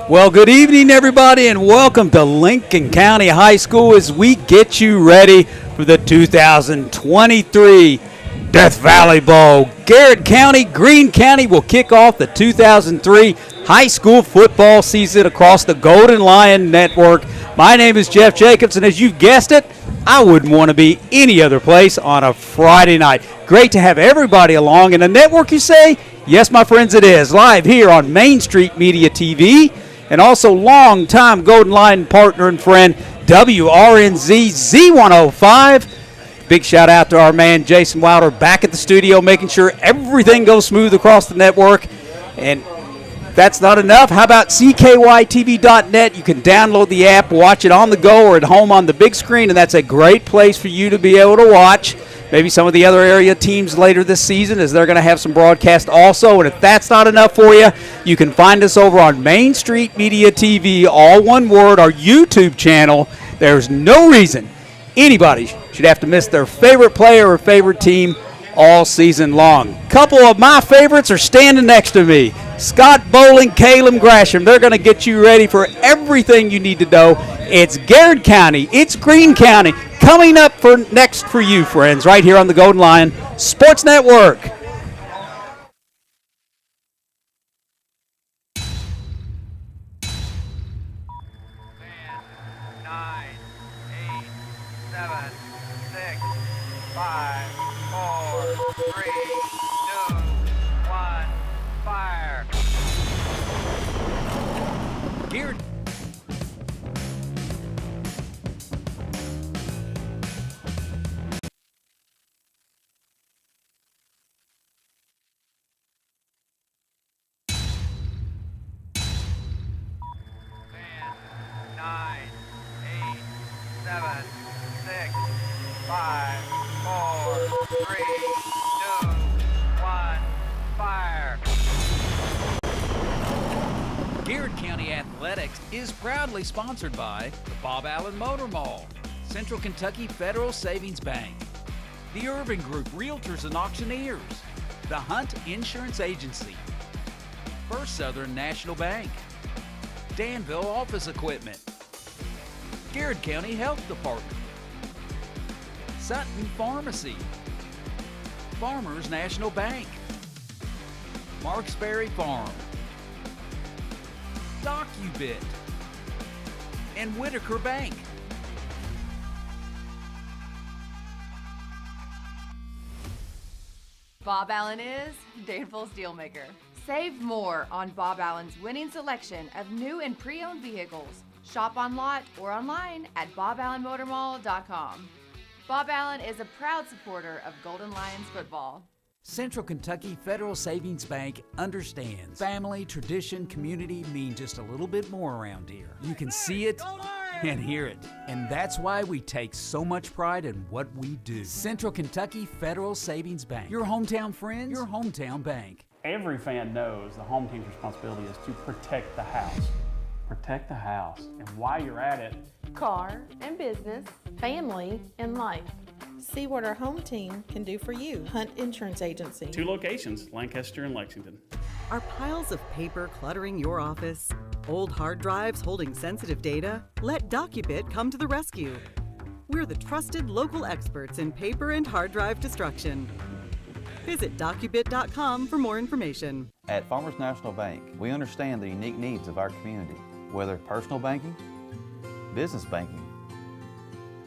Well, good evening, everybody, and welcome to Lincoln County High School as we get you ready for the 2023 Death Valley Bowl. Garrard County, Greene County will kick off the 2003 high school football season across the Golden Lion Network. My name is Jeff Jacobs, and as you've guessed it, I wouldn't want to be any other place on a Friday night. Great to have everybody along. And the network, you say? Yes, my friends, it is. Live here on Main Street Media TV. And also longtime Golden Lion partner and friend, WRNZ Z105. Big shout out to our man Jason Wilder back at the studio, making sure everything goes smooth across the network. And that's not enough. How about CKYTV.net? You can download the app, watch it on the go or at home on the big screen, and that's a great place for you to be able to watch maybe some of the other area teams later this season, as they're going to have some broadcast also. And if that's not enough for you, you can find us over on Main Street Media TV, all one word, our YouTube channel. There's no reason anybody should have to miss their favorite player or favorite team all season long. A couple of my favorites are standing next to me. Scott Bowling, Caleb Grasham. They're going to get you ready for everything you need to know. It's Garrard County. It's Greene County. Coming up for next for you, friends, right here on the Golden Lion Sports Network. 9, 8, 7, 6, 5, 4, 3, 2, 1, fire. Garrard. Man, 9, 8, 7, 6, 5, 4, 3, 2, 1, fire. Garrard County Athletics is proudly sponsored by the Bob Allen Motor Mall, Central Kentucky Federal Savings Bank, the Irving Group Realtors and Auctioneers, the Hunt Insurance Agency, First Southern National Bank, Danville Office Equipment, Garrard County Health Department, Sutton Pharmacy, Farmers National Bank, Marksberry Farm, DocuBit, and Whitaker Bank. Bob Allen is Danville's Dealmaker. Save more on Bob Allen's winning selection of new and pre-owned vehicles. Shop on lot or online at boballenmotormall.com. Bob Allen is a proud supporter of Golden Lions football. Central Kentucky Federal Savings Bank understands family, tradition, community mean just a little bit more around here. You can see it and hear it, and that's why we take so much pride in what we do. Central Kentucky Federal Savings Bank, your hometown friends, your hometown bank. Every fan knows the home team's responsibility is to protect the house. Protect the house. And while you're at it, car and business, family and life. See what our home team can do for you. Hunt Insurance Agency. 2 locations, Lancaster and Lexington. Are piles of paper cluttering your office? Old hard drives holding sensitive data? Let DocuBit come to the rescue. We're the trusted local experts in paper and hard drive destruction. Visit docubit.com for more information. At Farmers National Bank, we understand the unique needs of our community, whether personal banking, business banking,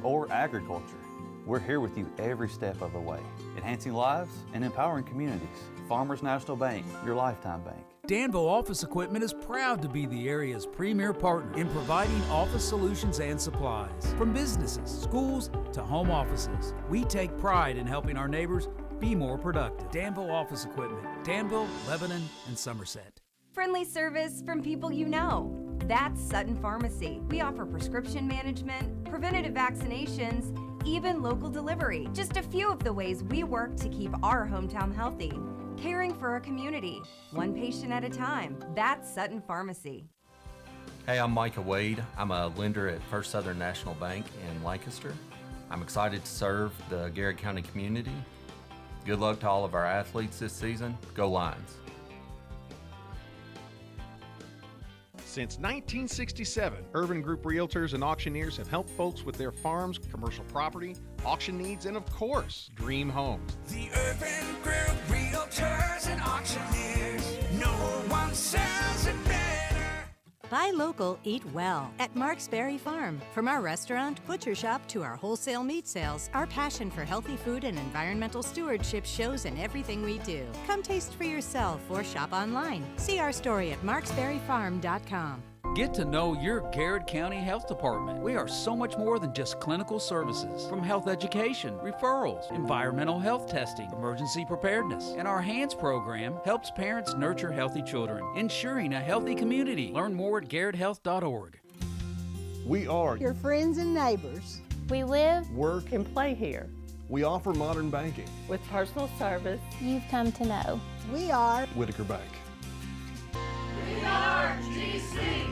or agriculture. We're here with you every step of the way, enhancing lives and empowering communities. Farmers National Bank, your lifetime bank. Danville Office Equipment is proud to be the area's premier partner in providing office solutions and supplies. From businesses, schools, to home offices, we take pride in helping our neighbors be more productive. Danville Office Equipment, Danville, Lebanon, and Somerset. Friendly service from people you know. That's Sutton Pharmacy. We offer prescription management, preventative vaccinations, even local delivery. Just a few of the ways we work to keep our hometown healthy. Caring for our community, one patient at a time. That's Sutton Pharmacy. Hey, I'm Micah Wade. I'm a lender at First Southern National Bank in Lancaster. I'm excited to serve the Garrard County community. Good luck to all of our athletes this season. Go Lions. Since 1967, Urban Group Realtors and Auctioneers have helped folks with their farms, commercial property, auction needs, and of course, dream homes. The Urban Group Realtors and Auctioneers. No one sells it better. Buy local, eat well at Mark's Berry Farm. From our restaurant, butcher shop to our wholesale meat sales, our passion for healthy food and environmental stewardship shows in everything we do. Come taste for yourself or shop online. See our story at marksberryfarm.com. Get to know your Garrard County Health Department. We are so much more than just clinical services. From health education, referrals, environmental health testing, emergency preparedness, and our HANDS program helps parents nurture healthy children, ensuring a healthy community. Learn more at garretthealth.org. We are your friends and neighbors. We live, work, and play here. We offer modern banking with personal service you've come to know. We are Whitaker Bank. We are GC.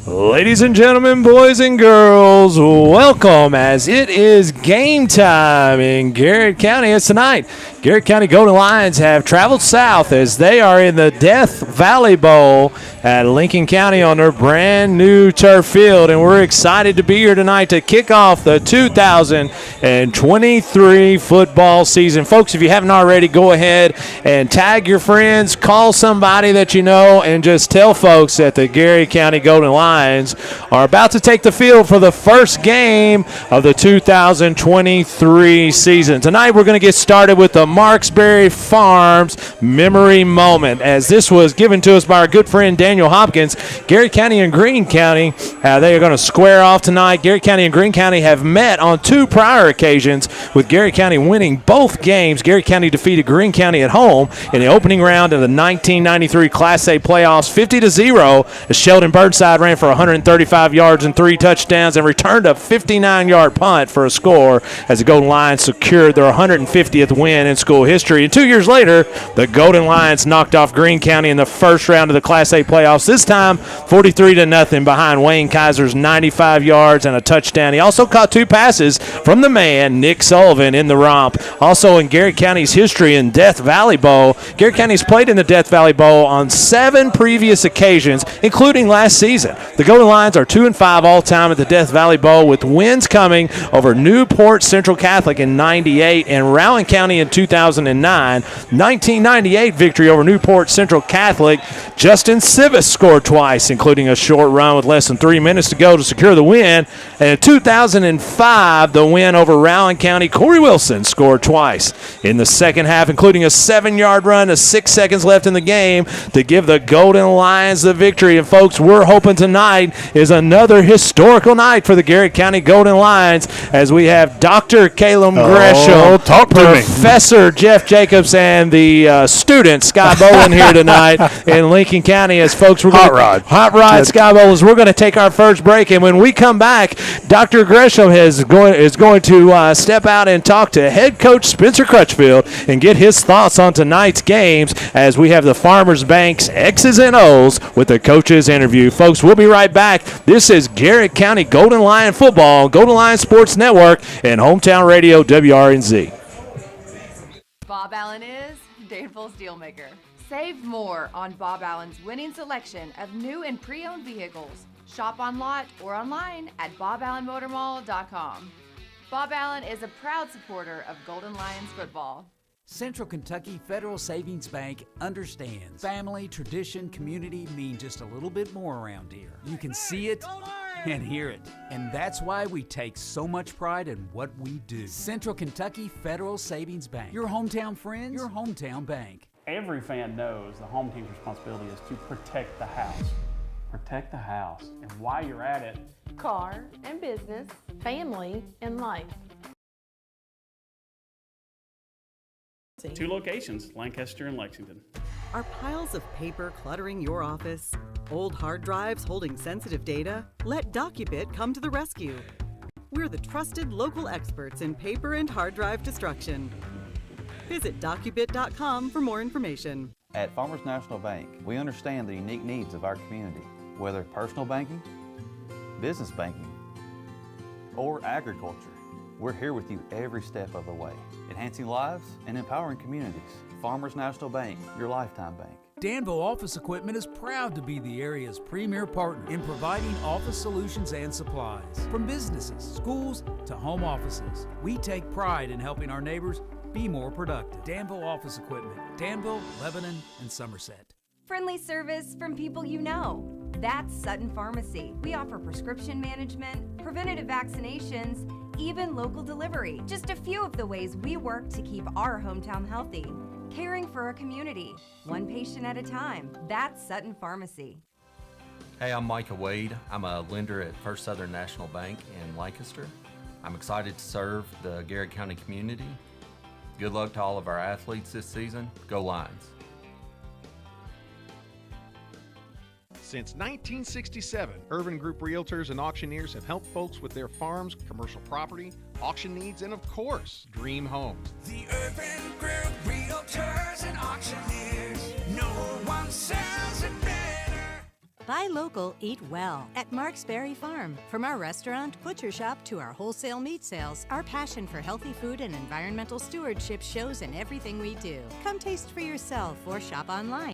Ladies and gentlemen, boys and girls, welcome as it is game time in Garrard County. It's tonight. Garrard County Golden Lions have traveled south as they are in the Death Valley Bowl at Lincoln County on their brand new turf field, and we're excited to be here tonight to kick off the 2023 football season. Folks, if you haven't already, go ahead and tag your friends, call somebody that you know, and just tell folks that the Garrard County Golden Lions are about to take the field for the first game of the 2023 season. Tonight we're going to get started with the Marksberry Farms memory moment, as this was given to us by our good friend Daniel Hopkins. Garrard County and Greene County, they are going to square off tonight. Garrard County and Greene County have met on two prior occasions, with Garrard County winning both games. Garrard County defeated Greene County at home in the opening round of the 1993 Class A playoffs 50-0, as Sheldon Burnside ran for 135 yards and 3 touchdowns and returned a 59-yard punt for a score, as the Golden Lions secured their 150th win in school history. And 2 years later, the Golden Lions knocked off Greene County in the first round of the Class A playoffs, this time 43-0 behind Wayne Kaiser's 95 yards and a touchdown. He also caught 2 passes from the man, Nick Sullivan, in the romp. Also in Garrard County's history in Death Valley Bowl, Garrard County's played in the Death Valley Bowl on 7 previous occasions, including last season. The Golden Lions are 2-5 all-time at the Death Valley Bowl, with wins coming over Newport Central Catholic in '98 and Rowan County in 2009. 1998 victory over Newport Central Catholic, Justin Sivis scored twice, including a short run with less than 3 minutes to go to secure the win. And in 2005, the win over Rowan County, Corey Wilson scored twice in the second half, including a 7-yard run with 6 seconds left in the game to give the Golden Lions the victory. And folks, we're hoping tonight is another historical night for the Garrard County Golden Lions, as we have Dr. Caleb Gresham, Professor Jeff Jacobs, and the student Sky Bowen here tonight in Lincoln County. As folks, we're Hot Rod Sky Bowlers. We're going to take our first break, and when we come back, Dr. Gresham is going to step out and talk to head coach Spencer Crutchfield and get his thoughts on tonight's games, as we have the Farmers Bank's X's and O's with the coaches interview. Folks, we'll be right back. This is Garrard County Golden Lion Football, Golden Lion Sports Network, and Hometown Radio WRNZ. Bob Allen is Danville's Dealmaker. Save more on Bob Allen's winning selection of new and pre-owned vehicles. Shop on lot or online at boballenmotormall.com. Bob Allen is a proud supporter of Golden Lions football. Central Kentucky Federal Savings Bank understands family, tradition, community mean just a little bit more around here. You can see it and hear it, and that's why we take so much pride in what we do. Central Kentucky Federal Savings Bank, your hometown friends, your hometown bank. Every fan knows the home team's responsibility is to protect the house. Protect the house. And while you're at it, car and business, family and life. 2 locations, Lancaster and Lexington. Are piles of paper cluttering your office? Old hard drives holding sensitive data? Let DocuBit come to the rescue. We're the trusted local experts in paper and hard drive destruction. Visit DocuBit.com for more information. At Farmers National Bank, we understand the unique needs of our community, whether personal banking, business banking, or agriculture. We're here with you every step of the way, enhancing lives and empowering communities. Farmers National Bank, your lifetime bank. Danville Office Equipment is proud to be the area's premier partner in providing office solutions and supplies. From businesses, schools, to home offices, we take pride in helping our neighbors be more productive. Danville Office Equipment, Danville, Lebanon, and Somerset. Friendly service from people you know. That's Sutton Pharmacy. We offer prescription management, preventative vaccinations, even local delivery. Just a few of the ways we work to keep our hometown healthy. Caring for our community, one patient at a time. That's Sutton Pharmacy. Hey, I'm Micah Wade. I'm a lender at First Southern National Bank in Lancaster. I'm excited to serve the Garrard County community. Good luck to all of our athletes this season. Go Lions. Since 1967, Urban Group Realtors and Auctioneers have helped folks with their farms, commercial property, auction needs, and of course, dream homes. The Urban Group Realtors and Auctioneers. No one sells it better. Buy local, eat well at Marksberry Farm. From our restaurant, butcher shop, to our wholesale meat sales, our passion for healthy food and environmental stewardship shows in everything we do. Come taste for yourself or shop online.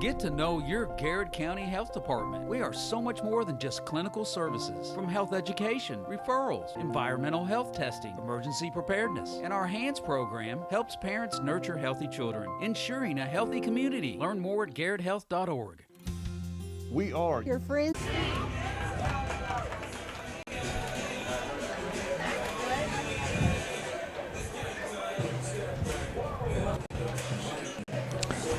Get to know your Garrard County Health Department. We are so much more than just clinical services. From health education, referrals, environmental health testing, emergency preparedness, and our HANDS program helps parents nurture healthy children, ensuring a healthy community. Learn more at garrardhealth.org. We are Your friends.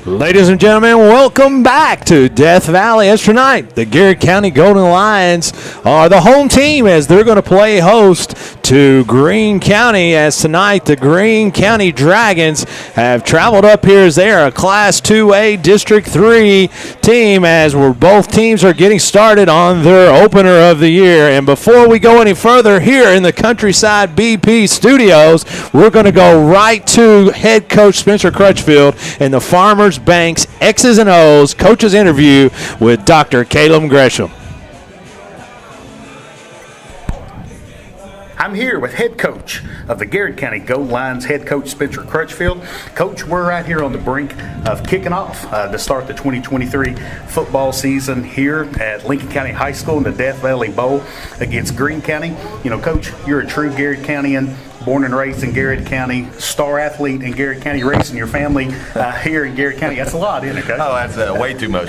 Ladies and gentlemen, welcome back to Death Valley. As tonight, the Garrard County Golden Lions are the home team as they're going to play host to Greene County. As tonight, the Greene County Dragons have traveled up here as they are a Class 2A District 3 team, as both teams are getting started on their opener of the year. And before we go any further here in the Countryside BP studios, we're going to go right to head coach Spencer Crutchfield and the Farmers Bank's X's and O's coaches interview with Dr. Caleb Gresham. I'm here with head coach of the Garrard County Gold Lions, head coach Spencer Crutchfield. Coach, we're right here on the brink of kicking off to start the 2023 football season here at Lincoln County High School in the Death Valley Bowl against Greene County. You know, Coach, you're a true Garrard Countian, born and raised in Garrard County, star athlete in Garrard County, raising your family here in Garrard County. That's a lot, isn't it, Coach? Oh, that's way too much.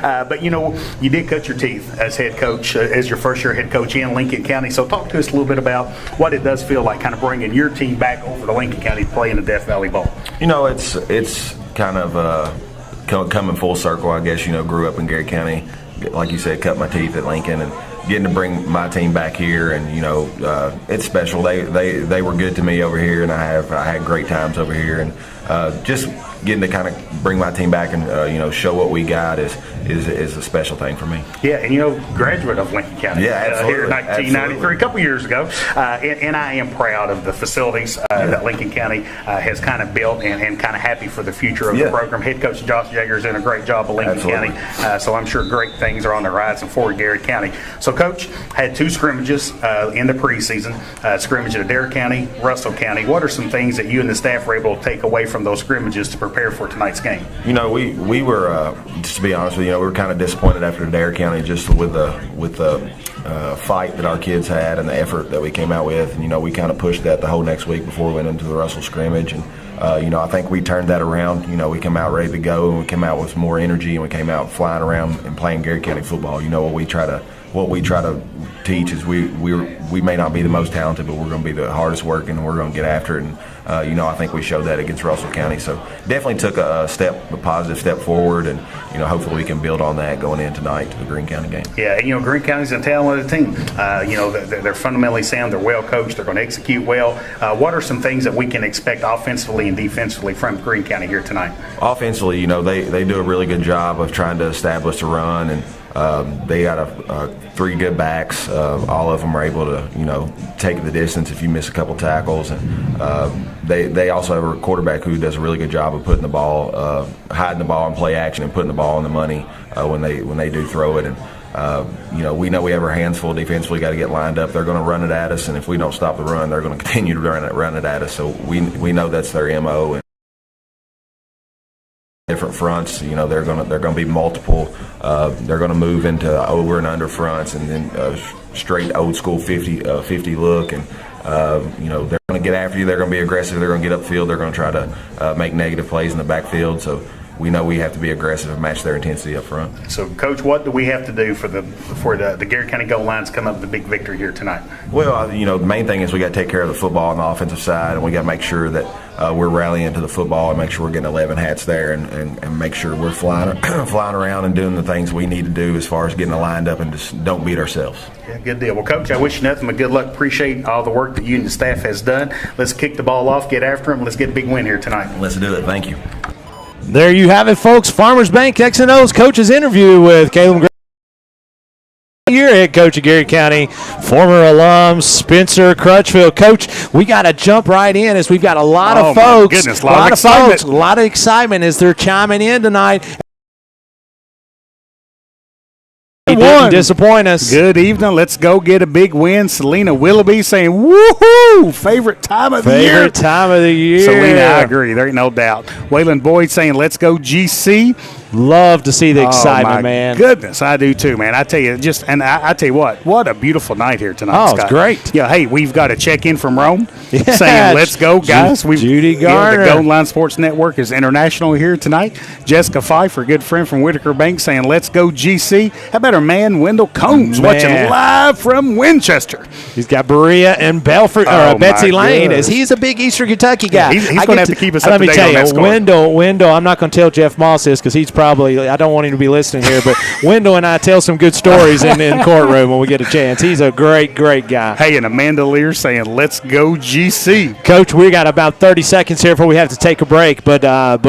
But, you know, you did cut your teeth as head coach, as your first year head coach in Lincoln County. So talk to us a little bit about what it does feel like kind of bringing your team back over to Lincoln County to play in the Death Valley Bowl. You know, it's kind of coming full circle, I guess. You know, grew up in Garrard County, like you said, cut my teeth at Lincoln, and getting to bring my team back here, and you know, it's special. They were good to me over here, and I had great times over here, and just getting to kind of bring my team back and you know, show what we got is a special thing for me. Yeah, and you know, graduate of Lincoln County. Yeah, absolutely. Here in 1993, absolutely. A couple years ago, and I am proud of the facilities that Lincoln County has kind of built, and kind of happy for the future of the program. Head coach Josh Jaeger is doing a great job of Lincoln absolutely. County, so I'm sure great things are on the horizon for Garrard County. So, Coach, had two scrimmages in the preseason, scrimmage at Adair County, Russell County. What are some things that you and the staff were able to take away from those scrimmages to prepare for tonight's game? You know, we were just to be honest with you, we were kind of disappointed after Adair County, just with the fight that our kids had and the effort that we came out with. And you know, we kind of pushed that the whole next week before we went into the Russell scrimmage. And you know, I think we turned that around. You know, we came out ready to go, and we came out with more energy, and we came out flying around and playing Garrard County football. You know, what we try to teach is we may not be the most talented, but we're going to be the hardest working, and we're going to get after it. And you know, I think we showed that against Russell County. So definitely took a positive step forward, and you know, hopefully we can build on that going in tonight to the Greene County game. Yeah, and you know, Greene County's a talented team. You know, they're fundamentally sound. They're well coached. They're going to execute well. What are some things that we can expect offensively and defensively from Greene County here tonight? Offensively, you know, they do a really good job of trying to establish a run, and they got three good backs. All of them are able to, you know, take the distance if you miss a couple tackles. And they also have a quarterback who does a really good job of putting the ball, hiding the ball in play action and putting the ball in the money when they do throw it. And We know we have our hands full defensively, got to get lined up. They're going to run it at us, and if we don't stop the run, they're going to continue to run it at us. So we know that's their MO. And different fronts, they're going to be multiple. They're going to move into over and under fronts, and then straight old school 50 look, and they're going to get after you. They're going to be aggressive. They're going to get upfield. They're going to try to make negative plays in the backfield. So we know we have to be aggressive and match their intensity up front. So, Coach, what do we have to do for the Garrard County goal lines come up with the big victory here tonight? Well, the main thing is we got to take care of the football on the offensive side, and we got to make sure that we're rallying to the football and make sure we're getting 11 hats there, and make sure we're flying around and doing the things we need to do as far as getting lined up and just don't beat ourselves. Yeah, good deal. Well, Coach, I wish you nothing but good luck. Appreciate all the work that you and the staff has done. Let's kick the ball off, get after them, let's get a big win here tonight. Let's do it. Thank you. There you have it, folks. Farmers Bank X&O's coach's interview with Caleb Your head coach of Garrard County, former alum Spencer Crutchfield. Coach, we got to jump right in as we've got a lot of folks. A lot of excitement. A lot of excitement as they're chiming in tonight. He didn't disappoint us. Good evening. Let's go get a big win. Selena Willoughby saying, woohoo, favorite time of the year. Favorite time of the year. Selena, I agree. There ain't no doubt. Waylon Boyd saying, let's go GC. Love to see the excitement, man. Goodness, I do too, man. I tell you, I tell you what a beautiful night here tonight. Oh, Scott. It's great. Yeah, hey, we've got a check-in from Rome saying, let's go, guys. Judy Garner. The Golden Line Sports Network is international here tonight. Jessica Pfeiffer, a good friend from Whitaker Bank, saying, let's go, GC. How about our man, Wendell Combs, watching live from Winchester. He's got Berea and Belford, Betsy Lane, as he's a big Eastern Kentucky guy. Yeah, he's going to have to keep us up to date on that score. Wendell, I'm not going to tell Jeff Moss this because he's probably, I don't want him to be listening here, but Wendell and I tell some good stories in the courtroom when we get a chance. He's a great, great guy. Hey, and Amanda Lear saying, let's go GC. Coach, we got about 30 seconds here before we have to take a break, but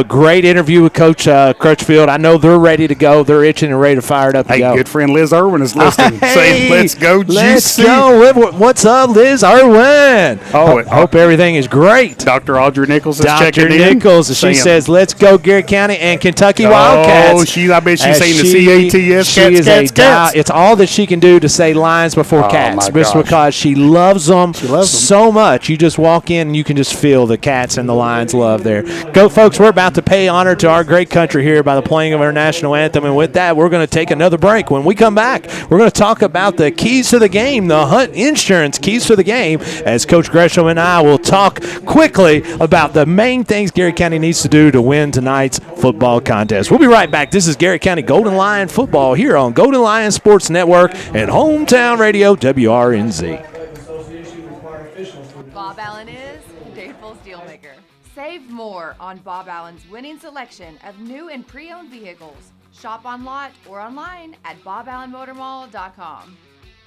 great interview with Coach Crutchfield. I know they're ready to go. They're itching and ready to fire it up and go. Hey, good friend Liz Irwin is listening, saying, let's go GC. Let's go. What's up, Liz Irwin? Hope everything is great. Dr. Audrey Nichols is checking in. Dr. Nichols, she says, let's go Garrard County and Kentucky Wildcats. I bet she's saying the CATS, cats. It's all that she can do to say Lions before Cats, just because she loves them so much. You just walk in and you can just feel the Cats and the Lions love there. Go, folks, we're about to pay honor to our great country here by the playing of our national anthem, and with that, we're going to take another break. When we come back, we're going to talk about the keys to the game, the Hunt Insurance keys to the game, as Coach Gresham and I will talk quickly about the main things Garrard County needs to do to win tonight's football contest. We'll be right back. This is Garrard County Golden Lion football here on Golden Lion Sports Network and Hometown Radio WRNZ. Bob Allen is Danville's Dealmaker. Save more on Bob Allen's winning selection of new and pre-owned vehicles. Shop on lot or online at boballenmotormall.com.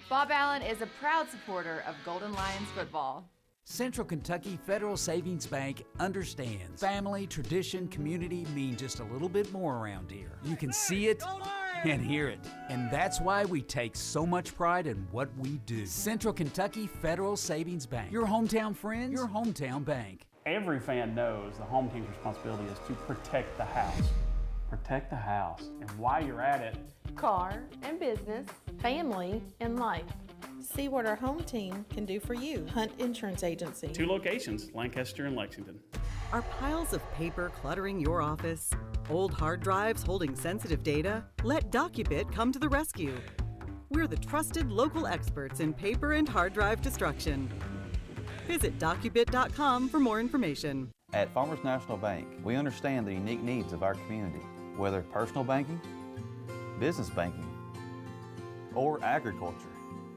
Bob Allen is a proud supporter of Golden Lions football. Central Kentucky Federal Savings Bank understands family, tradition, community mean just a little bit more around here. You can see it and hear it, and that's why we take so much pride in what we do. Central Kentucky Federal Savings Bank, your hometown friends, your hometown bank. Every fan knows the home team's responsibility is to protect the house. Protect the house. And while you're at it, car and business, family and life. See what our home team can do for you. Hunt Insurance Agency. 2 locations, Lancaster and Lexington. Are piles of paper cluttering your office? Old hard drives holding sensitive data? Let DocuBit come to the rescue. We're the trusted local experts in paper and hard drive destruction. Visit docubit.com for more information. At Farmers National Bank, we understand the unique needs of our community, whether personal banking, business banking, or agriculture.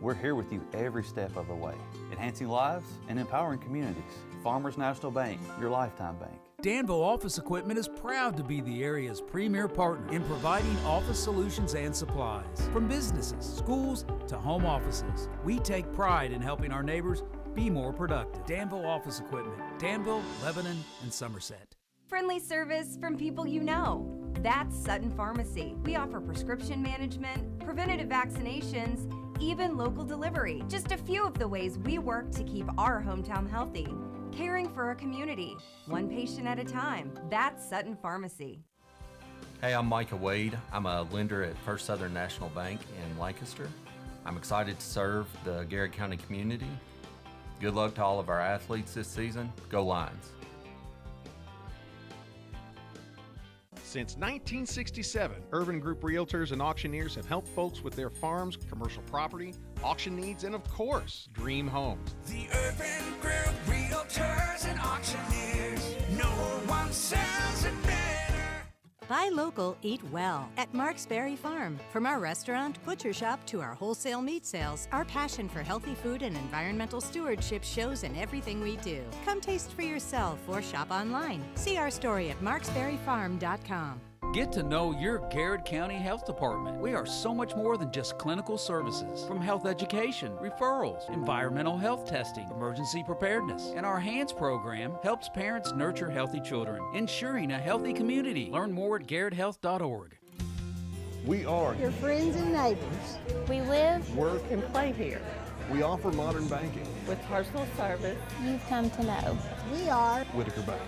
We're here with you every step of the way, enhancing lives and empowering communities. Farmers National Bank, your lifetime bank. Danville Office Equipment is proud to be the area's premier partner in providing office solutions and supplies. From businesses, schools, to home offices, we take pride in helping our neighbors be more productive. Danville Office Equipment, Danville, Lebanon, and Somerset. Friendly service from people you know. That's Sutton Pharmacy. We offer prescription management, preventative vaccinations, even local delivery. Just a few of the ways we work to keep our hometown healthy. Caring for a community, one patient at a time. That's Sutton Pharmacy. Hey, I'm Micah Wade. I'm a lender at First Southern National Bank in Lancaster. I'm excited to serve the Garrard County community. Good luck to all of our athletes this season. Go Lions. Since 1967, Urban Group Realtors and Auctioneers have helped folks with their farms, commercial property, auction needs, and of course, dream homes. The Urban Group Realtors and Auctioneers. No one sells it better. Buy local, eat well at Mark's Berry Farm. From our restaurant, butcher shop to our wholesale meat sales, our passion for healthy food and environmental stewardship shows in everything we do. Come taste for yourself or shop online. See our story at marksberryfarm.com. Get to know your Garrard County Health Department. We are so much more than just clinical services. From health education, referrals, environmental health testing, emergency preparedness, and our HANDS program helps parents nurture healthy children, ensuring a healthy community. Learn more at garrardhealth.org. We are Your friends and neighbors. We live, work. And play here. We offer modern banking. With personal service. you've come to know. We are Whitaker Bank.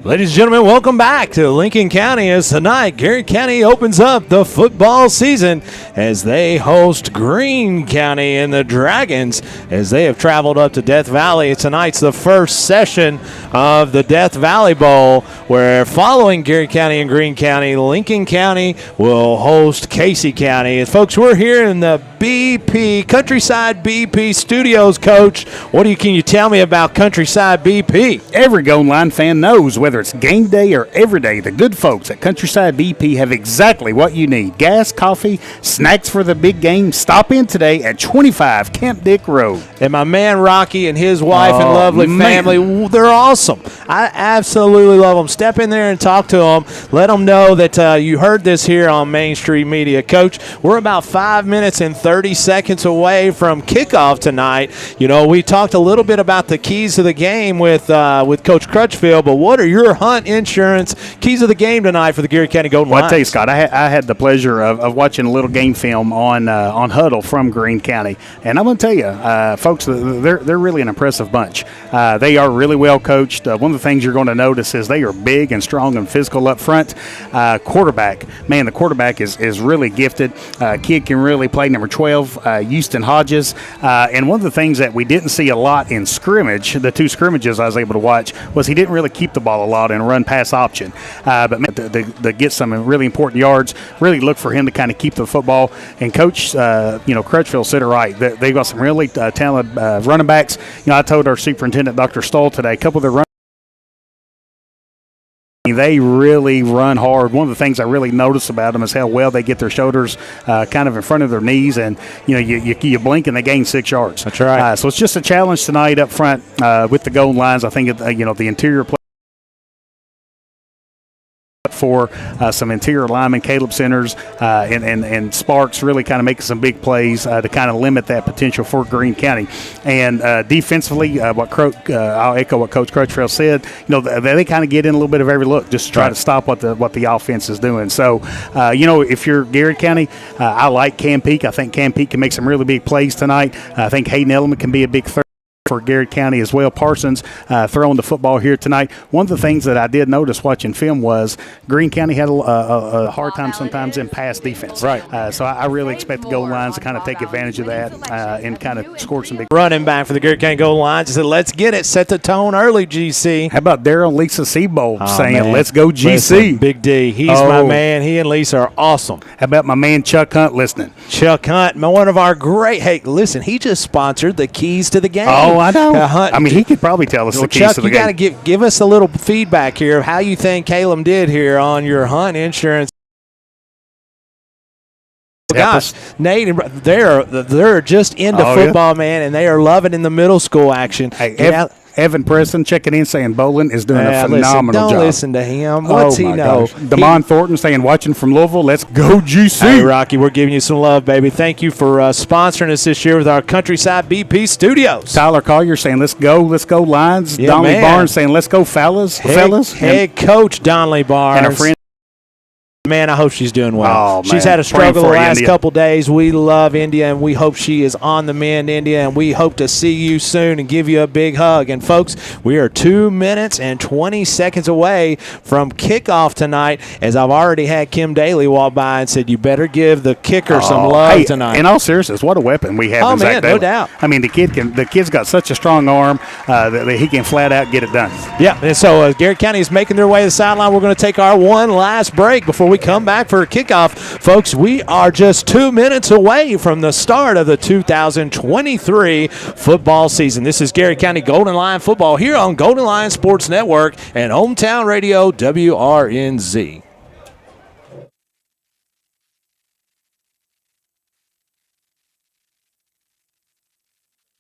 Ladies and gentlemen, welcome back to Lincoln County as tonight Garrard County opens up the football season as they host Greene County and the Dragons as they have traveled up to Death Valley. Tonight's the first session of the Death Valley Bowl where following Garrard County and Greene County, Lincoln County will host Casey County. And folks, we're here in the BP, Countryside BP Studios. Coach, can you tell me about Countryside BP? Every Gold Line fan knows whether it's game day or every day, the good folks at Countryside BP have exactly what you need. Gas, coffee, snacks for the big game. Stop in today at 25 Camp Dick Road. And my man Rocky and his wife and lovely family, they're awesome. I absolutely love them. Step in there and talk to them. Let them know that you heard this here on Main Street Media. Coach, we're about 5 minutes and 30 seconds away from kickoff tonight. We talked a little bit about the keys to the game with Coach Crutchfield, but what are your Hunt Insurance keys of the game tonight for the Garrard County Golden Lions? I tell you, Scott, I had the pleasure of watching a little game film on Huddle from Greene County, and I'm going to tell you, folks, they're really an impressive bunch. They are really well coached. One of the things you're going to notice is they are big and strong and physical up front. Quarterback, man, the quarterback is really gifted. Kid can really play. Number 12, Houston Hodges. And one of the things that we didn't see a lot in scrimmage, the two scrimmages I was able to watch, was he didn't really keep the ball a lot and run pass option. But man, to get some really important yards, really look for him to kind of keep the football. And Coach, Crutchfield said it right. They've got some really talented running backs. I told our superintendent, Dr. Stoll, today, a couple of their running they really run hard. One of the things I really notice about them is how well they get their shoulders kind of in front of their knees, and you blink and they gain 6 yards. That's right. So it's just a challenge tonight up front with the Golden Lions. I think the interior play for some interior linemen, Caleb Centers, and Sparks really kind of making some big plays to kind of limit that potential for Greene County. And defensively, I'll echo what Coach Crutchfield said. They kind of get in a little bit of every look just to try to stop what the offense is doing. So, if you're Garrard County, I like Cam Peak. I think Cam Peak can make some really big plays tonight. I think Hayden Element can be a big threat for Garrard County as well. Parsons throwing the football here tonight. One of the things that I did notice watching film was Greene County had a hard time sometimes in pass defense. Right. So I really expect the Golden Lions to kind of take advantage of that and kind of score some big. Running back for the Garrard County Golden Lions. He said, let's get it. Set the tone early, GC. How about Daryl and Lisa Seabold saying, man. let's go GC. Listen, Big D. He's my man. He and Lisa are awesome. How about my man Chuck Hunt listening? Chuck Hunt, one of our great. Hey, listen, he just sponsored the keys to the game. Oh, I know. Hunt. I mean, he could probably tell us the keys Chuck, to the you game. got to give us a little feedback here of how you think Caleb did here on your Hunt Insurance. Gosh, Nate, they're just into football, man, and they are loving in the middle school action. Hey, Evan Preston checking in saying Bolin is doing a phenomenal job. Don't listen to him. What's he know? Damon Thornton saying, watching from Louisville, let's go GC. Hey, Rocky, we're giving you some love, baby. Thank you for sponsoring us this year with our Countryside BP Studios. Tyler Collier saying, let's go Lions. Yeah, Donnelly Barnes saying, let's go fellas. Head coach Donnelly Barnes. And a friend Man, I hope she's doing well. Oh, She's man. had a struggle the Praying for you, last India. couple days. We love India, and we hope she is on the mend, India, and we hope to see you soon and give you a big hug. And, folks, we are 2 minutes and 20 seconds away from kickoff tonight, as I've already had Kim Daly walk by and said, you better give the kicker some love hey, tonight. In all seriousness, what a weapon we have Oh, in Zach man, no Daly. doubt. I mean, the kid's got such a strong arm that he can flat out get it done. Yeah, and so Garrett County is making their way to the sideline. We're going to take our one last break before we come back for a kickoff. Folks, we are just 2 minutes away from the start of the 2023 football season. This is Garrett County Golden Lion football here on Golden Lion Sports Network and Hometown Radio WRNZ.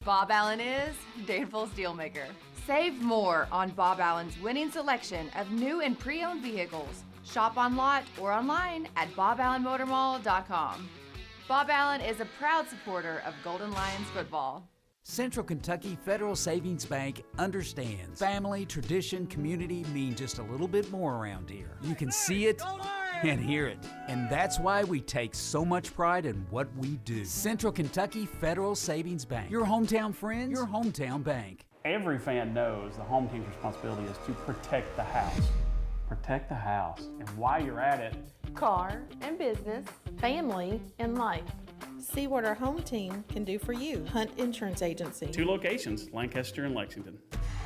Bob Allen is Danville's Dealmaker. Save more on Bob Allen's winning selection of new and pre-owned vehicles. Shop on lot or online at boballenmotormall.com. Bob Allen is a proud supporter of Golden Lions football. Central Kentucky Federal Savings Bank understands family, tradition, community mean just a little bit more around here. You can see it and hear it, and that's why we take so much pride in what we do. Central Kentucky Federal Savings Bank, your hometown friends, your hometown bank. Every fan knows the home team's responsibility is to protect the house. Protect the house. And while you're at it, car and business, family and life. See what our home team can do for you. Hunt Insurance Agency. 2 locations, Lancaster and Lexington.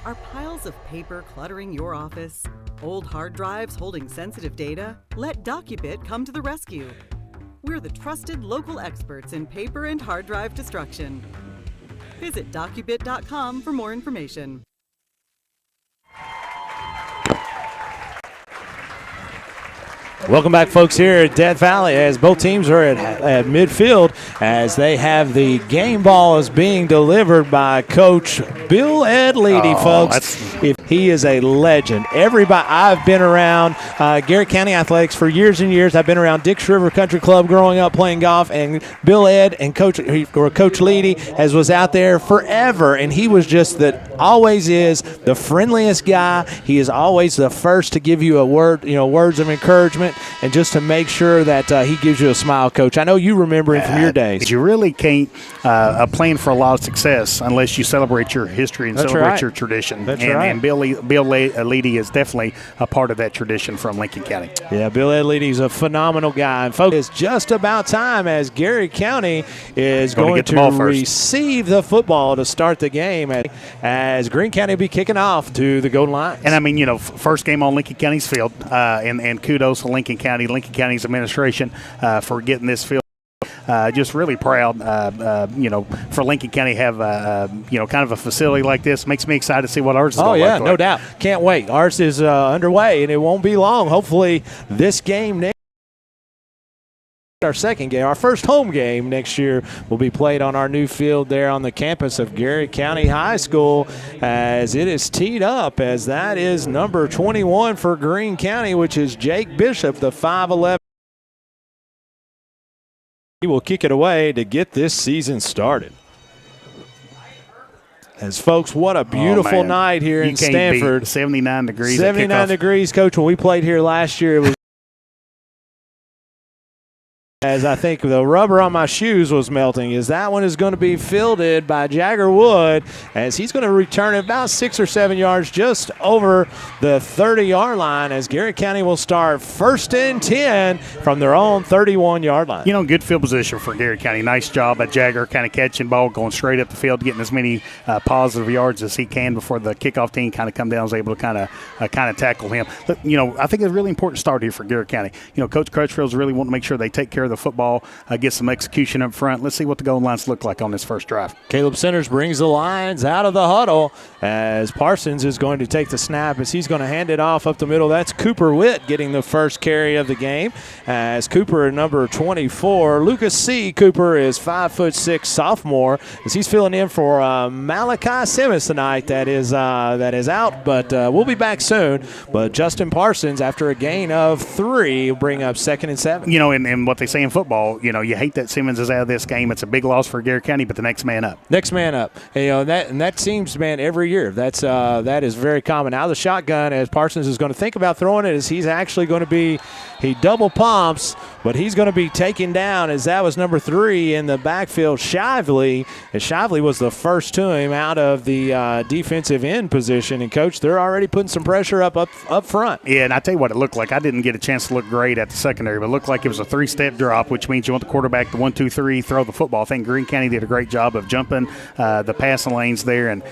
Are piles of paper cluttering your office? Old hard drives holding sensitive data? Let DocuBit come to the rescue. We're the trusted local experts in paper and hard drive destruction. Visit docubit.com for more information. Welcome back, folks, here at Death Valley as both teams are at midfield as they have the game ball is being delivered by Coach Bill Ed Leedy, folks. He is a legend. Everybody, I've been around Garrett County Athletics for years and years. I've been around Dix River Country Club growing up playing golf, and Bill Ed and Coach Leedy was out there forever, and he was just always is the friendliest guy. He is always the first to give you a word, words of encouragement, and just to make sure that he gives you a smile, Coach. I know you remember him from your days. You really can't plan for a lot of success unless you celebrate your history and celebrate your tradition. And Bill Leedy is definitely a part of that tradition from Lincoln County. Yeah, Bill Ed Leedy is a phenomenal guy. And, folks, it's just about time as Garrett County is going to receive the football to start the game as Greene County will be kicking off to the Golden Lions. And, I mean, first game on Lincoln County's field, and kudos to Lincoln County's administration for getting this field. Just really proud, for Lincoln County to have, kind of a facility like this. Makes me excited to see what ours is going to look like. No doubt. Can't wait. Ours is underway, and it won't be long. Hopefully this game next our second game, our first home game next year will be played on our new field there on the campus of Garrett County High School as it is teed up as that is number 21 for Greene County, which is Jake Bishop, the 5'11". He will kick it away to get this season started. As folks, what a beautiful night here in Stanford. 79 degrees. 79 degrees, Coach. When we played here last year, it was as I think the rubber on my shoes was melting, is that one is going to be fielded by Jagger Wood as he's going to return it about 6 or 7 yards just over the 30-yard line as Garrett County will start 1st and 10 from their own 31-yard line. Good field position for Garrett County. Nice job by Jagger kind of catching ball, going straight up the field, getting as many positive yards as he can before the kickoff team kind of come down, was able to kind of tackle him. But, I think it's a really important start here for Garrett County. Coach Crutchfield's really wanting to make sure they take care of the football, get some execution up front. Let's see what the Golden Lions look like on this first drive. Caleb Centers brings the Lions out of the huddle as Parsons is going to take the snap as he's going to hand it off up the middle. That's Cooper Witt getting the first carry of the game as Cooper, number 24. Lucas C. Cooper is 5'6" sophomore as he's filling in for Malachi Simmons tonight. That is out, but we'll be back soon. But Justin Parsons, after a gain of 3, will bring up 2nd and 7. And what they say playing football, you hate that Simmons is out of this game. It's a big loss for Garrett County, but the next man up. Next man up. And that seems, man, every year. That is very common. Now the shotgun, as Parsons is going to think about throwing it, is he's actually going to be – he double pumps, but he's going to be taken down as that was number 3 in the backfield, Shively. And Shively was the first to him out of the defensive end position. And, Coach, they're already putting some pressure up front. Yeah, and I tell you what it looked like. I didn't get a chance to look great at the secondary, but it looked like it was a 3-step drop, which means you want the quarterback to 1, 2, 3, throw the football. I think Greene County did a great job of jumping the passing lanes there and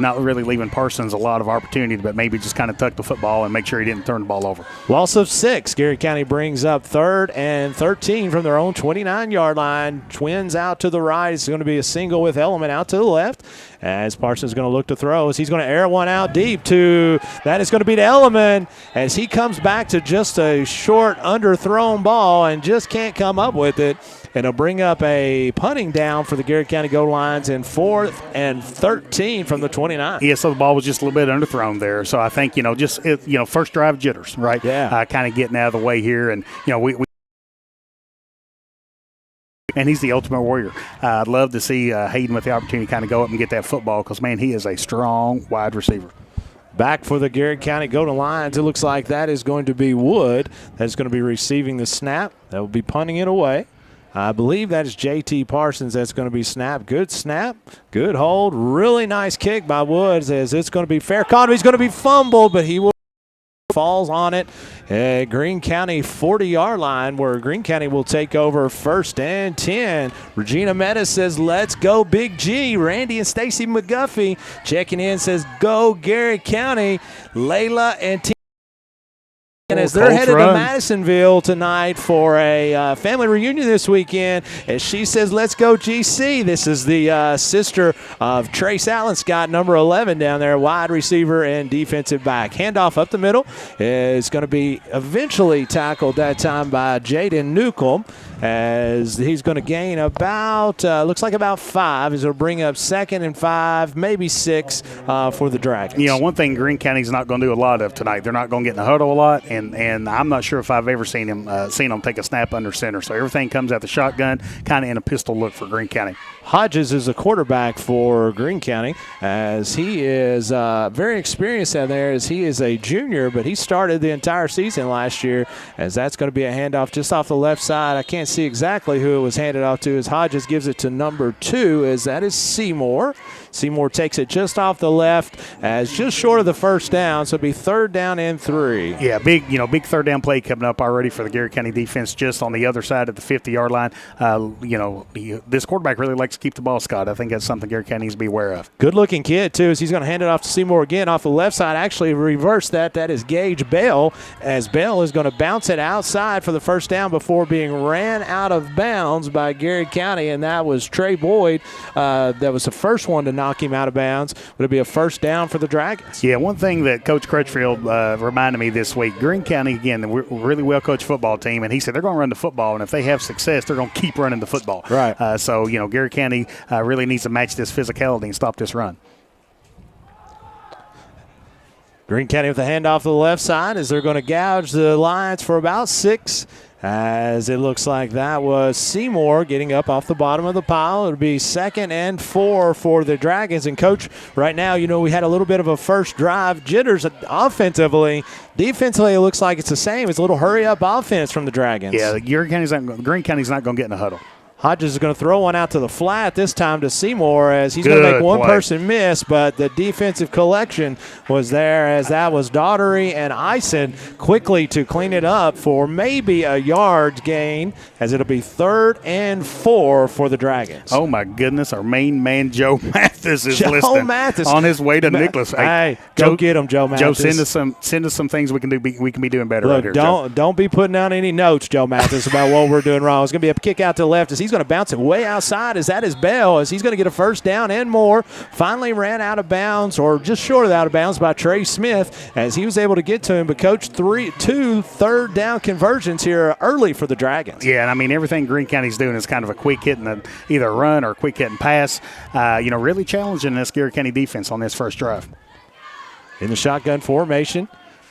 not really leaving Parsons a lot of opportunity, but maybe just kind of tuck the football and make sure he didn't turn the ball over. Loss of 6. Garrett County brings up 3rd and 13 from their own 29-yard line. Twins out to the right. It's going to be a single with Element out to the left. As Parsons is going to look to throw, as he's going to air one out deep to that is going to be to Element as he comes back to just a short underthrown ball and just can't come up with it. And it'll bring up a punting down for the Garrett County goal lines in 4th and 13 from the 29. Yeah, so the ball was just a little bit underthrown there. So I think, first drive jitters, right? Yeah. Kind of getting out of the way here. And, we and he's the ultimate warrior. I'd love to see Hayden with the opportunity to kind of go up and get that football because, man, he is a strong wide receiver. Back for the Garrett County Golden Lions. It looks like that is going to be Wood. That's going to be receiving the snap. That will be punting it away. I believe that is J.T. Parsons that's going to be snapped. Good snap, good hold. Really nice kick by Woods as it's going to be fair caught. He's going to be fumbled, but he will falls on it at Greene County 40-yard line where Greene County will take over 1st and 10. Regina Meta says, let's go Big G. Randy and Stacy McGuffey checking in says, go Garrett County. Layla and T. And as they're headed to Madisonville tonight for a family reunion this weekend, as she says, let's go GC. This is the sister of Trace Allen Scott, number 11 down there, wide receiver and defensive back. Handoff up the middle is going to be eventually tackled that time by Jaden Newcomb as he's going to gain about, looks like about 5. As it'll bring up 2nd and 5, maybe 6 for the Dragons. One thing Greene County's not going to do a lot of tonight, they're not going to get in the huddle a lot, and I'm not sure if I've ever seen them take a snap under center. So everything comes out the shotgun, kind of in a pistol look for Greene County. Hodges is a quarterback for Greene County as he is very experienced out there as he is a junior, but he started the entire season last year as that's going to be a handoff just off the left side. I can't see exactly who it was handed off to as Hodges gives it to number 2 as that is Seymour. Seymour takes it just off the left as just short of the first down, so it'll be 3rd down and 3. Yeah, big 3rd down play coming up already for the Garrett County defense just on the other side of the 50-yard line. This quarterback really likes to keep the ball, Scott. I think that's something Garrett County needs to be aware of. Good-looking kid, too, as he's going to hand it off to Seymour again off the left side. Actually, reverse that. That is Gage Bell, as Bell is going to bounce it outside for the first down before being ran out of bounds by Garrett County, and that was Trey Boyd. That was the first one to knock him out of bounds. Would it be a first down for the Dragons? Yeah, one thing that Coach Crutchfield reminded me this week, Greene County, again, we're a really well-coached football team, and he said they're going to run the football, and if they have success, they're going to keep running the football. Right. So, Garrett County really needs to match this physicality and stop this run. Greene County with the handoff to the left side as they're going to gouge the Lions for about 6. As it looks like that was Seymour getting up off the bottom of the pile. It'll be 2nd and 4 for the Dragons. And, Coach, right now, we had a little bit of a first drive jitters offensively. Defensively, it looks like it's the same. It's a little hurry-up offense from the Dragons. Yeah, Greene County's not going to get in the huddle. Hodges is going to throw one out to the flat this time to Seymour as he's going to make one person miss, but the defensive collection was there as that was Daughtery and Eisen quickly to clean it up for maybe a yard gain as it'll be 3rd and 4 for the Dragons. Oh, my goodness. Our main man, Joe Mathis, is listening Mathis. On his way to Nicholas. Hey, go get him, Joe Mathis. Joe, send us some things we can do. We can be doing better. Look, right here, don't be putting out any notes, Joe Mathis, about what we're doing wrong. It's going to be a kick out to the left as he's going to bounce it way outside as that is Bell as he's going to get a first down and more. Finally ran out of bounds or just short of out of bounds by Trey Smith as he was able to get to him. But, Coach, 2 third down conversions here early for the Dragons. Yeah, and I mean everything Greene County's doing is kind of a quick hit and either a run or a quick hit and pass. Really challenging this Garrett County defense on this first drive. In the shotgun formation.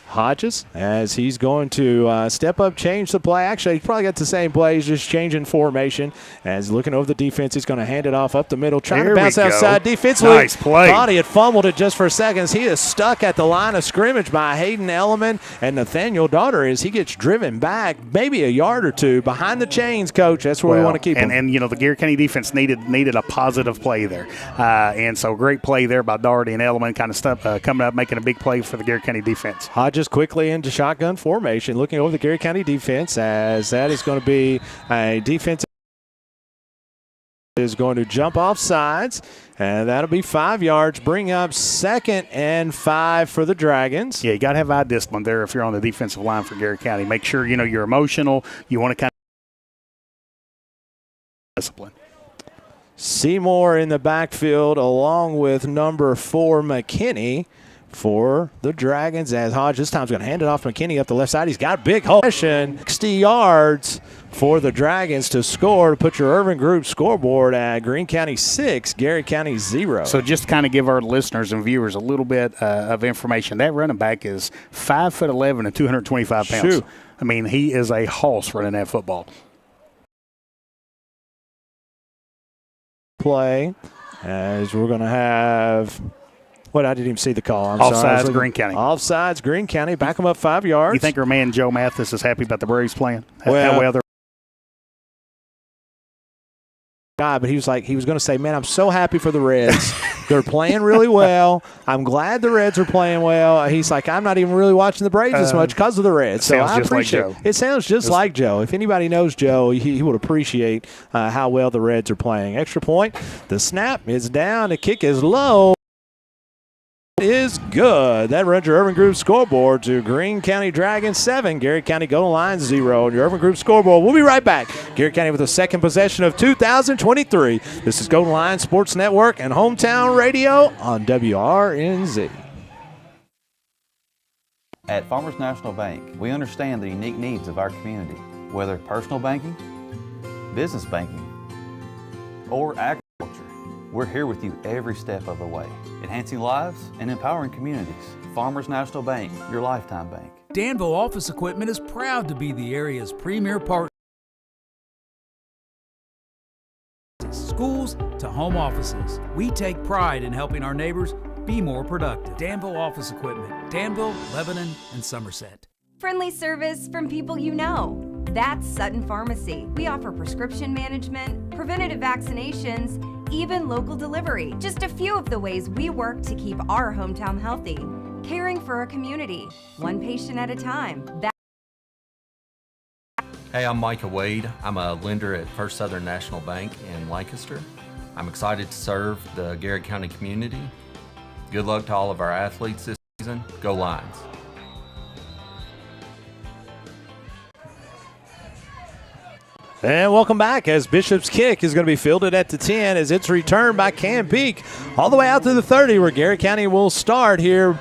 Hodges, as he's going to step up, change the play. Actually, he's probably got the same play. He's just changing formation. As looking over the defense, he's going to hand it off up the middle, trying to bounce outside. Defensively, nice play. Thought he had fumbled it just for a second. He is stuck at the line of scrimmage by Hayden Elliman and Nathaniel Daughter as he gets driven back maybe a yard or two behind the chains, Coach. That's where we want to keep him. And, you know, the Garrett County defense needed a positive play there. And so great play there by Daugherty and Elliman, kind of coming up, making a big play for the Garrett County defense. Hodges quickly into shotgun formation, looking over the Garrett County defense, as that is going to be a defense is going to jump off sides, and that'll be 5 yards. Bring up 2nd and 5 for the Dragons. Yeah, you got to have eye discipline there if you're on the defensive line for Garrett County. Make sure, you know, you're emotional. You want to kind of discipline. Seymour in the backfield along with number 4, McKinney, for the Dragons, as Hodge this time is going to hand it off to McKinney up the left side. He's got a big hole. 60 yards for the Dragons to score to put your Irvin Group scoreboard at Greene County 6, Garrett County 0. So just to kind of give our listeners and viewers a little bit of information, that running back is 5'11" and 225 pounds. Shoot. I mean, he is a hoss running that football. Play as we're going to have – what, I didn't even see the call. I'm Offsides, sorry. Greene County. Offsides, Greene County. Back them up 5 yards. You think our man Joe Mathis is happy about the Braves playing? Well, they're but he was going to say, man, I'm so happy for the Reds. They're playing really well. I'm glad the Reds are playing well. He's like, I'm not even really watching the Braves as much because of the Reds. So I appreciate it. It sounds just like Joe. If anybody knows Joe, he would appreciate how well the Reds are playing. Extra point. The snap is down. The kick is low. Is good. That runs your Irvin Group scoreboard to Greene County Dragons 7, Garrett County Golden Lions 0. And your Irvin Group scoreboard. We'll be right back. Garrett County with the second possession of 2023. This is Golden Lions Sports Network and Hometown Radio on WRNZ. At Farmers National Bank, we understand the unique needs of our community, whether personal banking, business banking, or agriculture. We're here with you every step of the way, enhancing lives and empowering communities. Farmers National Bank, your lifetime bank. Danville Office Equipment is proud to be the area's premier partner. Schools to home offices. We take pride in helping our neighbors be more productive. Danville Office Equipment, Danville, Lebanon, and Somerset. Friendly service from people you know. That's Sutton Pharmacy. We offer prescription management, preventative vaccinations, even local delivery. Just a few of the ways we work to keep our hometown healthy. Caring for our community, one patient at a time. Hey, I'm Micah Wade. I'm a lender at First Southern National Bank in Lancaster. I'm excited to serve the Garrett County community. Good luck to all of our athletes this season. Go Lions. And welcome back as Bishop's kick is going to be fielded at the 10 as it's returned by Cam Peak all the way out to the 30 where Garrett County will start here,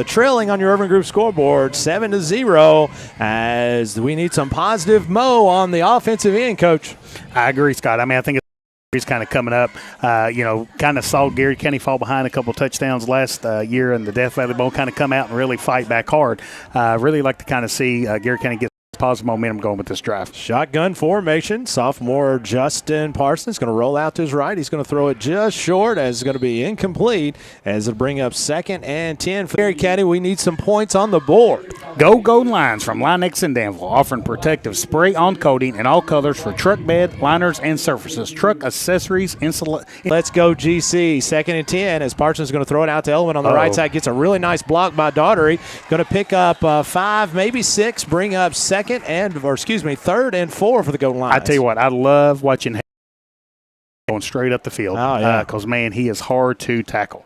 trailing on your Irvin Group scoreboard 7-0 as we need some positive mo on the offensive end, Coach. I agree, Scott. I mean, I think it's kind of coming up. Kind of saw Garrett County fall behind a couple touchdowns last year in the Death Valley Bowl, kind of come out and really fight back hard. Really like to kind of see Garrett County get positive momentum going with this drive. Shotgun formation. Sophomore Justin Parsons going to roll out to his right. He's going to throw it just short as it's going to be incomplete as it'll bring up 2nd and 10 for Garrett County. We need some points on the board. Go Golden Lions from Linex in Danville, offering protective spray-on coating in all colors for truck bed, liners, and surfaces, truck accessories, Let's go GC. 2nd and 10 as Parsons is going to throw it out to Elwin on the right side. Gets a really nice block by Daugherty. Going to pick up 5, maybe 6, bring up 3rd and 4 for the Golden Lions. I tell you what, I love watching going straight up the field. Oh, yeah. Because, man, he is hard to tackle.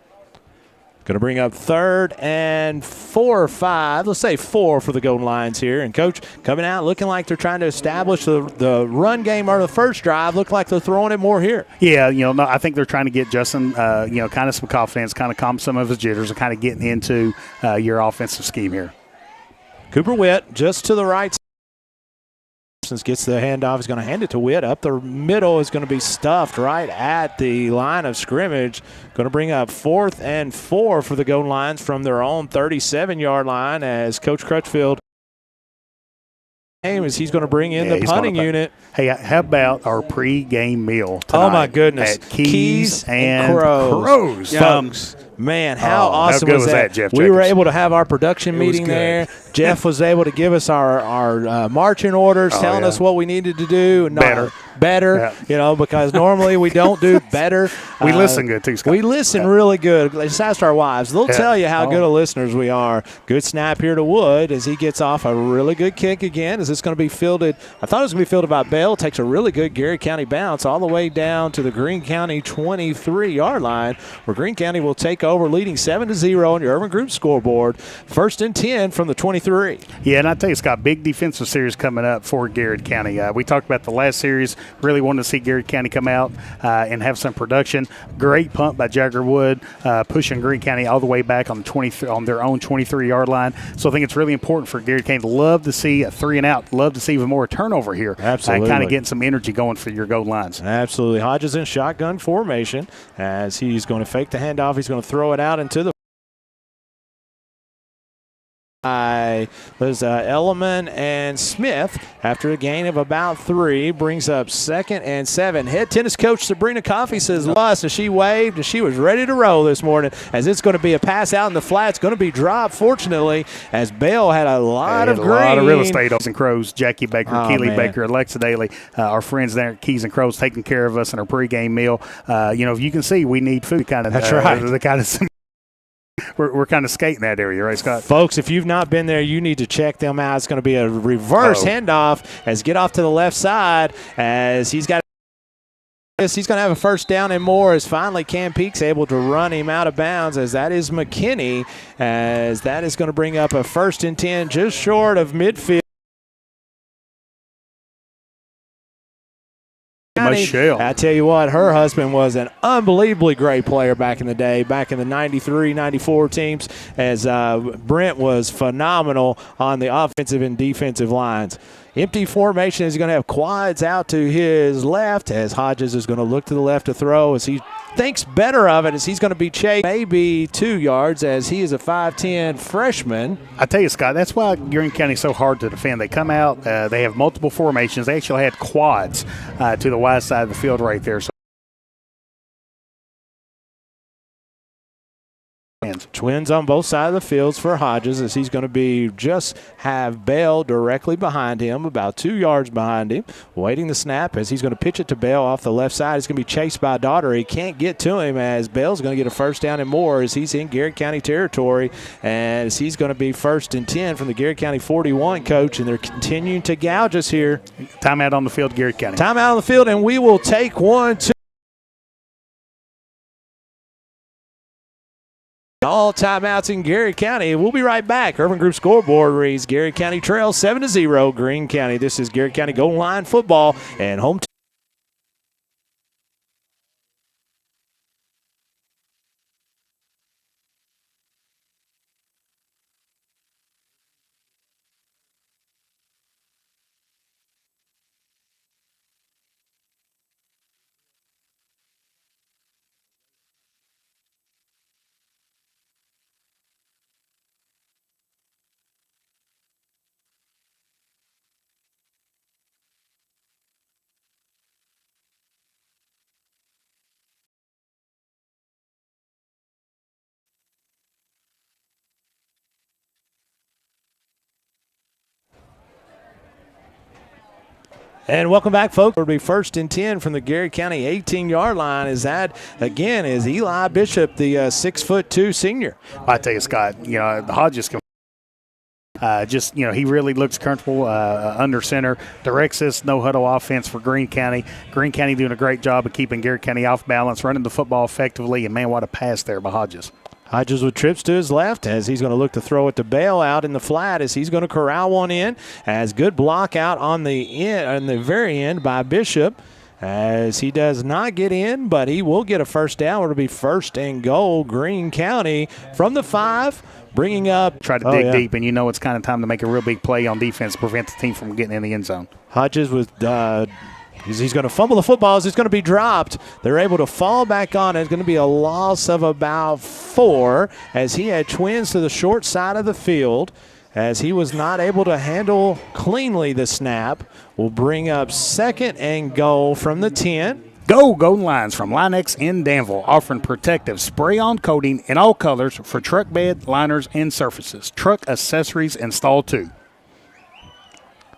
Going to bring up 3rd and 4 or 5. Let's say 4 for the Golden Lions here. And, Coach, coming out looking like they're trying to establish the run game or the first drive. Look like they're throwing it more here. Yeah, I think they're trying to get Justin, kind of some confidence, kind of calm some of his jitters and kind of getting into your offensive scheme here. Cooper Witt just to the right Thompson gets the handoff. He's going to hand it to Witt. Up the middle is going to be stuffed right at the line of scrimmage. Going to bring up 4th and 4 for the Golden Lions from their own 37-yard line as Coach Crutchfield as he's going to bring in the punting unit. Hey, how about our pre-game meal tonight? Oh, my goodness. At Keys and Crows. Folks. Man, how awesome how good was that? Jeff We were Jacobs? able to have our production meeting there. Jeff was able to give us our marching orders, telling us what we needed to do. Better, because normally we don't do better. We listen good, too, Scott. We listen really good. Just ask our wives. They'll tell you how good of listeners we are. Good snap here to Wood as he gets off a really good kick again. Is this going to be fielded? I thought it was going to be fielded by Bell. Takes a really good Garrett County bounce all the way down to the Greene County 23-yard line, where Greene County will take over, leading 7-0 on your Urban Group scoreboard. 1st and 10 from the 23. Yeah, and I tell you, Scott, big defensive series coming up for Garrett County. We talked about the last series. Really wanted to see Garrett County come out and have some production. Great punt by Jagger Wood, pushing Greene County all the way back on their own 23-yard line. So I think it's really important for Garrett County. Love to see a 3-and-out. Love to see even more turnover here. Absolutely. Kind of getting some energy going for your Golden Lines. Absolutely. Hodges in shotgun formation as he's going to fake the handoff. He's going to throw it out into the was Elliman and Smith after a gain of about 3, brings up 2nd and 7. Head tennis coach Sabrina Coffey says as she waved and she was ready to roll this morning as it's going to be a pass out in the flat. It's going to be dropped, fortunately, as Bell had a lot of green. A lot of real estate. Keys and Crows, Jackie Baker, Keely man. Baker, Alexa Daly, our friends there at Keys and Crows taking care of us in our pregame meal. If you can see, we need food. That's right. The kind of we're kind of skating that area, right, Scott? Folks, if you've not been there, you need to check them out. It's going to be a reverse handoff as get off to the left side as he's got. He's going to have a 1st down and more as finally Cam Peak's able to run him out of bounds as that is McKinney as that is going to bring up a 1st and 10 just short of midfield. Michelle. I tell you what, her husband was an unbelievably great player back in the day, back in the 93, 94 teams, as Brent was phenomenal on the offensive and defensive lines. Empty formation is going to have quads out to his left as Hodges is going to look to the left to throw as he thinks better of it as he's going to be chased maybe 2 yards as he is a 5'10 freshman. I tell you, Scott, that's why Greene County is so hard to defend. They come out, they have multiple formations. They actually had quads to the wide side of the field right there. So Twins on both sides of the fields for Hodges as he's going to be just have Bell directly behind him, about 2 yards behind him, waiting the snap as he's going to pitch it to Bell off the left side. He's going to be chased by Daughter. He can't get to him as Bell's going to get a 1st down and more as he's in Garrett County territory as he's going to be 1st and 10 from the Garrett County 41 coach, and they're continuing to gouge us here. Timeout on the field, Garrett County. Timeout on the field, and we will take 1, 2. All timeouts in Garrett County. We'll be right back. Urban Group scoreboard reads Garrett County trails 7-0 Greene County. This is Garrett County Golden Line football and home. And welcome back, folks. It'll be 1st and 10 from the Garrett County 18-yard line. Is that, again, is Eli Bishop, the 6'2" senior. I tell you, Scott, Hodges can he really looks comfortable under center, directs this no-huddle offense for Greene County. Greene County doing a great job of keeping Garrett County off balance, running the football effectively, and, man, what a pass there by Hodges. Hodges with trips to his left as he's going to look to throw it to Bale out in the flat as he's going to corral one in. As good block out on the end, on the very end by Bishop as he does not get in, but he will get a first down. It'll be 1st and goal, Greene County from the 5, bringing up. Try to dig deep, and you know it's kind of time to make a real big play on defense to prevent the team from getting in the end zone. Hodges with he's going to fumble the football as it's going to be dropped. They're able to fall back on it. It's going to be a loss of about 4 as he had twins to the short side of the field as he was not able to handle cleanly the snap. Will bring up 2nd and goal from the 10. Go Golden Lines from Linex in Danville, offering protective spray-on coating in all colors for truck bed, liners, and surfaces. Truck accessories installed too.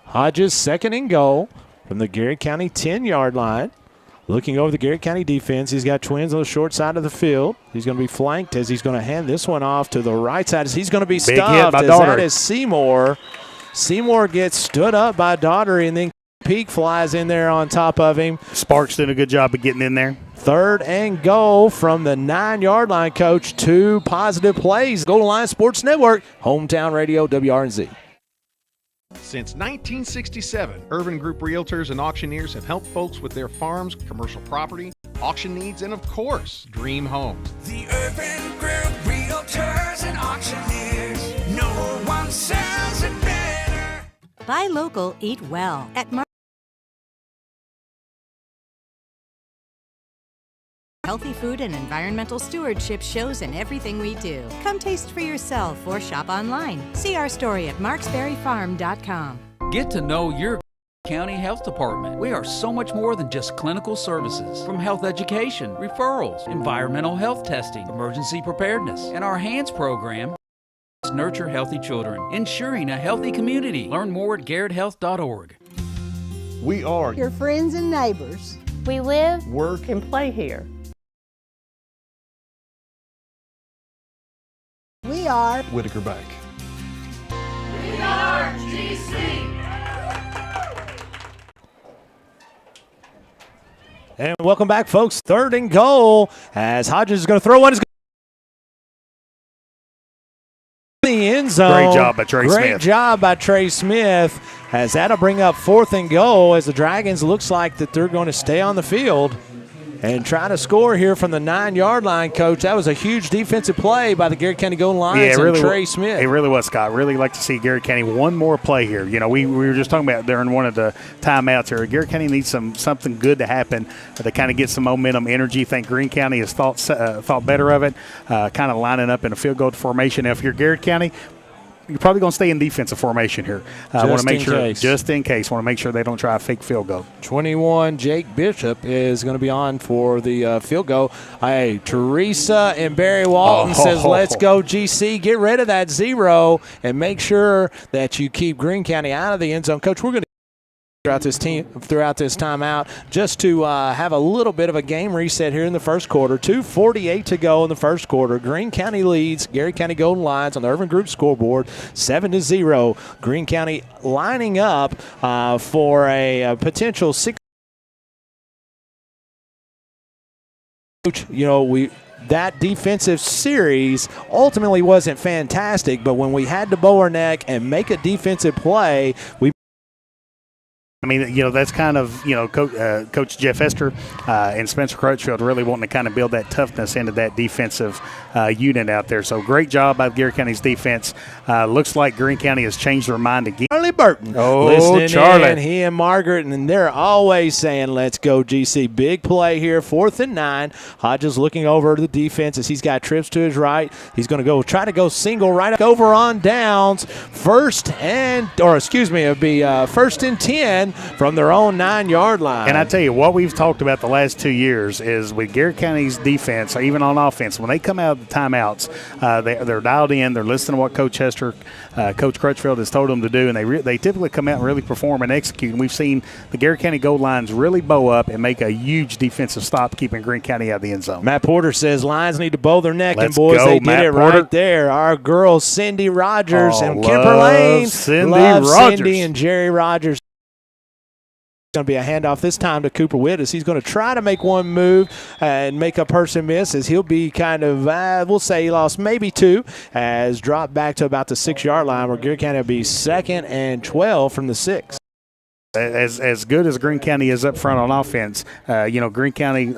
Hodges 2nd and goal from the Garrett County 10-yard line. Looking over the Garrett County defense, he's got twins on the short side of the field. He's going to be flanked as he's going to hand this one off to the right side as he's going to be stuffed. As that is Seymour. Seymour gets stood up by Daugherty, and then Peak flies in there on top of him. Sparks did a good job of getting in there. 3rd and goal from the 9-yard line, Coach. 2 positive plays. Golden Line Sports Network, Hometown Radio, WRNZ. Since 1967, Urban Group Realtors and Auctioneers have helped folks with their farms, commercial property, auction needs, and of course, dream homes. The Urban Group Realtors and Auctioneers. No one sells it better. Buy local, eat well at Healthy food and environmental stewardship shows in everything we do. Come taste for yourself or shop online. See our story at marksberryfarm.com. Get to know your county health department. We are so much more than just clinical services. From health education, referrals, environmental health testing, emergency preparedness, and our HANDS program. Nurture healthy children, ensuring a healthy community. Learn more at garretthealth.org. We are your friends and neighbors. We live, work, and play here. We are Whitaker Bank. We are GC. And welcome back, folks. 3rd and goal as Hodges is going to throw one. The end zone. Great job by Trey Smith. Great job by Trey Smith as that'll bring up 4th and goal as the Dragons looks like that they're going to stay on the field and try to score here from the 9-yard line, Coach. That was a huge defensive play by the Garrett County Golden Lions and Trey Smith. It really was, Scott. Really like to see Garrett County one more play here. You know, we were just talking about during one of the timeouts here. Garrett County needs something good to happen to kind of get some momentum, energy. I think Greene County has thought better of it, kind of lining up in a field goal formation. Now, if you're Garrett County, you're probably going to stay in defensive formation here. Want to make sure, just in case, want to make sure they don't try a fake field goal. 21, Jake Bishop is going to be on for the field goal. Hey, Teresa and Barry Walton says, let's go GC. Get rid of that 0 and make sure that you keep Greene County out of the end zone. Coach, we're going to throughout this timeout just to have a little bit of a game reset here in the first quarter. 2:48 to go in the first quarter. Greene County leads Garrett County Golden Lions on the Urban Group scoreboard 7-0. Greene County lining up for a potential 6. You know, that defensive series ultimately wasn't fantastic, but when we had to bow our neck and make a defensive play, I mean, you know, that's kind of, you know, Coach Jeff Esther and Spencer Crutchfield really wanting to kind of build that toughness into that defensive unit out there. So great job by Garrett County's defense. Looks like Greene County has changed their mind again. Charlie Burton. Oh, Charlie. In, he and Margaret, and they're always saying, let's go, GC. Big play here, 4th and 9. Hodges looking over to the defense as he's got trips to his right. He's going to try to go single right over on downs. First and 10 from their own 9-yard line. And I tell you, what we've talked about the last 2 years is with Garrett County's defense, or even on offense, when they come out of the timeouts, they're dialed in. They're listening to what Coach Hester, Coach Crutchfield has told them to do, and they typically come out and really perform and execute. And we've seen the Garrett County Gold Lions really bow up and make a huge defensive stop, keeping Greene County out of the end zone. Matt Porter says Lions need to bow their neck, Let's and boys, go, they did Matt it Porter. right there. Our girl Cindy Rogers and Kemper Lane. Cindy and Jerry Rogers. Going to be a handoff this time to Cooper Witt as he's going to try to make one move and make a person miss as he'll be kind of, we'll say he lost maybe 2 as dropped back to about the 6-yard line where Garrett County will be 2nd and 12 from the 6. As good as Greene County is up front on offense, Greene County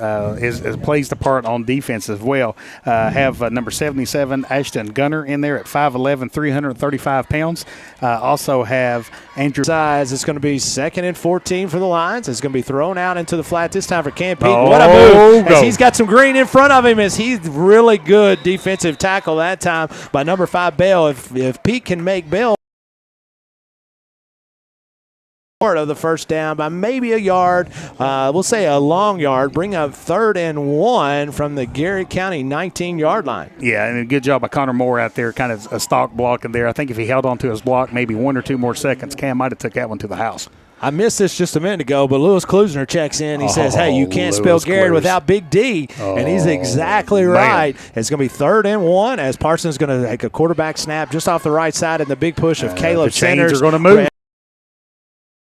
plays the part on defense as well. Have number 77, Ashton Gunner, in there at 5'11", 335 pounds. Also have Andrew. Size. It's going to be 2nd and 14 for the Lions. It's going to be thrown out into the flat this time for Cam Peak. Oh, what a move. go. As he's got some green in front of him as he's really good defensive tackle that time by number 5, Bell. If Peak can make Bell part of the first down by maybe a yard, we'll say a long yard, bring up 3rd and 1 from the Garrett County 19-yard line. Yeah, and a good job by Connor Moore out there, kind of a stock blocking there. I think if he held on to his block maybe 1 or 2 more seconds, Cam might have took that one to the house. I missed this just a minute ago, but Lewis Klusner checks in. He says, hey, you can't spell Garrett without Big D. And he's exactly right. It's going to be 3rd and 1 as Parsons is going to take a quarterback snap just off the right side, and the big push of Caleb the chains Sanders. are going to move.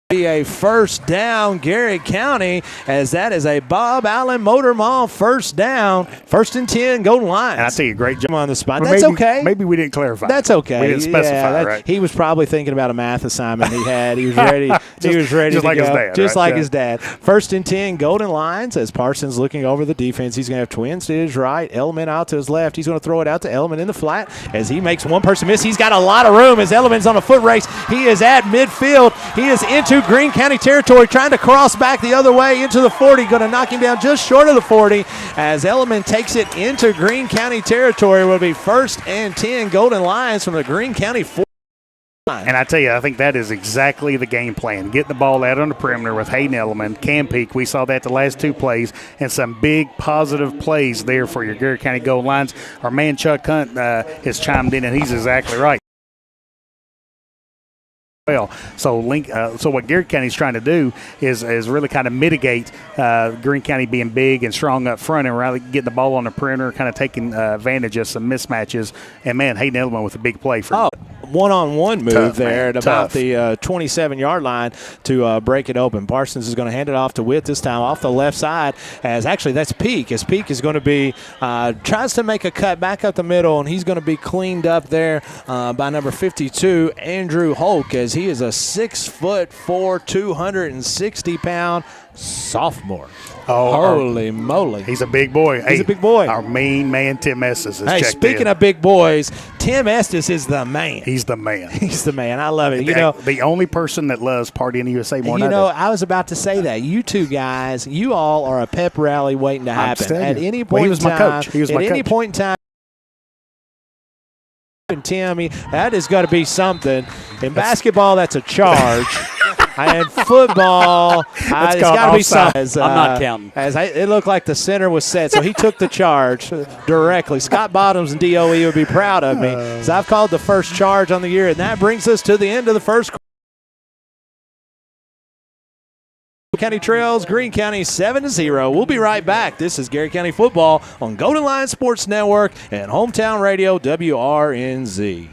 Be a first down, Garrett County, as that is a Bob Allen Motor Mall first down, 1st and 10, Golden Lions. And I tell you, great job on the spot. Well, That's okay. Maybe we didn't clarify. That's okay. We didn't specify, right? He was probably thinking about a math assignment he had. He was ready. He was ready just to like go. his dad. Just right? like his dad. 1st and 10, Golden Lions, as Parsons looking over the defense. He's going to have Twins to his right, Element out to his left. He's going to throw it out to Element in the flat as he makes one person miss. He's got a lot of room as Element's on a foot race. He is at midfield. He is into Greene County territory, trying to cross back the other way into the 40. Going to knock him down just short of the 40 as Element takes it into Greene County territory. Will be 1st and 10, Golden Lions from the Greene County 40. And I tell you, I think that is exactly the game plan. Getting the ball out on the perimeter with Hayden Element, Cam Peak. We saw that the last 2 plays, and some big positive plays there for your Garrett County Gold Lions. Our man Chuck Hunt has chimed in, and he's exactly right. So what Garrett County's trying to do is really kind of mitigate Greene County being big and strong up front and really getting the ball on the perimeter, kind of taking advantage of some mismatches. And, man, Hayden Edelman with a big play for one-on-one move tough, there man, at about the 27-yard line to break it open. Parsons is going to hand it off to Witt this time off the left side, as actually that's Peak. As Peak is going to be tries to make a cut back up the middle, and he's going to be cleaned up there by number 52, Andrew Holk, as he is a 6'4", 260-pound sophomore. Holy moly. He's a big boy. He's a big boy. Our main man, Tim Estes, is Hey, checked speaking in. of big boys, Tim Estes is the man. He's the man. He's the man. I love it. The only person that loves Party in the USA more than I was about to say that. You two guys, you all are a pep rally waiting to happen. At any point he was my coach. He was my coach. At any point in time, and Tim, that is going to be something. In basketball, that's a charge. And football, it's got to be something. I'm not counting. It looked like the center was set, so he took the charge directly. Scott Bottoms and DOE would be proud of me. So I've called the first charge on the year, and that brings us to the end of the first quarter. County Trails, Greene County 7-0. We'll be right back. This is Garrett County Football on Golden Lion Sports Network and Hometown Radio WRNZ.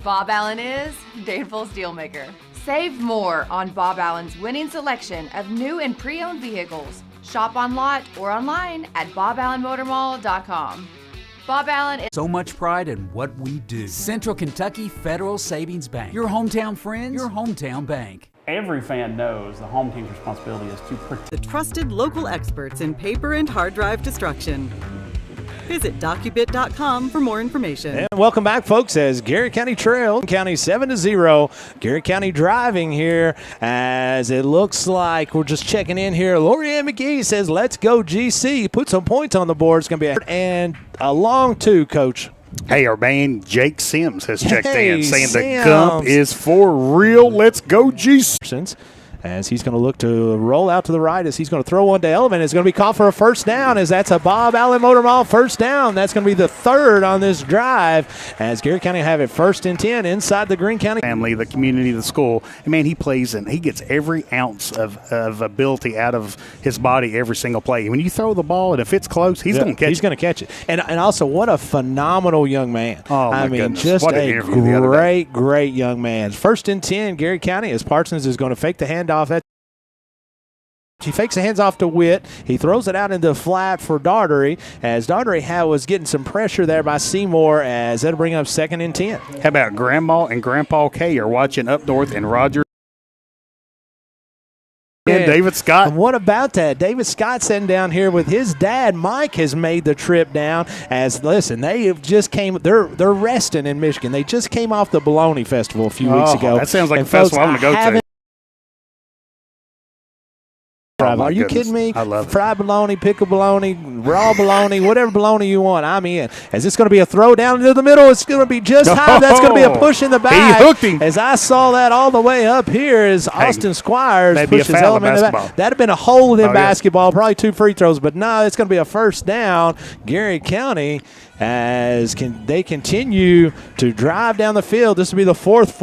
Bob Allen is Danville's Dealmaker. Save more on Bob Allen's winning selection of new and pre-owned vehicles. Shop on lot or online at boballenmotormall.com. Bob Allen is so much pride in what we do. Central Kentucky Federal Savings Bank. Your hometown friends, your hometown bank. Every fan knows the home team's responsibility is to protect The trusted local experts in paper and hard drive destruction. Visit docubit.com for more information. And welcome back, folks, as Garrett County Trail, County 7-0. Garrett County driving here as it looks like we're just checking in here. Lorianne McGee says, let's go GC. Put some points on the board. It's going to be and a long two, Coach. Hey, our man Jake Sims has checked in, saying Sims. the Gump is for real. Let's go, GC. As he's going to look to roll out to the right as he's going to throw one to Element. It's going to be called for a first down as that's a Bob Allen Motor Mall first down. That's going to be the third on this drive as Garrett County have it 1st and 10 inside the Greene County family, the community, the school. And, man, he plays and he gets every ounce of ability out of his body every single play. When you throw the ball and if it's close, he's going to catch it. He's going to catch it. And also, what a phenomenal young man. Oh, my goodness. Just what a great young man. 1st and 10, Garrett County, as Parsons is going to fake the handoff. He fakes the hands off to Witt. He throws it out into the flat for Dartery as Dartery was getting some pressure there by Seymour as that'll bring up 2nd and 10. How about Grandma and Grandpa K are watching up north and Rogers? David Scott. What about that? David Scott sitting down here with his dad. Mike has made the trip down. As listen, they have just came. They're resting in Michigan. They just came off the Bologna Festival a few weeks ago. That sounds like and a festival I'm going to go to. Are you kidding me? I love it. Fried bologna, pickled bologna, raw bologna, whatever bologna you want, I'm in. As it's going to be a throw down into the middle, it's going to be just high. That's going to be a push in the back. He hooked him. As I saw that all the way up here as Austin Squires that'd be a pushed his foul in element in the back. basketball. That'd have been a hold in Oh, yeah. basketball, probably 2 free throws. But no, it's going to be a first down. Garrett County as they continue to drive down the field. This will be the fourth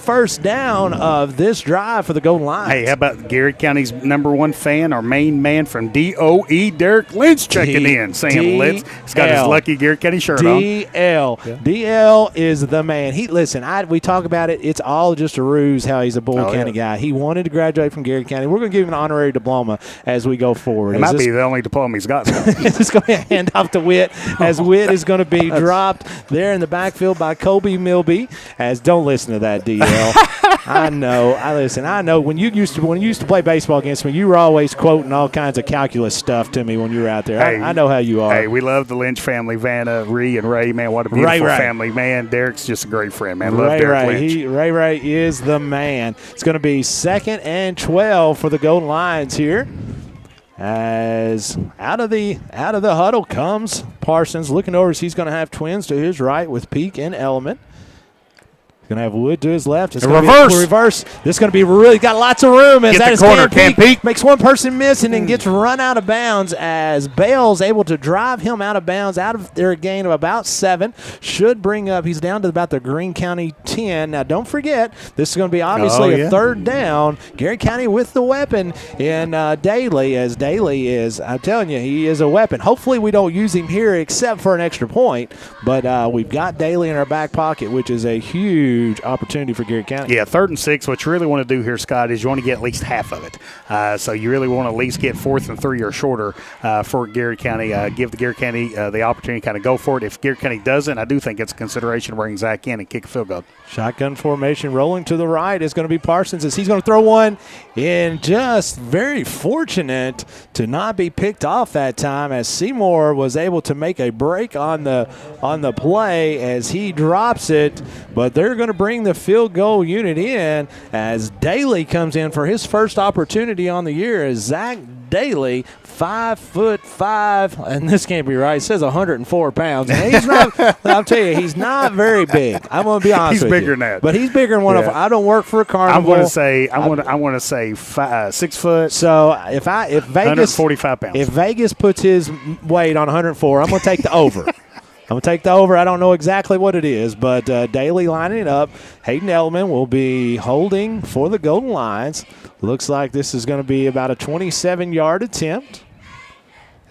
first down of this drive for the Golden Lions. Hey, how about Garrett County's #1 fan, our main man from DOE, Derek Lynch, checking in, saying let's. He's got his lucky Garrett County shirt on. DL is the man. We talk about it. It's all just a ruse how he's a Bull County guy. He wanted to graduate from Garrett County. We're going to give him an honorary diploma as we go forward. It might be the only diploma he's got. It's going to be a handoff to Witt, as Witt is going to be dropped there in the backfield by Kobe Milby. As don't listen to that, DL. I know. I know. When you used to play baseball against me, you were always quoting all kinds of calculus stuff to me when you were out there. Hey, I know how you are. Hey, we love the Lynch family, Vanna, Ree, and Ray. Man, what a beautiful family, man. Derek's just a great friend, man. Love Derek Lynch. Ray is the man. It's going to be 2nd and 12 for the Golden Lions here. As out of the huddle comes Parsons, looking over as he's going to have twins to his right with Peak and Element. Going to have Wood to his left. It's going to be reverse. This is going to be really got lots of room. As Get that the is corner, Cam Cam Peak. Makes one person miss and then gets run out of bounds as Bale's able to drive him out of bounds out of their gain of about 7. Should bring up, he's down to about the Greene County 10. Now, don't forget, this is going to be obviously a 3rd down. Garrett County with the weapon in Daly, as Daly is, I'm telling you, he is a weapon. Hopefully we don't use him here except for an extra point, but we've got Daly in our back pocket, which is a huge opportunity for Garrett County. Yeah, 3rd and 6. What you really want to do here, Scott, is you want to get at least half of it. So you really want to at least get 4th and 3 or shorter for Garrett County. Give the Garrett County the opportunity to kind of go for it. If Garrett County doesn't, I do think it's a consideration to bring Zach in and kick a field goal. Shotgun formation rolling to the right is going to be Parsons as he's going to throw one in. Just very fortunate to not be picked off that time as Seymour was able to make a break on the play as he drops it. But they're going to bring the field goal unit in as Daly comes in for his first opportunity on the year as Zach Daly, 5'5", and this can't be right. It says 104 pounds. And he's not. I'll tell you, he's not very big. I'm going to be honest with you. He's bigger than that. But he's bigger than one of them. I don't work for a carnival. I'm going to say 6 foot. So if Vegas 145 pounds. If Vegas puts his weight on 104, I'm going to take the over. I'm going to take the over. I don't know exactly what it is, but Daly lining it up. Hayden Edelman will be holding for the Golden Lions. Looks like this is going to be about a 27-yard attempt.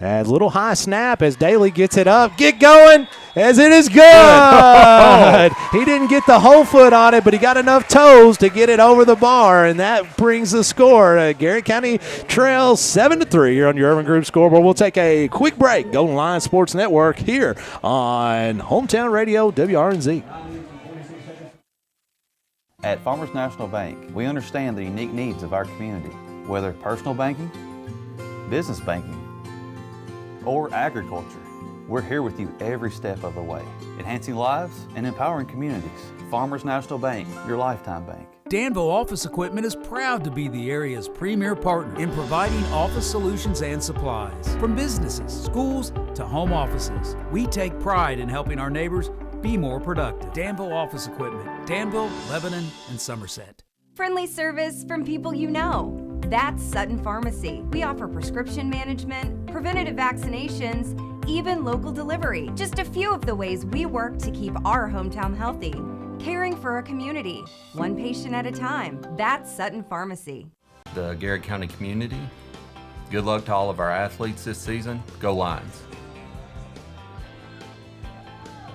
A little high snap as Daly gets it up. Get going as it is good. He didn't get the whole foot on it, but he got enough toes to get it over the bar, and that brings the score. Garrett County trails 7-3 here on your Urban Group scoreboard. We'll take a quick break. Golden Lions Sports Network here on Hometown Radio WRNZ. At Farmers National Bank, we understand the unique needs of our community, whether personal banking, business banking, or agriculture. We're here with you every step of the way, enhancing lives and empowering communities. Farmers National Bank, your lifetime bank. Danville Office Equipment is proud to be the area's premier partner in providing office solutions and supplies. From businesses, schools, to home offices, we take pride in helping our neighbors be more productive. Danville Office Equipment, Danville, Lebanon, and Somerset. Friendly service from people you know. That's Sutton Pharmacy. We offer prescription management, preventative vaccinations, even local delivery. Just a few of the ways we work to keep our hometown healthy. Caring for a community, one patient at a time. That's Sutton Pharmacy. The Garrett County community, good luck to all of our athletes this season. Go Lions.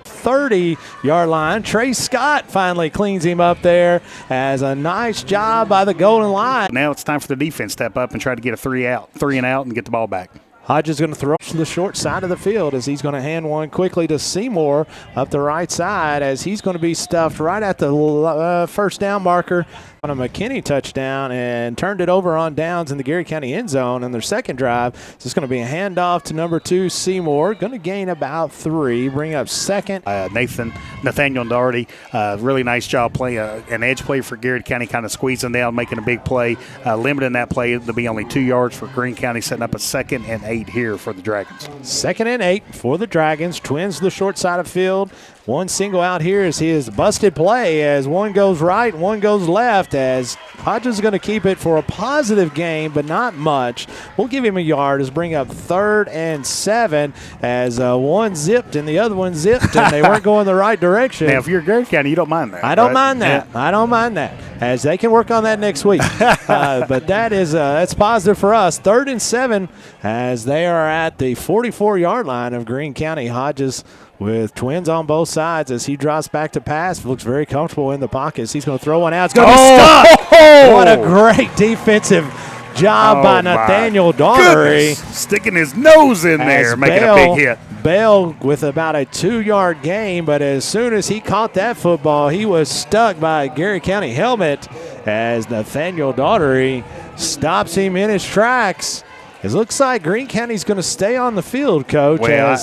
30-yard line. Trey Scott finally cleans him up there as a nice job by the Golden Lions. Now it's time for the defense to step up and try to get a 3 and out and get the ball back. Hodges is going to throw to the short side of the field as he's going to hand one quickly to Seymour up the right side as he's going to be stuffed right at the first down marker. on a McKinney touchdown and turned it over on downs in the Garrett County end zone. And their second drive is just going to be a handoff to number 2, Seymour. Going to gain about 3, bring up second. Nathaniel Doherty, really nice job playing an edge play for Garrett County, kind of squeezing down, making a big play, limiting that play to be only 2 yards for Greene County, setting up a 2nd and 8 here for the Dragons. 2nd and 8 for the Dragons. Twins to the short side of field. One single out here is his busted play as one goes right, one goes left, as Hodges is going to keep it for a positive gain, but not much. We'll give him a yard as bring up 3rd and 7 as one zipped and the other one zipped, and they weren't going the right direction. Now, if you're Garrett County, you don't mind that. I don't mind that. Yeah. I don't mind that, as they can work on that next week. But that's positive for us. 3rd and 7 as they are at the 44-yard line of Greene County. Hodges with twins on both sides as he drops back to pass. Looks very comfortable in the pockets. He's going to throw one out. It's going to be stuck. What a great defensive job by Nathaniel Daughtery. Sticking his nose in there, making a big hit. Bell with about a 2-yard gain, but as soon as he caught that football, he was stuck by a Garrett County helmet as Nathaniel Daughtery stops him in his tracks. It looks like Greene County's going to stay on the field, Coach. Well,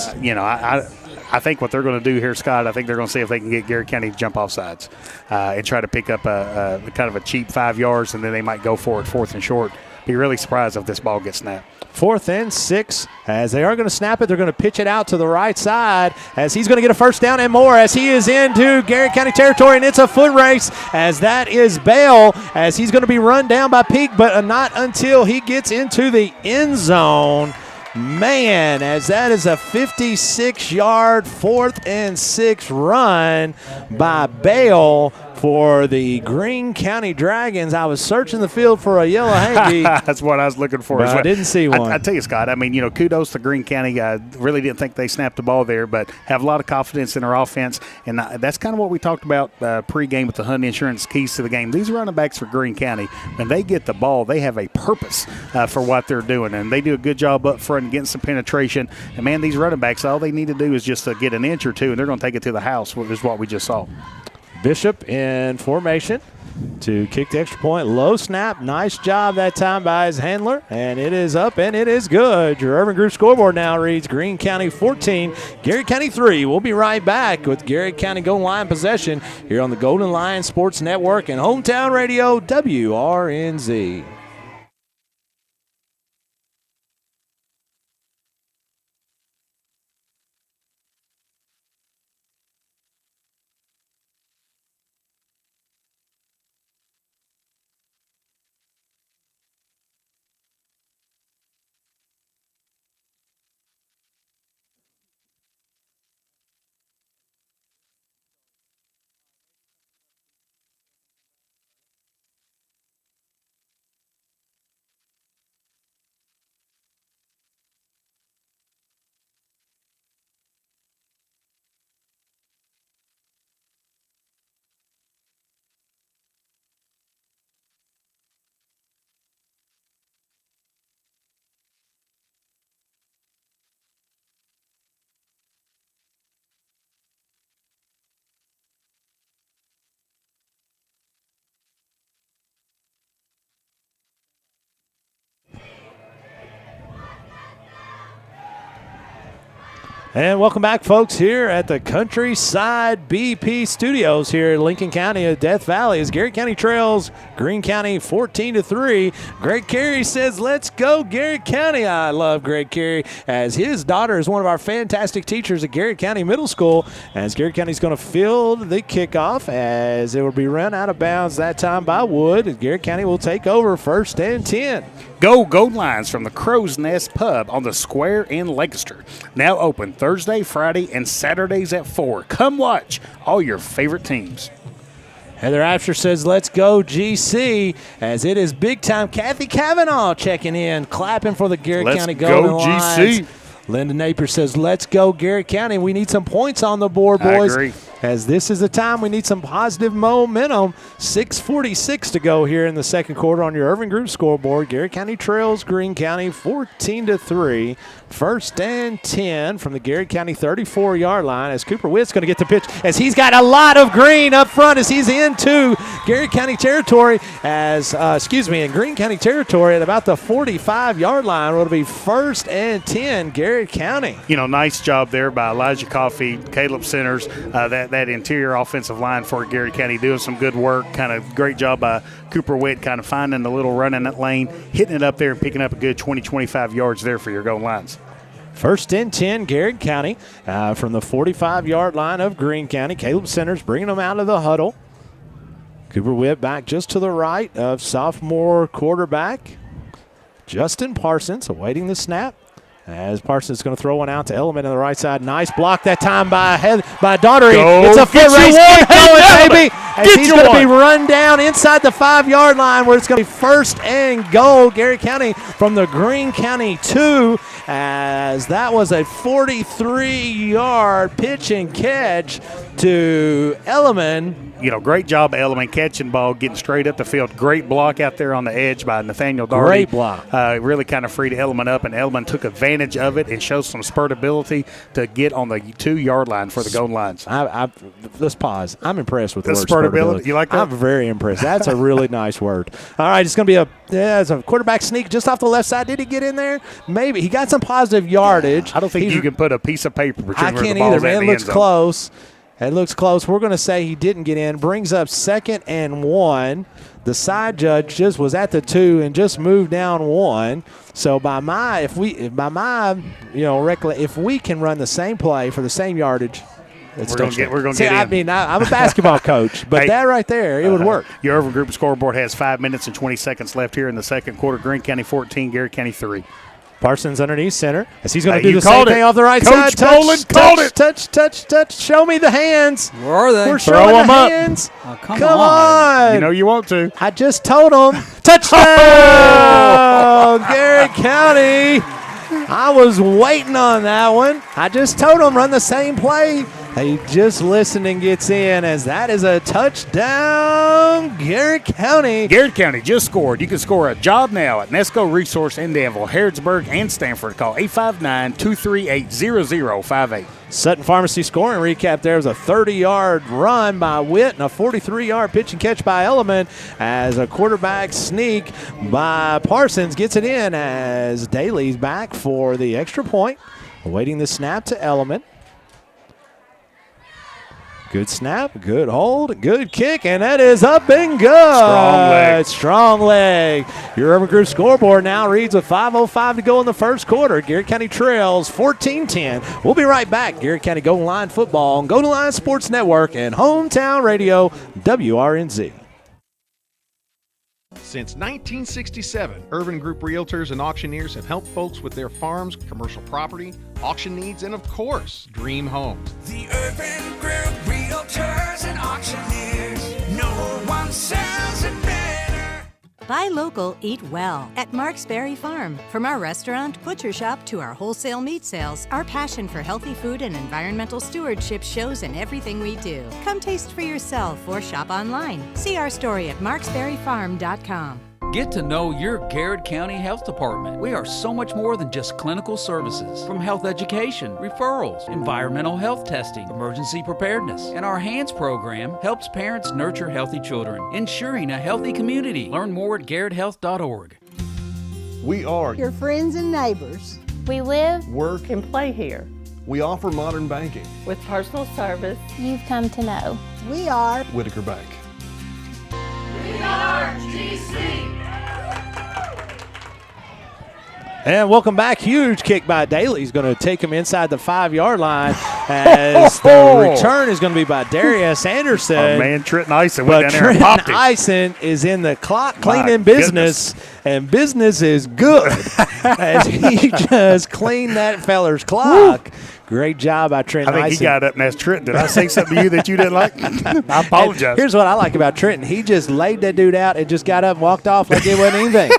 I think what they're going to do here, Scott, I think they're going to see if they can get Garrett County to jump off sides and try to pick up a kind of a cheap 5 yards, and then they might go for it 4th and short. Be really surprised if this ball gets snapped. 4th and 6 as they are going to snap it. They're going to pitch it out to the right side as he's going to get a first down and more as he is into Garrett County territory, and it's a foot race as that is Bale as he's going to be run down by Peak, but not until he gets into the end zone. Man, as that is a 56-yard 4th and 6 run by Bale for the Greene County Dragons. I was searching the field for a yellow hanky. That's what I was looking for. I didn't see one. I tell you, Scott, I mean, kudos to Greene County. I really didn't think they snapped the ball there, but have a lot of confidence in their offense. And that's kind of what we talked about pregame with the Hunt Insurance keys to the game. These running backs for Greene County, when they get the ball, they have a purpose for what they're doing. And they do a good job up front and getting some penetration. And, man, these running backs, all they need to do is just get an inch or two, and they're going to take it to the house, which is what we just saw. Bishop in formation to kick the extra point. Low snap. Nice job that time by his handler. And it is up and it is good. Your Urban Group scoreboard now reads Greene County 14, Garrett County 3. We'll be right back with Garrett County Golden Lion possession here on the Golden Lion Sports Network and Hometown Radio WRNZ. And welcome back, folks, here at the Countryside BP Studios here in Lincoln County of Death Valley as Garrett County trails Greene County 14-3. Greg Carey says, let's go, Garrett County. I love Greg Carey as his daughter is one of our fantastic teachers at Garrett County Middle School. As Garrett County is going to field the kickoff as it will be run out of bounds that time by Wood. Garrett County will take over 1st and 10. Go Gold Lions from the Crow's Nest Pub on the Square in Lancaster. Now open Thursday, Friday, and Saturdays at 4. Come watch all your favorite teams. Heather Absher says, let's go GC, as it is big time. Kathy Cavanaugh checking in, clapping for the Garrett County Golden Lions. Let's go GC. Linda Napier says, let's go Garrett County. We need some points on the board, boys. I agree. As this is the time we need some positive momentum. 6:46 to go here in the second quarter on your Urban Group scoreboard. Garrett County trails Greene County 14-3. 1st and 10 from the Garrett County 34-yard line as Cooper Witt's going to get the pitch as he's got a lot of green up front as he's into Garrett County territory in Greene County territory at about the 45-yard line. It'll be 1st and 10, Garrett County. Nice job there by Elijah Coffey, Caleb Centers, that interior offensive line for Garrett County doing some good work. Kind of great job by Cooper Witt, kind of finding the little run in that lane, hitting it up there and picking up a good 20, 25 yards there for your goal lines. 1st and 10, Garrett County from the 45-yard line of Greene County. Caleb Centers bringing them out of the huddle. Cooper Witt back just to the right of sophomore quarterback Justin Parsons, awaiting the snap. As Parsons is going to throw one out to Element on the right side. Nice block that time by Daughtery. It's a foot race. Get going, baby. As he's going to be run down inside the 5-yard line where it's going to be 1st and goal. Garrett County from the Greene County 2, as that was a 43-yard pitch and catch to Element. Great job, Element, catching ball, getting straight up the field. Great block out there on the edge by Nathaniel Daugherty. Great block. Really kind of freed Element up, and Element took advantage of it and showed some spurt ability to get on the 2-yard line for the goal lines. Let's pause. I'm impressed with the word spurt ability. You like that? I'm very impressed. That's a really nice word. All right, it's going to be it's a quarterback sneak just off the left side. Did he get in there? Maybe. He got some positive yardage. I don't think you can put a piece of paper between I where the can't ball's either, at man. and It the looks end zone. close. It looks close. We're going to say he didn't get in. Brings up 2nd and 1. The side judge just was at the 2 and just moved down 1. So if we can run the same play for the same yardage, we're going to get in. I mean, I'm a basketball coach, but that right there, it would work. Your Irvin Group scoreboard has 5 minutes and 20 seconds left here in the second quarter. Greene County 14, Garrett County 3. Parsons underneath center as he's going to do the called same thing off the right Coach side. Poland called it. Touch. Show me the hands. Where are they? We're showing them the up. hands. Oh, come on. You know you want to. I just told him. Touchdown, Garrett County. I was waiting on that one. I just told him run the same play. He just listened and gets in, as that is a touchdown, Garrett County. Garrett County just scored. You can score a job now at Nesco Resource in Danville, Harrodsburg, and Stanford. Call 859-238-0058. Sutton Pharmacy scoring recap. There was a 30-yard run by Witt and a 43-yard pitch and catch by Element, as a quarterback sneak by Parsons gets it in, as Daly's back for the extra point, awaiting the snap to Element. Good snap, good hold, good kick, and that is up and good. Strong leg. Your Urban Group scoreboard now reads with 5:05 to go in the first quarter. Garrett County trails 14-10. We'll be right back. Garrett County Golden Line football on Golden Line Sports Network and Hometown Radio, WRNZ. Since 1967, Urban Group Realtors and Auctioneers have helped folks with their farms, commercial property, auction needs, and of course, dream homes. The Urban Group Realtors and Auctioneers. No one sells it better. Buy local, eat well at Marksberry Farm. From our restaurant, butcher shop, to our wholesale meat sales, our passion for healthy food and environmental stewardship shows in everything we do. Come taste for yourself or shop online. See our story at marksberryfarm.com. Get to know your Garrett County Health Department. We are so much more than just clinical services. From health education, referrals, environmental health testing, emergency preparedness, and our HANDS program helps parents nurture healthy children, ensuring a healthy community. Learn more at garretthealth.org. We are your friends and neighbors. We live, work, and play here. We offer modern banking. With personal service you've come to know. We are Whitaker Bank. We are GC. And welcome back. Huge kick by Daly. He's going to take him inside the 5-yard line, as the return is going to be by Darius Anderson. Oh, man, Trenton Ison went down there and Trenton popped it. Ison is in the clock cleaning business, and business is good as he just cleaned that feller's clock. Great job by Trenton I think Ison. he got up and asked Trenton, did I say something to you that you didn't like? I apologize. And here's what I like about Trenton. He just laid that dude out and just got up and walked off like it wasn't anything.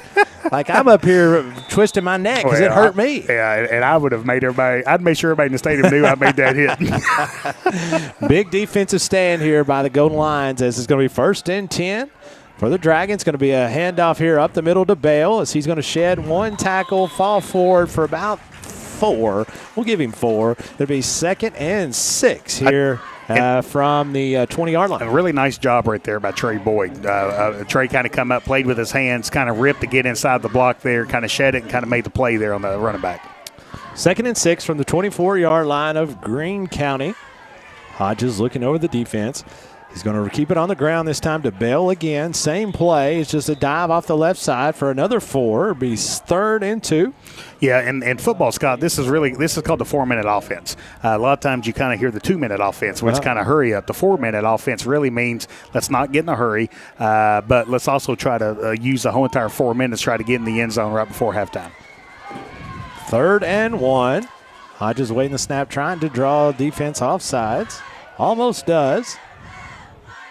Like, I'm up here twisting my neck because it hurt me. Yeah, and I would have made I'd make sure everybody in the stadium knew I made that hit. Big defensive stand here by the Golden Lions, as it's going to be 1st and 10. For the Dragons, going to be a handoff here up the middle to Bale, as he's going to shed one tackle, fall forward for about 4. We'll give him 4. It'll be 2nd and 6 here from the 20-yard line. A really nice job right there by Trey Boyd. Trey kind of come up, played with his hands, kind of ripped to get inside the block there, kind of shed it, and kind of made the play there on the running back. 2nd and 6 from the 24-yard line of Greene County. Hodges looking over the defense. He's going to keep it on the ground this time to Bell again. Same play. It's just a dive off the left side for another 4. It'll be 3rd and 2. Yeah, and football, Scott, this is called the 4-minute offense. A lot of times you kind of hear the 2-minute offense, which kind of hurry up. The 4-minute offense really means let's not get in a hurry, but let's also try to use the whole entire 4 minutes, try to get in the end zone right before halftime. 3rd and 1. Hodges waiting the snap, trying to draw defense off sides. Almost does.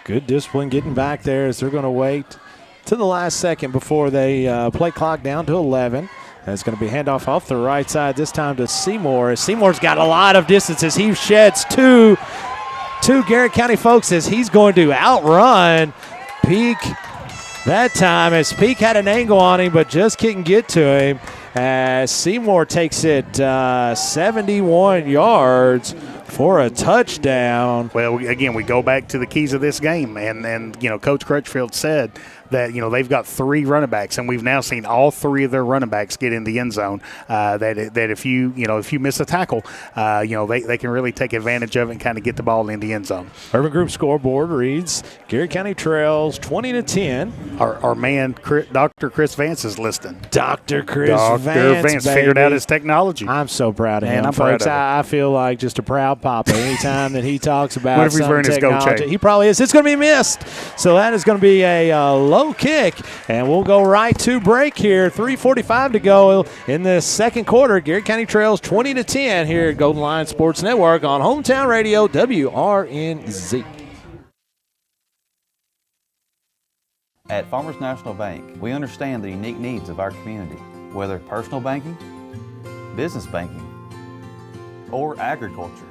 Good discipline getting back there as they're going to wait to the last second before they play clock down to 11. That's going to be handoff off the right side, this time to Seymour. Seymour's got a lot of distance as he sheds two Garrett County folks as he's going to outrun Peak that time, as Peak had an angle on him but just couldn't get to him. As Seymour takes it 71 yards for a touchdown. Well, again, we go back to the keys of this game, and Coach Crutchfield said that they've got 3 running backs, and we've now seen all 3 of their running backs get in the end zone. That if you miss a tackle, they can really take advantage of it and kind of get the ball in the end zone. Urban Group scoreboard reads Garrett County trails 20-10. Our man Dr. Chris Vance is listening. Dr. Vance figured out his technology. I'm so proud of him. I'm folks. proud of I feel like just a proud papa anytime that he talks about what if he's some wearing his gold technology. chain? He probably is. It's going to be missed. So that is going to be a low kick, and we'll go right to break here. 3:45 to go in the second quarter. Garrett County trails 20-10 here at Golden Lion Sports Network on Hometown Radio WRNZ. At Farmers National Bank, we understand the unique needs of our community, whether personal banking, business banking, or agriculture.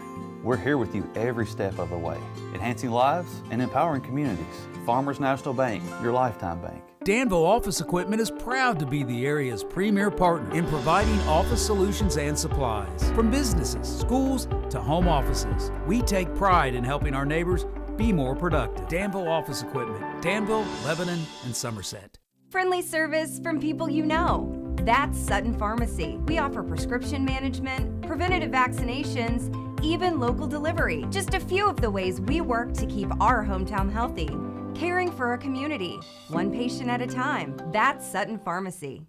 We're here with you every step of the way, enhancing lives and empowering communities. Farmers National Bank, your lifetime bank. Danville Office Equipment is proud to be the area's premier partner in providing office solutions and supplies. From businesses, schools, to home offices, we take pride in helping our neighbors be more productive. Danville Office Equipment, Danville, Lebanon, and Somerset. Friendly service from people you know. That's Sutton Pharmacy. We offer prescription management, preventative vaccinations, even local delivery. Just a few of the ways we work to keep our hometown healthy. Caring for a community, one patient at a time. That's Sutton Pharmacy.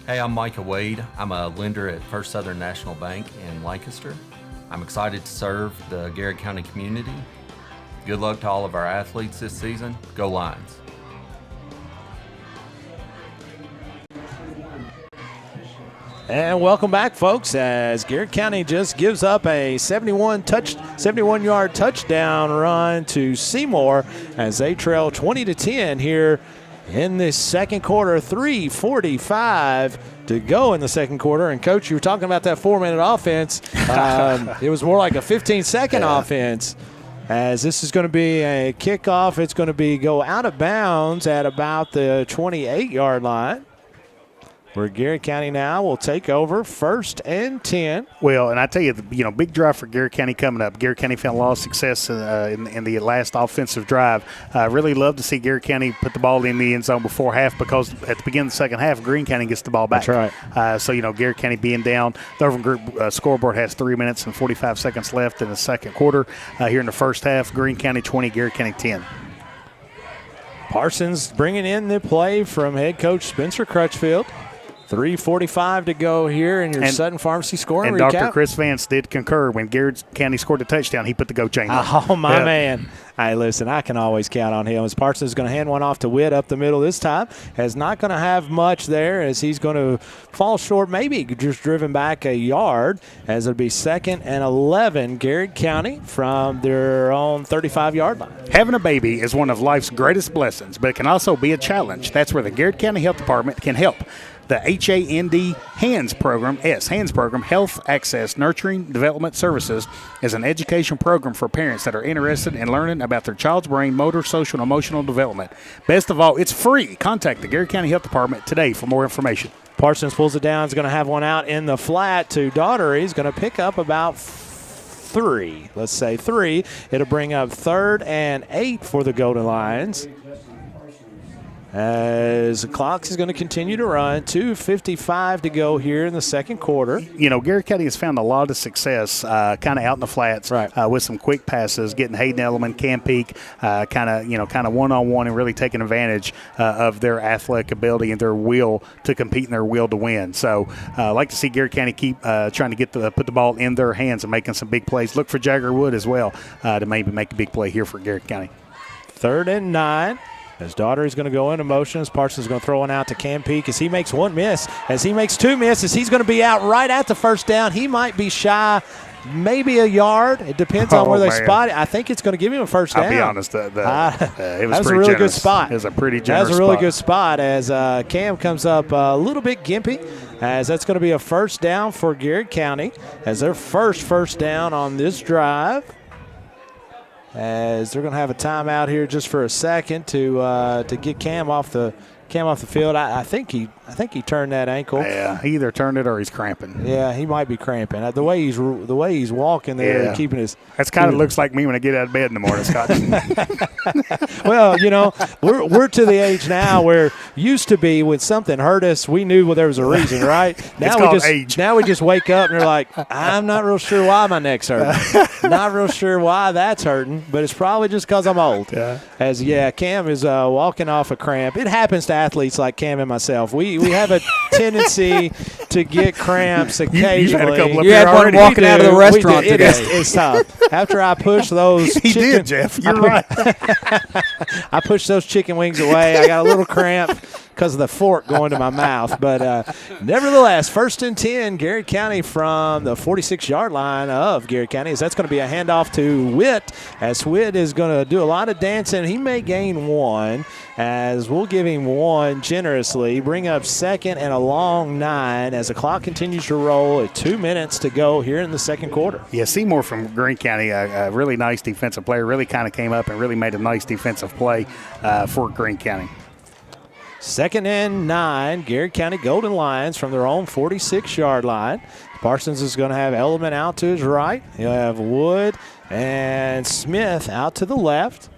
Hey, I'm Micah Wade. I'm a lender at First Southern National Bank in Lancaster. I'm excited to serve the Garrett County community. Good luck to all of our athletes this season. Go Lions. And welcome back, folks, as Garrett County just gives up a 71-yard touchdown run to Seymour as they trail 20-10 here in the second quarter. 3:45 to go in the second quarter. And, Coach, you were talking about that 4-minute offense. It was more like a 15-second offense. As this is going to be a kickoff, it's going to go out of bounds at about the 28-yard line, where Garrett County now will take over 1st and 10. Well, and I tell you, big drive for Garrett County coming up. Garrett County found a lot of success in the last offensive drive. Really love to see Garrett County put the ball in the end zone before half, because at the beginning of the second half, Greene County gets the ball back. That's right. So Garrett County being down. The Urban Group scoreboard has 3 minutes and 45 seconds left in the second quarter. Here in the first half, Greene County 20, Garrett County 10. Parsons bringing in the play from head coach Spencer Crutchfield. 3:45 to go here in your Sutton Pharmacy scoring recap. And Dr. Chris Vance did concur. When Garrett County scored a touchdown, he put the go chain on. Oh, my man. Hey, listen, I can always count on him. As Parsons is going to hand one off to Witt up the middle this time. Is not going to have much there, as he's going to fall short, maybe just driven back a yard, as it'll be 2nd and 11, Garrett County from their own 35-yard line. Having a baby is one of life's greatest blessings, but it can also be a challenge. That's where the Garrett County Health Department can help. The HAND program, Health Access Nurturing Development Services, is an education program for parents that are interested in learning about their child's brain, motor, social, and emotional development. Best of all, it's free. Contact the Garrett County Health Department today for more information. Parsons pulls it down. He's going to have one out in the flat to Daugherty. He's going to pick up about 3. Let's say 3. It'll bring up 3rd and 8 for the Golden Lions. As the clock is going to continue to run, 2:55 to go here in the second quarter. You know, Garrard County has found a lot of success kind of out in the flats with some quick passes, getting Hayden Elliman, Cam Peak kind of one-on-one and really taking advantage of their athletic ability and their will to compete and their will to win. So I like to see Garrard County keep trying to put the ball in their hands and making some big plays. Look for Jagger Wood as well to maybe make a big play here for Garrard County. 3rd and 9. His daughter is going to go into motion. Parsons is going to throw one out to Cam Peak as he makes one miss. As he makes 2 misses, he's going to be out right at the first down. He might be shy maybe a yard. It depends on where they spot it. I think it's going to give him a first down. I'll be honest. It was a really generous. good spot. It was a pretty generous That was a really spot. good spot as Cam comes up a little bit gimpy, as that's going to be a first down for Garrard County as their first down on this drive. As they're going to have a timeout here just for a second to get Cam off the field. I think he turned that ankle. Yeah, he either turned it or he's cramping. Yeah, he might be cramping. The way he's walking there, keeping his. That's kind of looks like me when I get out of bed in the morning, Scott. Well, you know, we're to the age now where used to be when something hurt us, we knew there was a reason, right? Now we just wake up and you're like, I'm not real sure why my neck's hurting. Not real sure why that's hurting, but it's probably just because I'm old. Yeah. Cam is walking off a cramp. It happens to athletes like Cam and myself. We have a tendency to get cramps occasionally. You had one walking out of the restaurant today. It's tough. After I push those He did, Jeff. You're right. I pushed those chicken wings away. I got a little cramp because of the fork going to my mouth. But nevertheless, 1st and 10, Garrard County from the 46-yard line of Garrard County. As that's going to be a handoff to Witt, as Witt is going to do a lot of dancing. He may gain 1, as we'll give him 1 generously. Bring up 2nd and a long 9 as the clock continues to roll at 2 minutes to go here in the second quarter. Yeah, Seymour from Greene County, a really nice defensive player, really kind of came up and really made a nice defensive play for Greene County. 2nd and 9, Garrard County Golden Lions from their own 46-yard line. Parsons is going to have Element out to his right. He'll have Wood and Smith out to the left.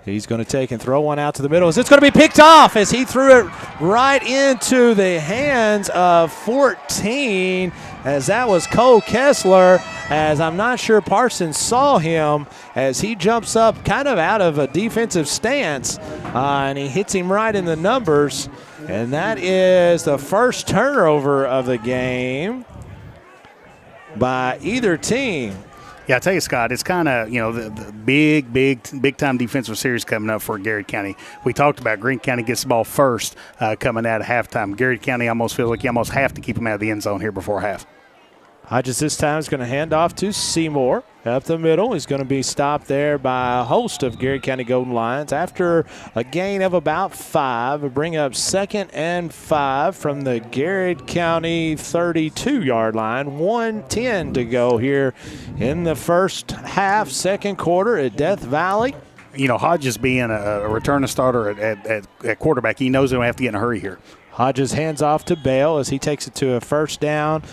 He's going to take and throw one out to the middle. It's going to be picked off as he threw it right into the hands of 14, as that was Cole Kessler, as I'm not sure Parsons saw him as he jumps up kind of out of a defensive stance, and he hits him right in the numbers, and that is the first turnover of the game by either team. Yeah, I tell you, Scott, it's kind of, the big time defensive series coming up for Garrard County. We talked about Greene County gets the ball first coming out of halftime. Garrard County almost feels like you almost have to keep them out of the end zone here before half. Hodges this time is going to hand off to Seymour. Up the middle, he's going to be stopped there by a host of Garrard County Golden Lions. After a gain of about 5, we bring up 2nd and 5 from the Garrard County 32-yard line. 1:10 to go here in the first half, second quarter at Death Valley. Hodges being a returning starter at quarterback, he knows he'll have to get in a hurry here. Hodges hands off to Bale as he takes it to a first down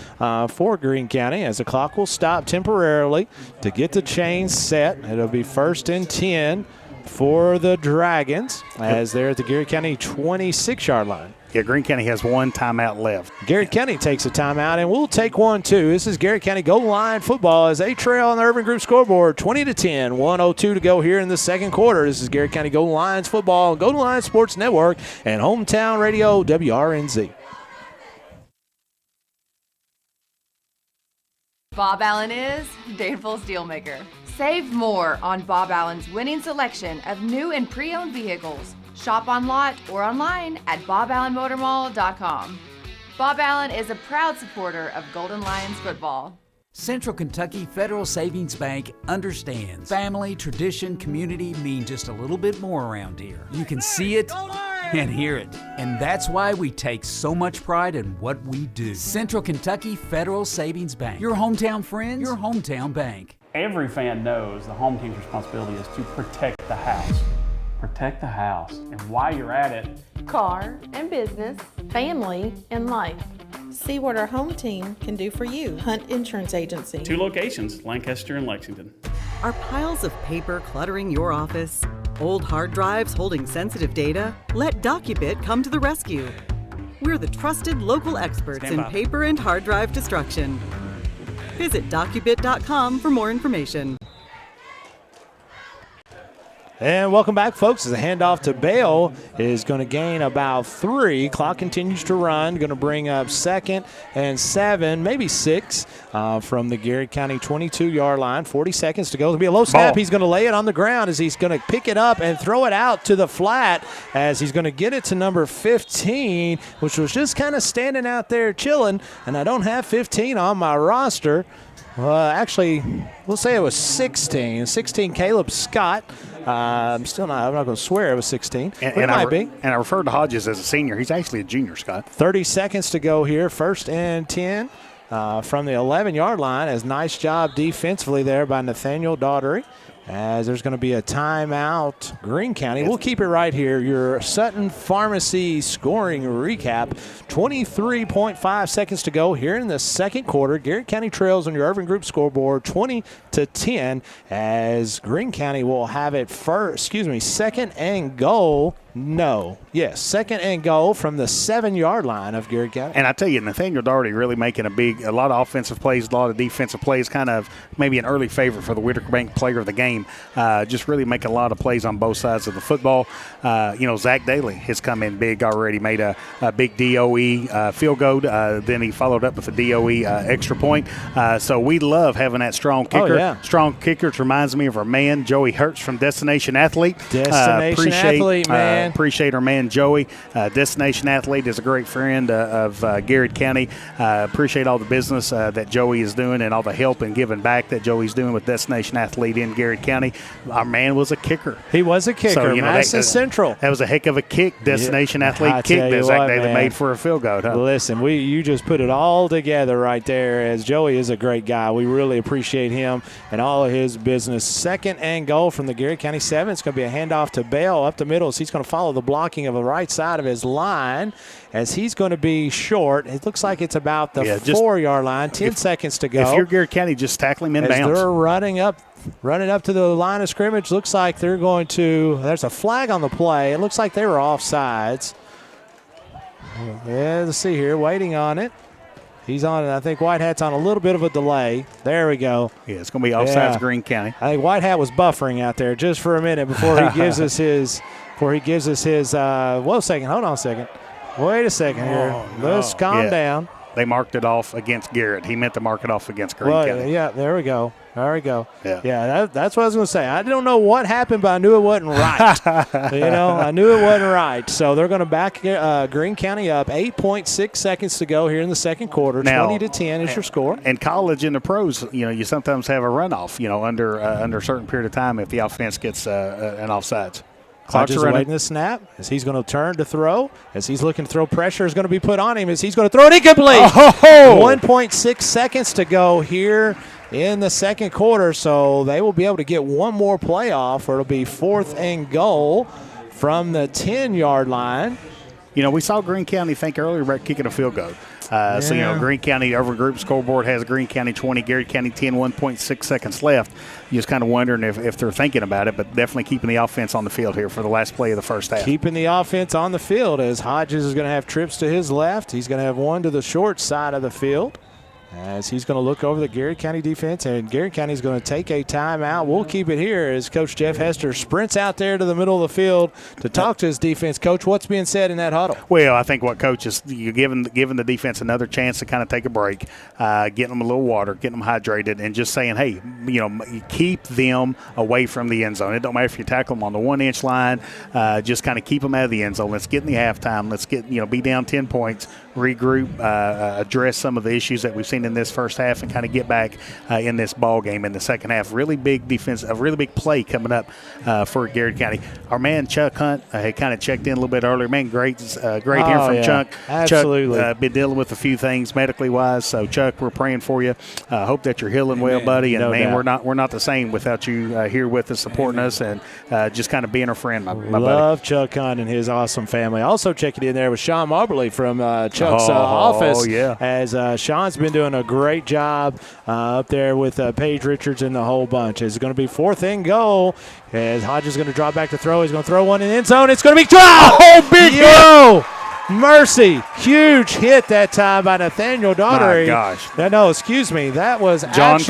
for Greene County, as the clock will stop temporarily to get the chains set. It'll be 1st and 10 for the Dragons as they're at the Garrard County 26-yard line. Yeah, Greene County has 1 timeout left. Garrard County takes a timeout, and we'll take one, too. This is Garrard County Golden Lion football as they trail on the Urban Group scoreboard 20-10, 1:02 to go here in the second quarter. This is Garrard County Golden Lions football, Golden Lions Sports Network, and Hometown Radio WRNZ. Bob Allen is Danville's Dealmaker. Save more on Bob Allen's winning selection of new and pre-owned vehicles. Shop on lot or online at boballenmotormall.com. Bob Allen is a proud supporter of Golden Lions football. Central Kentucky Federal Savings Bank understands family, tradition, community mean just a little bit more around here. You can see it and hear it, and that's why we take so much pride in what we do. Central Kentucky Federal Savings Bank, your hometown friends, your hometown bank. Every fan knows the home team's responsibility is to protect the house. Protect the house. And while you're at it, car and business, family and life. See what our home team can do for you. Hunt Insurance Agency. 2 locations, Lancaster and Lexington. Are piles of paper cluttering your office? Old hard drives holding sensitive data? Let DocuBit come to the rescue. We're the trusted local experts in paper and hard drive destruction. Visit docubit.com for more information. And welcome back, folks. As a handoff to Bale is going to gain about 3. Clock continues to run. Going to bring up 2nd and 7, maybe 6 from the Garrard County 22-yard line. 40 seconds to go. It'll be a low snap. He's going to lay it on the ground as he's going to pick it up and throw it out to the flat as he's going to get it to number 15, which was just kind of standing out there chilling. And I don't have 15 on my roster. Actually, we'll say it was 16. 16, Caleb Scott. I'm not going to swear it was 16. And it might be. And I referred to Hodges as a senior. He's actually a junior, Scott. 30 seconds to go here. 1st and 10 from the 11-yard line. As nice job defensively there by Nathaniel Daughtery. As there's going to be a timeout, Greene County. We'll keep it right here. Your Sutton Pharmacy scoring recap. 23.5 seconds to go here in the second quarter. Garrard County trails on your Irving Group scoreboard 20-10 as Greene County will have it second and goal. Second and goal from the 7-yard line of Garrard County. And I tell you, Nathaniel Daugherty really making a lot of offensive plays, a lot of defensive plays, kind of maybe an early favorite for the Whitaker Bank player of the game. Just really making a lot of plays on both sides of the football. Zach Daly has come in big already, made a big DOE field goal. Then he followed up with a DOE extra point. So we love having that strong kicker. Oh, yeah. Strong kicker. It reminds me of our man, Joey Hertz from Destination Athlete. Athlete, man. Appreciate our man Joey. Destination Athlete is a great friend of Garrard County. Appreciate all the business that Joey is doing and all the help and giving back that Joey's doing with Destination Athlete in Garrard County. Our man was a kicker. He was a kicker. So, Madison Central. That was a heck of a kick. Destination Athlete kick that Zach Daly made for a field goal. Huh? Listen, you just put it all together right there as Joey is a great guy. We really appreciate him and all of his business. Second and goal from the Garrard County 7. It's going to be a handoff to Bell up the middle. So he's going to follow the blocking of the right side of his line as he's going to be short. It looks like it's about the 4-yard line. 10 seconds to go. If you're Garrard County, just tackle him in bounds. They're running up to the line of scrimmage. Looks like they're going to – there's a flag on the play. It looks like they were offsides. Yeah, let's see here. Waiting on it. He's on it. I think White Hat's on a little bit of a delay. There we go. Yeah, it's going to be offsides Greene County. I think White Hat was buffering out there just for a minute before he gives us his – where he gives us his hold on a second. Wait a second here. Let's calm down. They marked it off against Garrett. He meant to mark it off against Greene County. Yeah, there we go. Yeah, that's what I was going to say. I don't know what happened, but I knew it wasn't right. I knew it wasn't right. So they're going to back Greene County up. 8.6 seconds to go here in the second quarter. Now, 20-10 is your score. And college and the pros, you sometimes have a runoff, under a certain period of time if the offense gets an offsides. Hodges awaiting the snap as he's going to turn to throw. As he's looking to throw, pressure is going to be put on him as he's going to throw it incomplete. 1.6 seconds to go here in the second quarter, so they will be able to get one more play off, or it'll be 4th and goal from the 10-yard line. We saw Greene County think earlier about kicking a field goal. So, Greene County over group scoreboard has Greene County 20, Garrard County 10, 1.6 seconds left. You're just kind of wondering if they're thinking about it, but definitely keeping the offense on the field here for the last play of the first half. Keeping the offense on the field as Hodges is going to have trips to his left. He's going to have one to the short side of the field as he's going to look over the Garrard County defense, and Garrard County is going to take a timeout. We'll keep it here as Coach Jeff Hester sprints out there to the middle of the field to talk to his defense. Coach, what's being said in that huddle? Well, I think what Coach is giving the defense another chance to kind of take a break, getting them a little water, getting them hydrated, and just saying, hey, keep them away from the end zone. It don't matter if you tackle them on the 1-inch line, just kind of keep them out of the end zone. Let's get in the halftime. Let's get be down 10 points, regroup, address some of the issues that we've seen in this first half, and kind of get back in this ball game in the second half. Really big defense, a really big play coming up for Garrard County. Our man Chuck Hunt had kind of checked in a little bit earlier. Man, great hearing from Chuck. Absolutely. Chuck been dealing with a few things medically wise. So Chuck, we're praying for you. Hope that you're healing well, buddy. And we're not the same without you here with us, supporting us, and just kind of being our friend, my buddy. Love Chuck Hunt and his awesome family. Also checking in there with Sean Marbley from Chuck Brooks' office. Yeah. As Sean's been doing a great job up there with Paige Richards and the whole bunch. It's going to be 4th and goal. As Hodges is going to drop back to throw. He's going to throw one in the end zone. It's going to be dropped. Oh, big hit. Mercy. Huge hit that time by Nathaniel Daugherty. My gosh. No, excuse me. That was John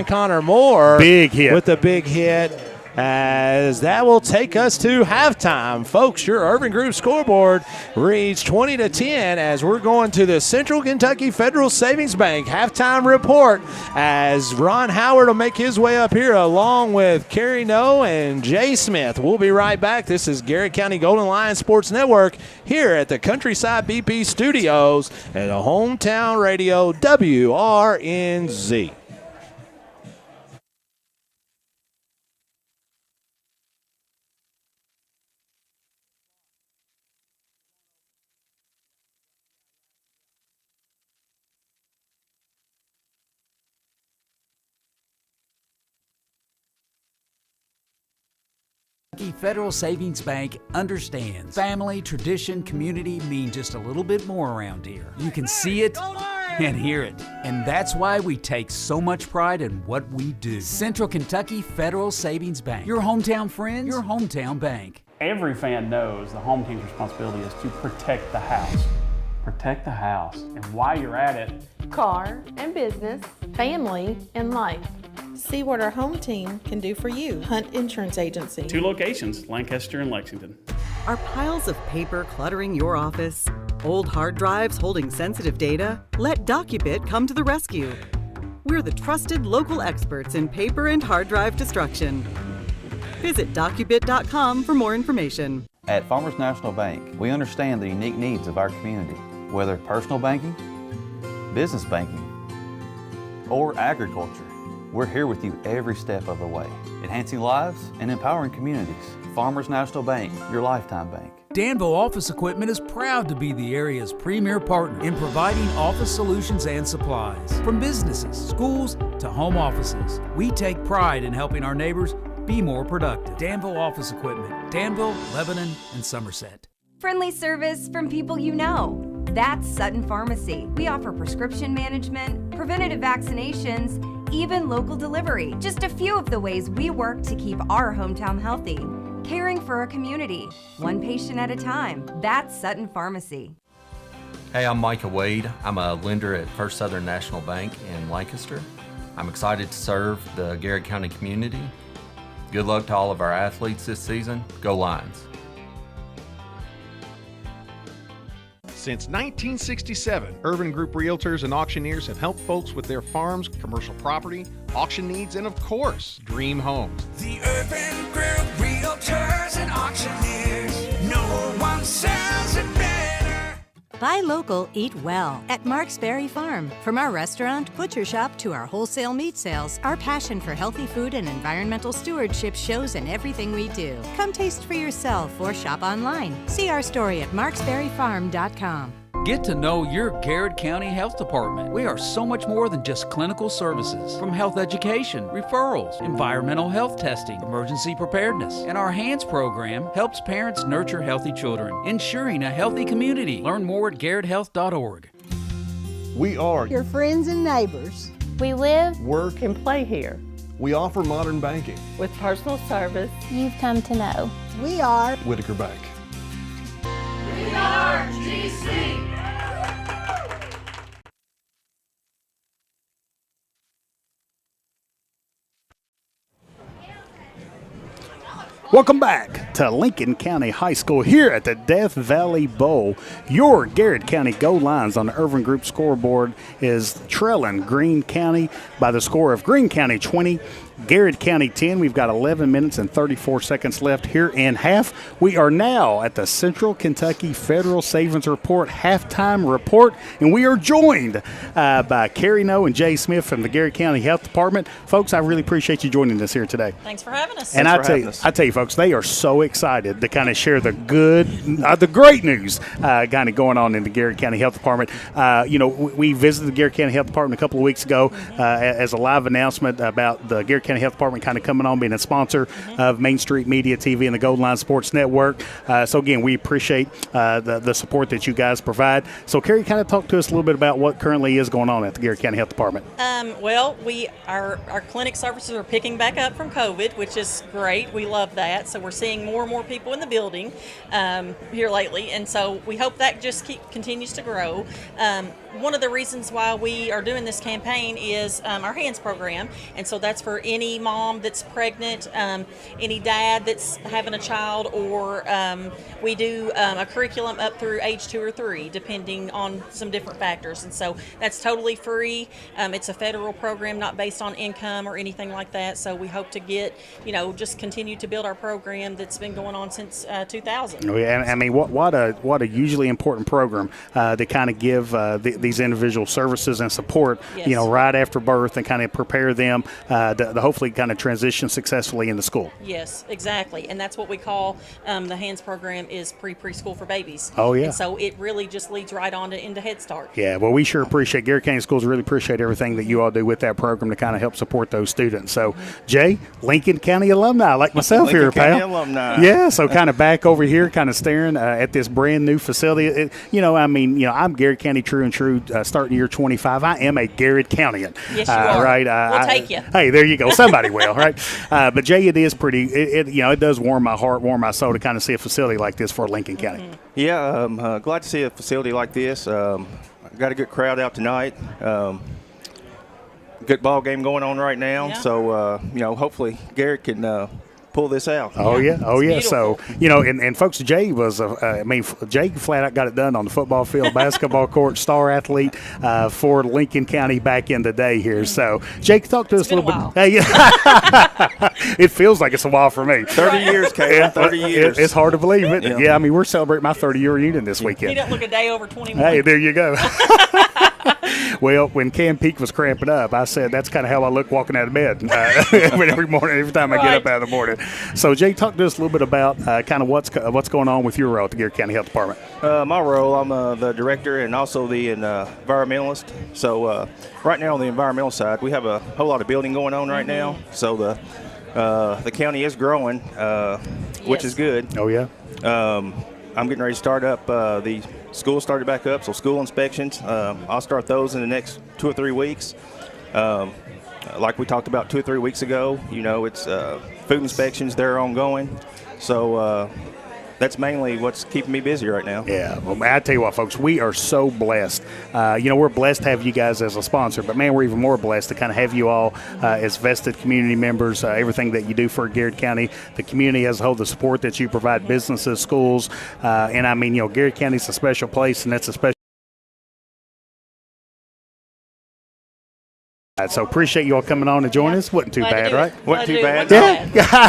Connor Moore. Big hit. With the big hit. As that will take us to halftime. Folks, your Urban Group scoreboard reads 20-10 as we're going to the Central Kentucky Federal Savings Bank halftime report as Ron Howard will make his way up here along with Kerry Noe and Jay Smith. We'll be right back. This is Garrett County Golden Lions Sports Network here at the Countryside BP Studios at the Hometown Radio WRNZ. Federal Savings Bank understands family, tradition, community mean just a little bit more around here. You can see it and hear it, and that's why we take so much pride in what we do. Central Kentucky Federal Savings Bank, your hometown friends, your hometown bank. Every fan knows the home team's responsibility is to protect the house. Protect the house. And while you're at it, car and business, family and life. See what our home team can do for you. Hunt Insurance Agency. 2 locations, Lancaster and Lexington. Are piles of paper cluttering your office? Old hard drives holding sensitive data? Let DocuBit come to the rescue. We're the trusted local experts in paper and hard drive destruction. Visit DocuBit.com for more information. At Farmers National Bank, we understand the unique needs of our community, whether personal banking, business banking, or agriculture. We're here with you every step of the way, enhancing lives and empowering communities. Farmers National Bank, your lifetime bank. Danville Office Equipment is proud to be the area's premier partner in providing office solutions and supplies. From businesses, schools, to home offices, we take pride in helping our neighbors be more productive. Danville Office Equipment, Danville, Lebanon, and Somerset. Friendly service from people you know. That's Sutton Pharmacy. We offer prescription management, preventative vaccinations, even local delivery. Just a few of the ways we work to keep our hometown healthy. Caring for a community, one patient at a time. That's Sutton Pharmacy. Hey, I'm Micah Wade. I'm a lender at First Southern National Bank in Lancaster. I'm excited to serve the Garrett County community. Good luck to all of our athletes this season. Go Lions. Since 1967, Urban Group Realtors and Auctioneers have helped folks with their farms, commercial property, auction needs, and of course, dream homes. The Urban Group Realtors and Auctioneers. No one sells it better. Buy local, eat well at Mark's Berry Farm. From our restaurant, butcher shop to our wholesale meat sales, our passion for healthy food and environmental stewardship shows in everything we do. Come taste for yourself or shop online. See our story at marksberryfarm.com. Get to know your Garrett County Health Department. We are so much more than just clinical services. From health education, referrals, environmental health testing, emergency preparedness, and our HANDS program helps parents nurture healthy children, ensuring a healthy community. Learn more at garretthealth.org. We are your friends and neighbors. We live, work, and play here. We offer modern banking. With personal service you've come to know. We are Whitaker Bank. We are GC. Welcome back to Lincoln County High School here at the Death Valley Bowl. Your Garrett County Go Lions on the Urban Group scoreboard is trailing Greene County by the score of Greene County 20, Garrett County 10. We've got 11 minutes and 34 seconds left here in half. We are now at the Central Kentucky Federal Savings Report halftime report, and we are joined by Kerry Noe and Jay Smith from the Garrett County Health Department. Folks, I really appreciate you joining us here today. Thanks for having us. And I tell you, folks, they are so excited to kind of share the great news kind of going on in the Garrett County Health Department. We visited the Garrett County Health Department a couple of weeks ago as a live announcement about the Garrett County Health Department kind of coming on, being a sponsor of Main Street Media TV and the Gold Line Sports Network. So again, we appreciate the support that you guys provide. So Carrie, kind of talk to us a little bit about what currently is going on at the Garrard County Health Department. Well, our clinic services are picking back up from COVID, which is great. We love that. So we're seeing more and more people in the building here lately, and so we hope that just continues to grow. One of the reasons why we are doing this campaign is our HANDS program, and so that's for any mom that's pregnant, any dad that's having a child, or we do a curriculum up through age 2 or 3, depending on some different factors. And so that's totally free. It's a federal program, not based on income or anything like that. So we hope to just continue to build our program that's been going on since 2000. Oh, yeah, I mean, what a hugely important program to kind of give these individual services and support, Yes. right after birth, and kind of prepare them to hopefully kind of transition successfully into school. Yes, exactly. And that's what we call the HANDS program is preschool for babies. Oh, yeah. And so it really just leads right on into Head Start. Yeah, well, we sure appreciate Garrard County Schools. Really appreciate everything that you all do with that program to kind of help support those students. So, Jay, Lincoln County alumni like myself here, pal. Lincoln County alumni. Yeah, so kind of back over here, kind of staring at this brand new facility. I'm Garrard County true and true, starting year 25. I am a Garrard Countyan. Yes, you are. Right? We'll take you. Hey, there you go. Somebody will, right? But Jay, it is pretty. It does warm my heart, warm my soul to kind of see a facility like this for Lincoln County. Yeah, glad to see a facility like this. Got a good crowd out tonight. Good ball game going on right now. Yeah. So, hopefully Garrett can pull this out. Oh yeah. Beautiful. So and folks, Jay was Jay flat out got it done on the football field, basketball court, star athlete for Lincoln County back in the day here. So Jake, talk to us a little bit. Hey, it feels like it's a while for me. 30 years, Caleb. 30 years. It's hard to believe it. Yeah, I mean, we're celebrating my 30-year reunion this weekend. He doesn't look a day over 21. Hey, there you go. Well, when Cam Peak was cramping up, I said that's kind of how I look walking out of bed every morning, every time I get up out of the morning. So, Jay, talk to us a little bit about kind of what's going on with your role at the Garrard County Health Department. My role, I'm the director and also the environmentalist. So, right now on the environmental side, we have a whole lot of building going on right now. So the county is growing, which is good. Oh yeah. I'm getting ready to start up the school started back up, so school inspections. I'll start those in the next 2 or 3 weeks. Like we talked about 2 or 3 weeks ago, it's food inspections, they're ongoing. So that's mainly what's keeping me busy right now. Yeah, well, I tell you what, folks, we are so blessed. We're blessed to have you guys as a sponsor, but man, we're even more blessed to kind of have you all as vested community members. Everything that you do for Garrard County, the community as a whole, the support that you provide, businesses, schools, and I mean, Garrard County's a special place, and that's a special. So appreciate you all coming on and joining us. Wasn't too bad, right? Wasn't too bad. Yeah,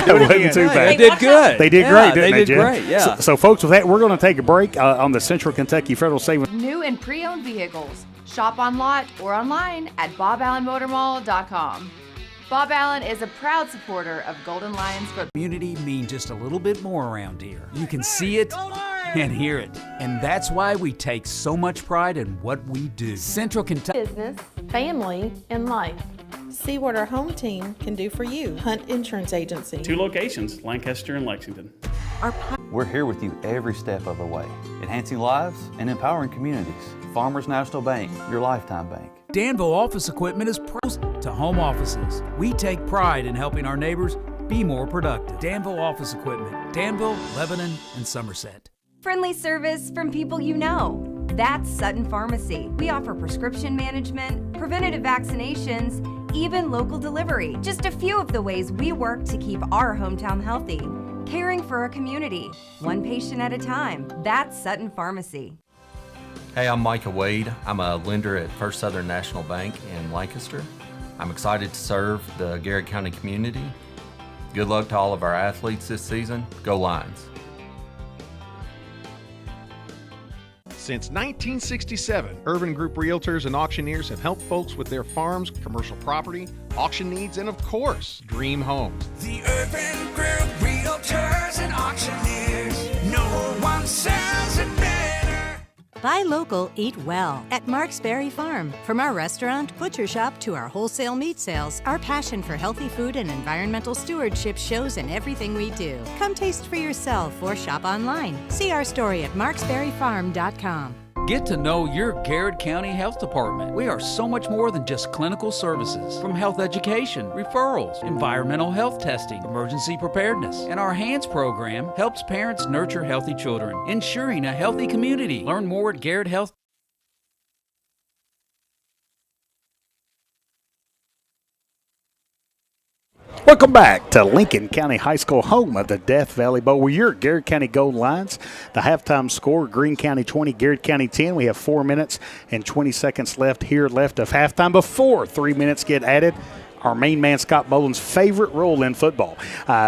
it wasn't too bad. They did good. They did great, didn't they, did Jim? great, yeah. So, folks, with that, we're going to take a break on the Central Kentucky Federal Savings. New and pre-owned vehicles. Shop on lot or online at boballenmotormall.com. Bob Allen is a proud supporter of Golden Lions football. Community mean just a little bit more around here. You can see it and hear it. And that's why we take so much pride in what we do. Central Kentucky. Business, family, and life. See what our home team can do for you. Hunt Insurance Agency. 2 locations, Lancaster and Lexington. We're here with you every step of the way, enhancing lives and empowering communities. Farmers National Bank, your lifetime bank. Danville Office Equipment is pros to home offices. We take pride in helping our neighbors be more productive. Danville Office Equipment, Danville, Lebanon, and Somerset. Friendly service from people you know. That's Sutton Pharmacy. We offer prescription management, preventative vaccinations, even local delivery. Just a few of the ways we work to keep our hometown healthy. Caring for our community, one patient at a time. That's Sutton Pharmacy. Hey, I'm Micah Wade. I'm a lender at First Southern National Bank in Lancaster. I'm excited to serve the Garrard County community. Good luck to all of our athletes this season. Go Lions. Since 1967, Urban Group Realtors and Auctioneers have helped folks with their farms, commercial property, auction needs, and of course, dream homes. The Urban Group Realtors and Auctioneers. No one sells it better. Buy local, eat well at Mark's Berry Farm. From our restaurant, butcher shop to our wholesale meat sales, our passion for healthy food and environmental stewardship shows in everything we do. Come taste for yourself or shop online. See our story at marksberryfarm.com. Get to know your Garrard County Health Department. We are so much more than just clinical services. From health education, referrals, environmental health testing, emergency preparedness, and our HANDS program helps parents nurture healthy children, ensuring a healthy community. Learn more at Garrard Health. Welcome back to Lincoln County High School, home of the Death Valley Bowl, where you're at Garrard County Gold Lions. The halftime score, Greene County 20, Garrard County 10. We have 4 minutes and 20 seconds left of halftime before 3 minutes get added. Our main man, Scott Boland's favorite role in football.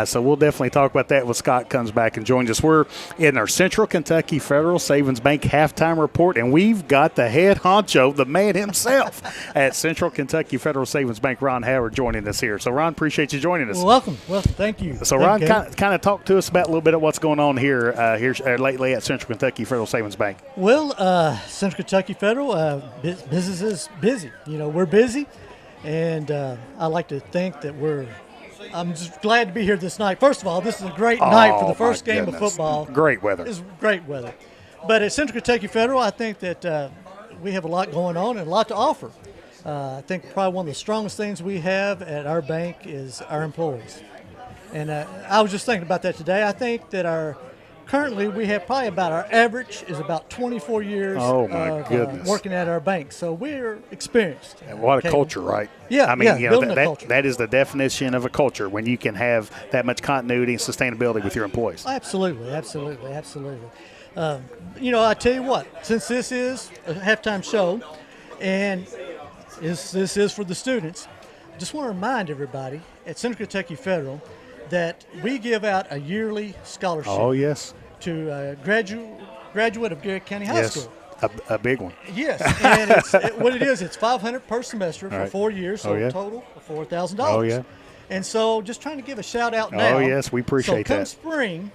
So we'll definitely talk about that when Scott comes back and joins us. We're in our Central Kentucky Federal Savings Bank halftime report, and we've got the head honcho, the man himself at Central Kentucky Federal Savings Bank, Ron Howard, joining us here. So, Ron, appreciate you joining us. Well, welcome. Well, thank you. So, Ron, kind of talk to us about a little bit of what's going on here lately at Central Kentucky Federal Savings Bank. Well, Central Kentucky Federal, business is busy. You know, we're busy. And I like to think that I'm just glad to be here this night. First of all, this is a great night for the first game of football. Great weather. It's great weather. But at Central Kentucky Federal, I think that we have a lot going on and a lot to offer. I think probably one of the strongest things we have at our bank is our employees. And I was just thinking about that today. I think that currently we have probably about our average is about 24 years of working at our bank. So we're experienced. And what a culture, right? Yeah, I mean, culture. That is the definition of a culture, when you can have that much continuity and sustainability with your employees. Absolutely. I tell you what, since this is a halftime show and this is for the students, I just want to remind everybody at Central Kentucky Federal that we give out a yearly scholarship. Oh, yes. To a graduate of Garrard County High School. A big one. Yes, and what it is, it's $500 per semester for 4 years, so a total of $4,000. Oh, yeah. And so just trying to give a shout out now. Oh, yes, we appreciate that. So come spring,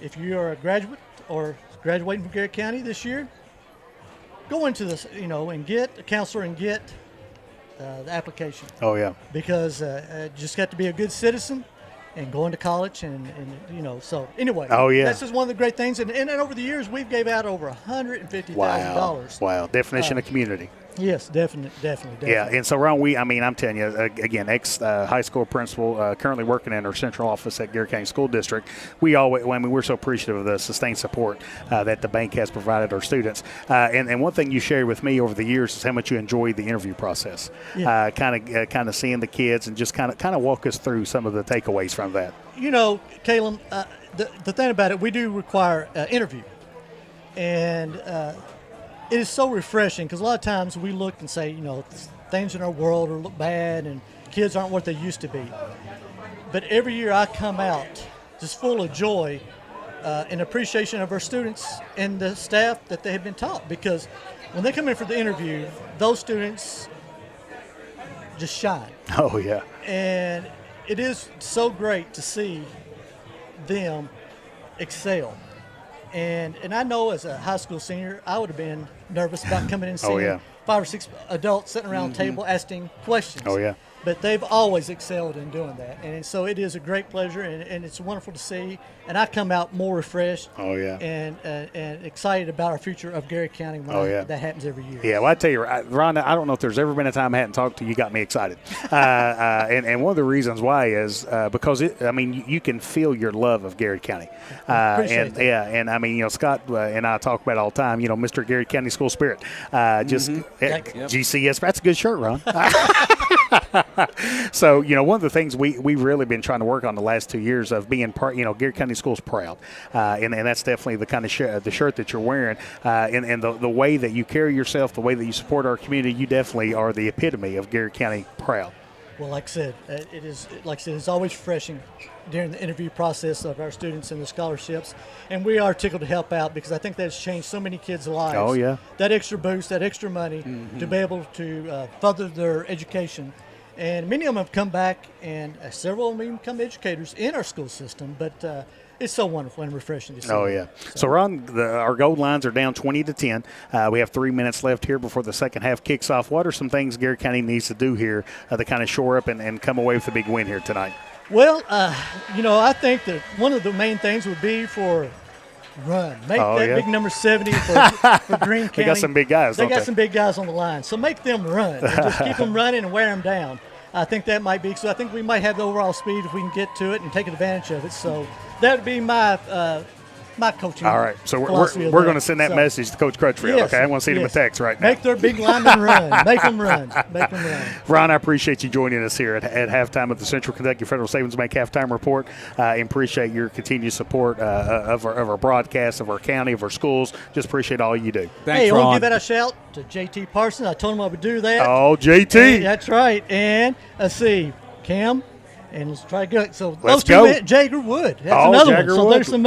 if you are a graduate or graduating from Garrard County this year, go into this, and get a counselor and get the application. Oh, yeah. Because just got to be a good citizen and going to college and so anyway. Oh, yeah. That's just one of the great things. And over the years, we've gave out over $150,000. Wow. Definition of community. Yes, definitely. Yeah, and so, Ron, I'm telling you, again, ex-high school principal, currently working in our central office at Garrard County School District. We're so appreciative of the sustained support that the bank has provided our students. And one thing you shared with me over the years is how much you enjoyed the interview process. Yeah. Kind of seeing the kids and just kind of walk us through some of the takeaways from that. Caleb, the thing about it, we do require an interview. And it is so refreshing because a lot of times we look and say, things in our world look bad and kids aren't what they used to be. But every year I come out just full of joy and appreciation of our students and the staff that they have been taught, because when they come in for the interview, those students just shine. Oh, yeah. And it is so great to see them excel. And I know as a high school senior, I would have been nervous about coming in and seeing 5 or 6 adults sitting around the table asking questions. Oh, yeah. But they've always excelled in doing that. And so it is a great pleasure, and it's wonderful to see. And I come out more refreshed and excited about our future of Garrard County when that happens every year. Yeah, well, I tell you, Ron, I don't know if there's ever been a time I hadn't talked to you. You got me excited. And one of the reasons why is because, you can feel your love of Garrard County. Appreciate that. And I mean, Scott and I talk about it all the time, Mr. Garrard County School Spirit. GCS, that's a good shirt, Ron. So, one of the things we've really been trying to work on the last 2 years of being part, Garrard County Schools proud. And that's definitely the kind of the shirt that you're wearing. And the way that you carry yourself, the way that you support our community, you definitely are the epitome of Garrard County proud. Well, like I said, it's always refreshing during the interview process of our students and the scholarships. And we are tickled to help out because I think that's changed so many kids' lives. Oh, yeah. That extra boost, that extra money to be able to further their education And many of them have come back, and several of them even become educators in our school system. But it's so wonderful and refreshing to see. Oh, yeah. So Ron, our goal lines are down 20-10. We have 3 minutes left here before the second half kicks off. What are some things Garrard County needs to do here to kind of shore up and come away with a big win here tonight? Well, I think that one of the main things would be for run. Make big number 70 for Greene County. They got some big guys, They got some big guys on the line. So make them run. And just keep them running and wear them down. I think that might be. So I think we might have the overall speed if we can get to it and take advantage of it. So that would be my coaching. All right. So we're going to send that message to Coach Crutchfield. Yes, okay. I want to send him a text right now. Make their big linemen run. Make them run. Make them run. Ron, I appreciate you joining us here at halftime of the Central Kentucky Federal Savings Bank halftime report. And appreciate your continued support of our broadcast, of our county, of our schools. Just appreciate all you do. Thanks, Ron. I want to give that a shout to JT Parsons. I told him I would do that. Oh, JT. And that's right. And let's see, Cam. And let's try to go. So let's those two, Jagger Wood. That's another Jagger one. So Wood. there's some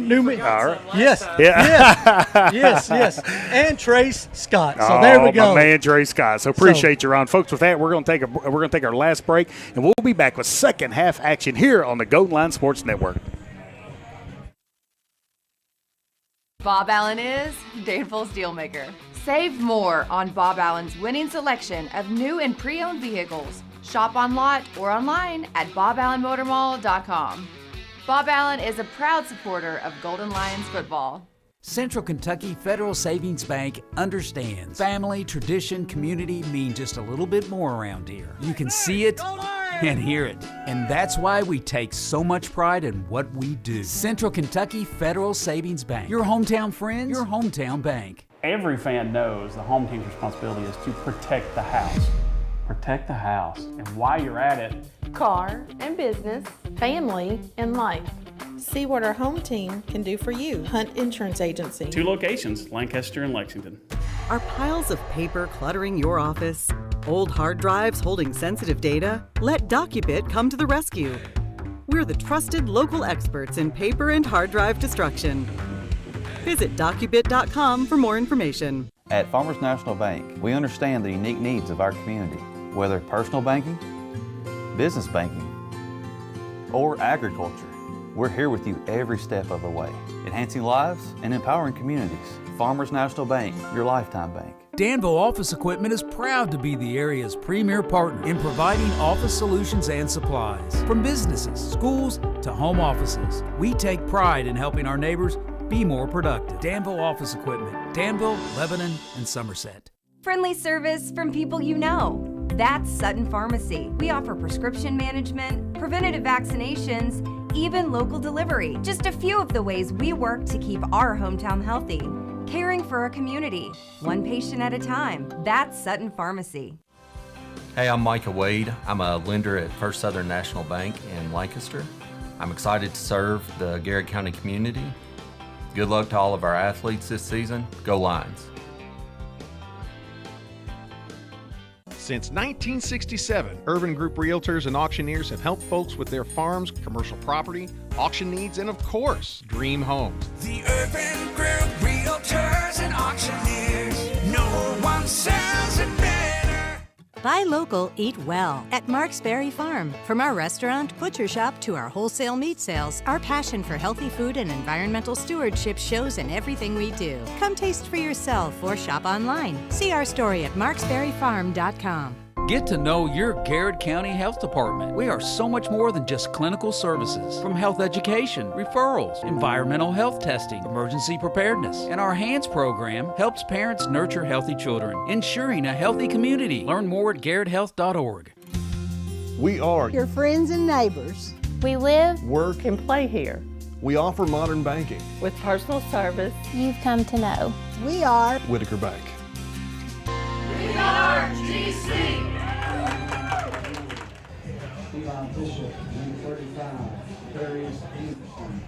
new. All right. Yes. Yeah. yes. And Trace Scott. So there we go. My man Trace Scott. So appreciate you, Ron. Folks, with that, we're going to take our last break, and we'll be back with second half action here on the Golden Line Sports Network. Bob Allen is Danville's Dealmaker. Save more on Bob Allen's winning selection of new and pre-owned vehicles. Shop on lot or online at boballenmotormall.com. Bob Allen is a proud supporter of Golden Lions football. Central Kentucky Federal Savings Bank understands family, tradition, community mean just a little bit more around here. You can see it and hear it, and that's why we take so much pride in what we do. Central Kentucky Federal Savings Bank, your hometown friends, your hometown bank. Every fan knows the home team's responsibility is to protect the house. Protect the house. And while you're at it, car and business, family and life. See what our home team can do for you. Hunt Insurance Agency. 2 locations, Lancaster and Lexington. Are piles of paper cluttering your office? Old hard drives holding sensitive data? Let DocuBit come to the rescue. We're the trusted local experts in paper and hard drive destruction. Visit DocuBit.com for more information. At Farmers National Bank, we understand the unique needs of our community, whether personal banking, business banking, or agriculture. We're here with you every step of the way, enhancing lives and empowering communities. Farmers National Bank, your lifetime bank. Danville Office Equipment is proud to be the area's premier partner in providing office solutions and supplies. From businesses, schools, to home offices, we take pride in helping our neighbors be more productive. Danville Office Equipment, Danville, Lebanon, and Somerset. Friendly service from people you know. That's Sutton Pharmacy. We offer prescription management, preventative vaccinations, even local delivery. Just a few of the ways we work to keep our hometown healthy. Caring for our community, one patient at a time. That's Sutton Pharmacy. Hey, I'm Micah Wade. I'm a lender at First Southern National Bank in Lancaster. I'm excited to serve the Garrard County community. Good luck to all of our athletes this season. Go Lions. Since 1967, Urban Group Realtors and Auctioneers have helped folks with their farms, commercial property, auction needs, and of course, dream homes. The Urban Group Realtors and Auctioneers. No one sells it better. Buy local, eat well at Marksberry Farm. From our restaurant, butcher shop, to our wholesale meat sales, our passion for healthy food and environmental stewardship shows in everything we do. Come taste for yourself or shop online. See our story at marksberryfarm.com. Get to know your Garrard County Health Department. We are so much more than just clinical services. From health education, referrals, environmental health testing, emergency preparedness, and our HANDS program helps parents nurture healthy children, ensuring a healthy community. Learn more at garretthealth.org. We are your friends and neighbors. We live, work, and play here. We offer modern banking. With personal service you've come to know. We are Whitaker Bank. We are GC. Bishop, number 35, Darius Anderson.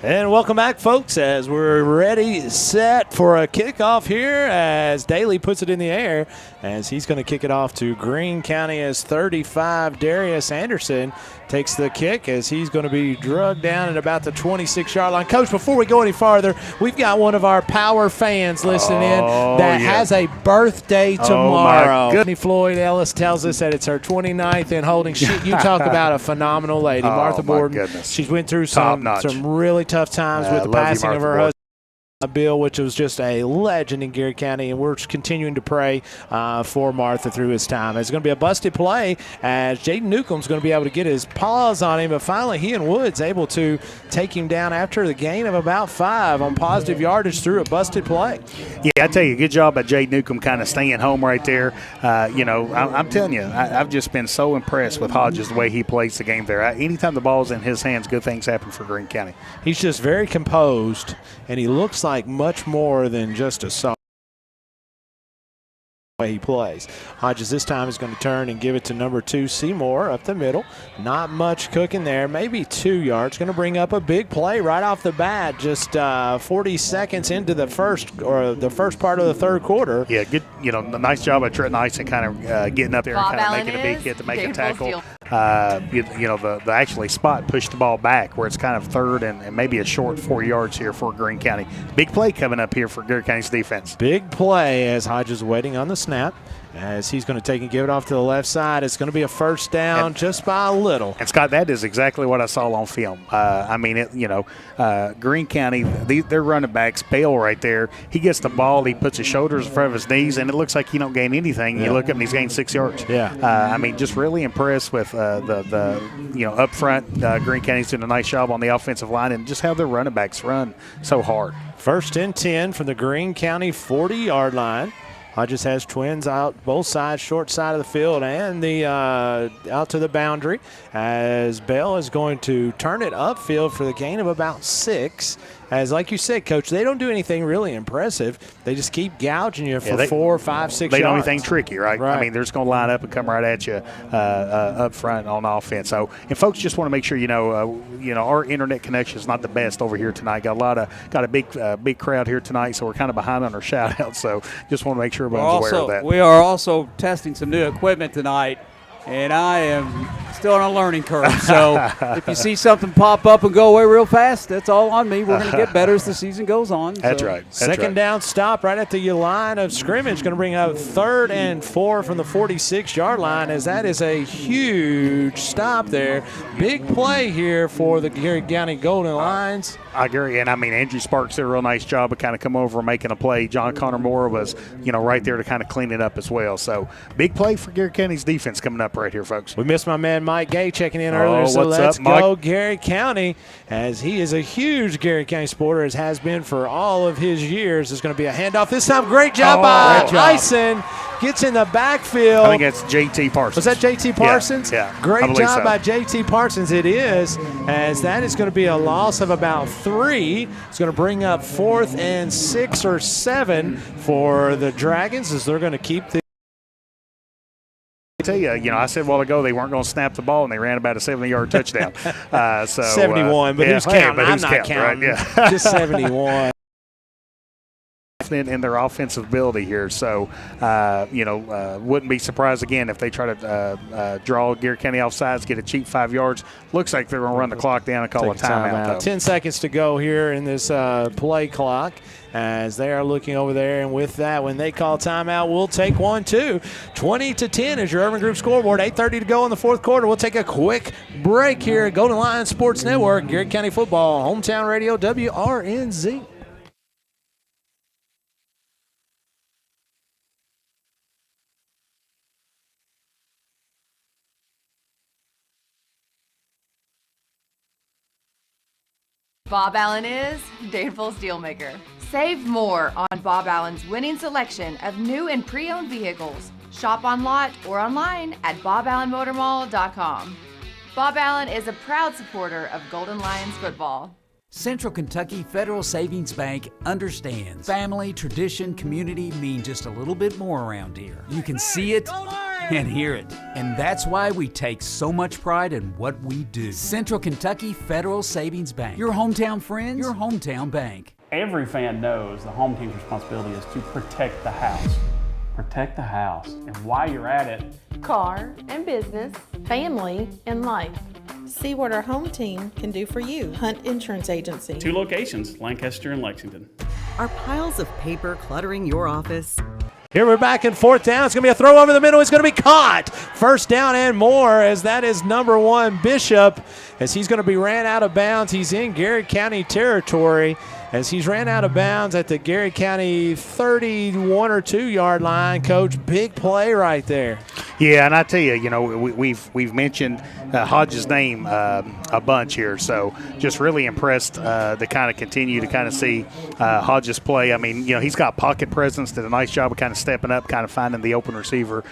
And welcome back, folks, as we're ready, set for a kickoff here as Daly puts it in the air as he's going to kick it off to Greene County as 35. Darius Anderson takes the kick as he's going to be drugged down at about the 26-yard line. Coach, before we go any farther, we've got one of our Power fans listening in that has a birthday tomorrow. Brittany Floyd Ellis tells us that it's her 29th and holding. You talk about a phenomenal lady, Martha Borden. Goodness. She's went through some really tough times with the passing of her husband, Bill, which was just a legend in Garrard County, and we're continuing to pray for Martha through his time. It's going to be a busted play as Jaden Newcomb's going to be able to get his paws on him, but finally he and Woods able to take him down after the gain of about 5 on positive yardage through a busted play. Yeah, I tell you, good job by Jaden Newcomb kind of staying home right there. I'm telling you, I've just been so impressed with Hodges, the way he plays the game there. Anytime the ball's in his hands, good things happen for Greene County. He's just very composed, and he looks like much more than just a soft way he plays. Hodges this time is going to turn and give it to number 2, Seymour, up the middle. Not much cooking there, maybe 2 yards. Going to bring up a big play right off the bat, just 40 seconds into the first part of the third quarter. Yeah, good. Nice job by Trent Nyson kind of getting up there Bob and kind of making a big hit to make a tackle. The actually spot pushed the ball back where it's kind of third and maybe a short 4 yards here for Greene County. Big play coming up here for Garrard County's defense. Big play as Hodges waiting on the snap. As he's going to take and give it off to the left side. It's going to be a first down just by a little. And, Scott, that is exactly what I saw on film. Greene County, their running backs, Bale right there, he gets the ball, he puts his shoulders in front of his knees, and it looks like he don't gain anything. Yeah. You look up and he's gained 6 yards. Yeah. Just really impressed with up front. Greene County's doing a nice job on the offensive line and just how their running backs run so hard. First and 10 from the Greene County 40-yard line. Hodges has twins out both sides, short side of the field and the out to the boundary as Bell is going to turn it upfield for the gain of about 6. As, like you said, Coach, they don't do anything really impressive. They just keep gouging you for 4, 5, 6 yards. They don't do anything tricky, right? They're just going to line up and come right at you up front on offense. So, and folks, just want to make sure our internet connection is not the best over here tonight. Got a big crowd here tonight, so we're kind of behind on our shout outs. So, just want to make sure everyone's aware of that. We are also testing some new equipment tonight, and I am still on a learning curve. So if you see something pop up and go away real fast, that's all on me. We're going to get better as the season goes on. That's right. Second down stop right at the line of scrimmage. Going to bring up 3rd and 4 from the 46-yard line, as that is a huge stop there. Big play here for the Garrard County Golden Lions. I agree, and Andrew Sparks did a real nice job of kind of coming over and making a play. John Connor Moore was, right there to kind of clean it up as well. So big play for Garrard County's defense coming up right here, folks. We missed my man Mike Gay checking in earlier, so let's go Garrard County, as he is a huge Garrard County supporter, as has been for all of his years. It's going to be a handoff this time. Great job by Tyson. Gets in the backfield. I think that's J.T. Parsons. Was that J.T. Parsons? Yeah. Great job by J.T. Parsons. It is, as that is going to be a loss of about 3. It's going to bring up 4th and 6 or 7 for the Dragons, as they're going to keep the. I tell you, I said a while ago they weren't going to snap the ball, and they ran about a 70-yard touchdown. 71, but who's counting? But who's I'm not counting, counting. right? Yeah. Just 71. In their offensive ability here, so wouldn't be surprised again if they try to draw Garrard County off sides, get a cheap 5 yards. Looks like they're going to run the clock down and call a timeout. 10 seconds to go here in this play clock, as they are looking over there, and with that, when they call timeout, we'll take one too. 20-10 is your Urban Group scoreboard. 8:30 to go in the fourth quarter. We'll take a quick break here at Golden Lions Sports Network, Garrard County Football, Hometown Radio, WRNZ. Bob Allen is Danville's Dealmaker. Save more on Bob Allen's winning selection of new and pre-owned vehicles. Shop on lot or online at boballenmotormall.com. Bob Allen is a proud supporter of Golden Lions football. Central Kentucky Federal Savings Bank understands family, tradition, community mean just a little bit more around here. You can see it, and hear it. And that's why we take so much pride in what we do. Central Kentucky Federal Savings Bank. Your hometown friends, your hometown bank. Every fan knows the home team's responsibility is to protect the house. Protect the house. And while you're at it, car and business, family and life. See what our home team can do for you. Hunt Insurance Agency. 2 locations, Lancaster and Lexington. Are piles of paper cluttering your office? Here we're back in 4th down. It's going to be a throw over the middle. It's going to be caught. 1st down and more, as that is number 1, Bishop, as he's going to be ran out of bounds. He's in Garrard County territory as he's ran out of bounds at the Garrard County 31 or 2 yard line. Coach, big play right there. Yeah, and I tell you, we've mentioned Hodges' name a bunch here, so just really impressed to kind of continue to kind of see Hodges play. I mean, he's got pocket presence, did a nice job of kind of stepping up, kind of finding the open receiver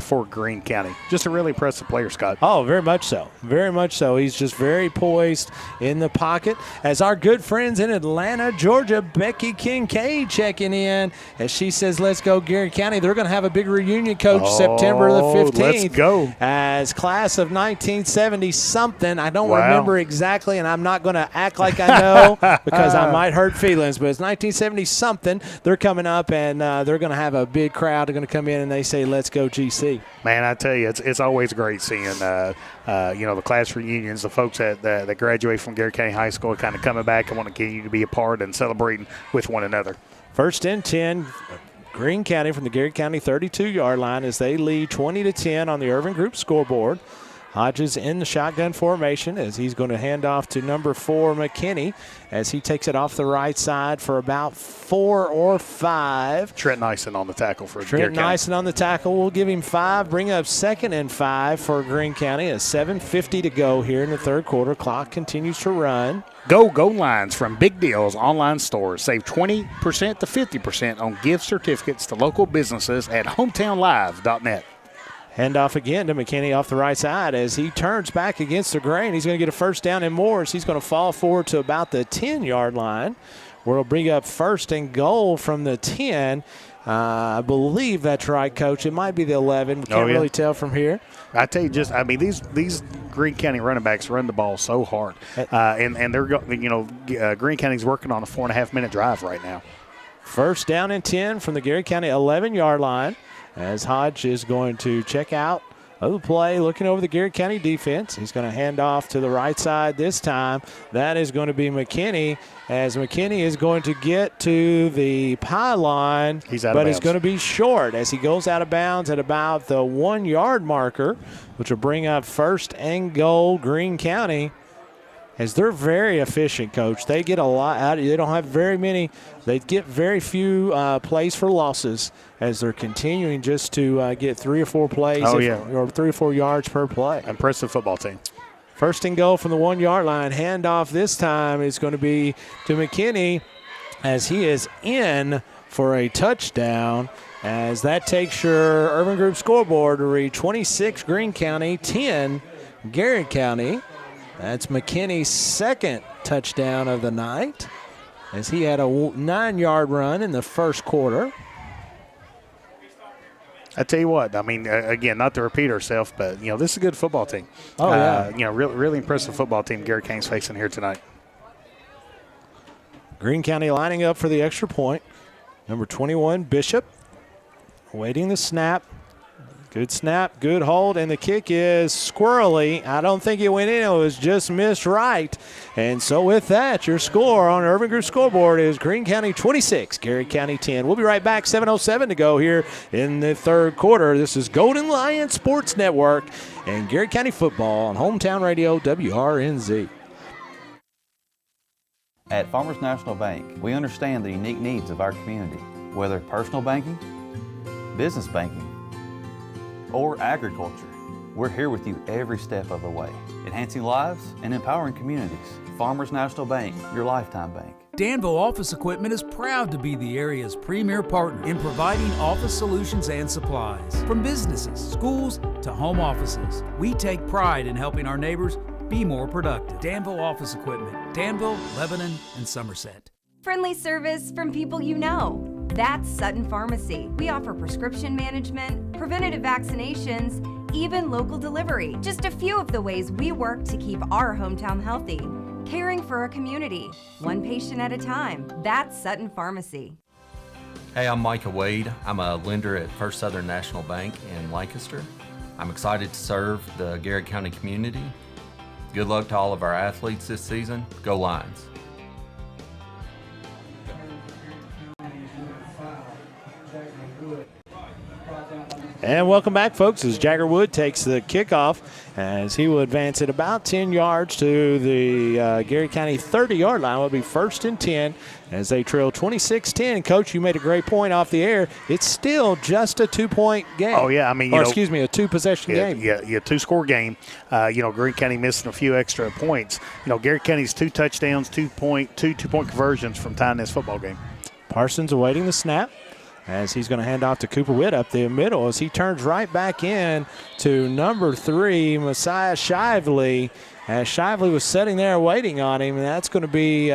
for Greene County. Just a really impressive player, Scott. Oh, very much so. Very much so. He's just very poised in the pocket. As our good friends in Atlanta, Georgia, Becky Kincaid checking in as she says, let's go Garrard County. They're going to have a big reunion, Coach, September the 15th. Let's go. As class of 1970-something. I don't remember exactly, and I'm not going to act like I know because I might hurt feelings, but it's 1970-something. They're coming up, and they're going to have a big crowd. They're going to come in, and they say, let's go GC. Man, I tell you, it's always great seeing, the class reunions, the folks that graduate from Garrard County High School kind of coming back and want to continue to be a part and celebrating with one another. 1st and 10. Greene County from the Garrard County 32-yard line as they lead 20-10 on the Irvin Group scoreboard. Hodges in the shotgun formation as he's going to hand off to number 4, McKinney, as he takes it off the right side for about 4 or 5. Trent Nyson on the tackle for Trent Nyson on the tackle. We'll give him 5. Bring up 2nd and 5 for Greene County. A 7:50 to go here in the 3rd quarter. Clock continues to run. Go lines from Big Deals online stores. Save 20% to 50% on gift certificates to local businesses at hometownlive.net. Handoff again to McKinney off the right side as he turns back against the grain. He's going to get a 1st down and more as he's going to fall forward to about the 10-yard line, where he'll bring up 1st and goal from the 10. I believe that's right, Coach. It might be the 11. We can't really tell from here. I tell you, these Greene County running backs run the ball so hard, and they're Greene County's working on a 4.5-minute drive right now. 1st down and 10 from the Garrard County 11-yard line. As Hodge is going to check out of the play, looking over the Garrard County defense. He's going to hand off to the right side this time. That is going to be McKinney, as McKinney is going to get to the pylon, but is going to be short as he goes out of bounds at about the 1-yard marker, which will bring up 1st and goal Greene County. As they're very efficient, Coach. They get a lot out. They don't have very many. They get very few plays for losses as they're continuing just to get 3 or 4 plays or 3 or 4 yards per play. Impressive football team. 1st and goal from the 1-yard line. Handoff this time is going to be to McKinney as he is in for a touchdown. As that takes your Urban Group scoreboard to read 26 Greene County, 10 Garrard County. That's McKinney's 2nd touchdown of the night, as he had a 9-yard run in the 1st quarter. I tell you what, again, not to repeat ourselves, but, this is a good football team. Oh, yeah. Really impressive football team Garrard County's facing here tonight. Greene County lining up for the extra point. Number 21, Bishop, waiting the snap. Good snap, good hold, and the kick is squirrely. I don't think it went in. It was just missed right. And so with that, your score on Urban Group scoreboard is Greene County 26, Garrard County 10. We'll be right back. 7:07 to go here in the 3rd quarter. This is Golden Lion Sports Network and Garrard County football on Hometown Radio WRNZ. At Farmers National Bank, we understand the unique needs of our community, whether personal banking, business banking, or agriculture. We're here with you every step of the way, enhancing lives and empowering communities. Farmers National Bank, your lifetime bank. Danville Office Equipment is proud to be the area's premier partner in providing office solutions and supplies. From businesses, schools, to home offices, we take pride in helping our neighbors be more productive. Danville Office Equipment, Danville, Lebanon, and Somerset. Friendly service from people you know. That's Sutton Pharmacy. We offer prescription management, preventative vaccinations, even local delivery. Just a few of the ways we work to keep our hometown healthy. Caring for a community, one patient at a time. That's Sutton Pharmacy. Hey, I'm Micah Wade. I'm a lender at First Southern National Bank in Lancaster. I'm excited to serve the Garrard County community. Good luck to all of our athletes this season. Go Lions. And welcome back, folks, as Jagger Wood takes the kickoff as he will advance it about 10 yards to the Garrard County 30-yard line. Will be 1st and 10 as they trail 26-10. Coach, you made a great point off the air. It's still just a 2-point game. Oh, yeah. I mean, a 2-possession game. Yeah, two-score game. Greene County missing a few extra points. Garrard County's 2 touchdowns, two-point conversions from tying this football game. Parsons awaiting the snap, as he's going to hand off to Cooper Witt up the middle as he turns right back in to number 3, Messiah Shively. As Shively was sitting there waiting on him, and that's going to be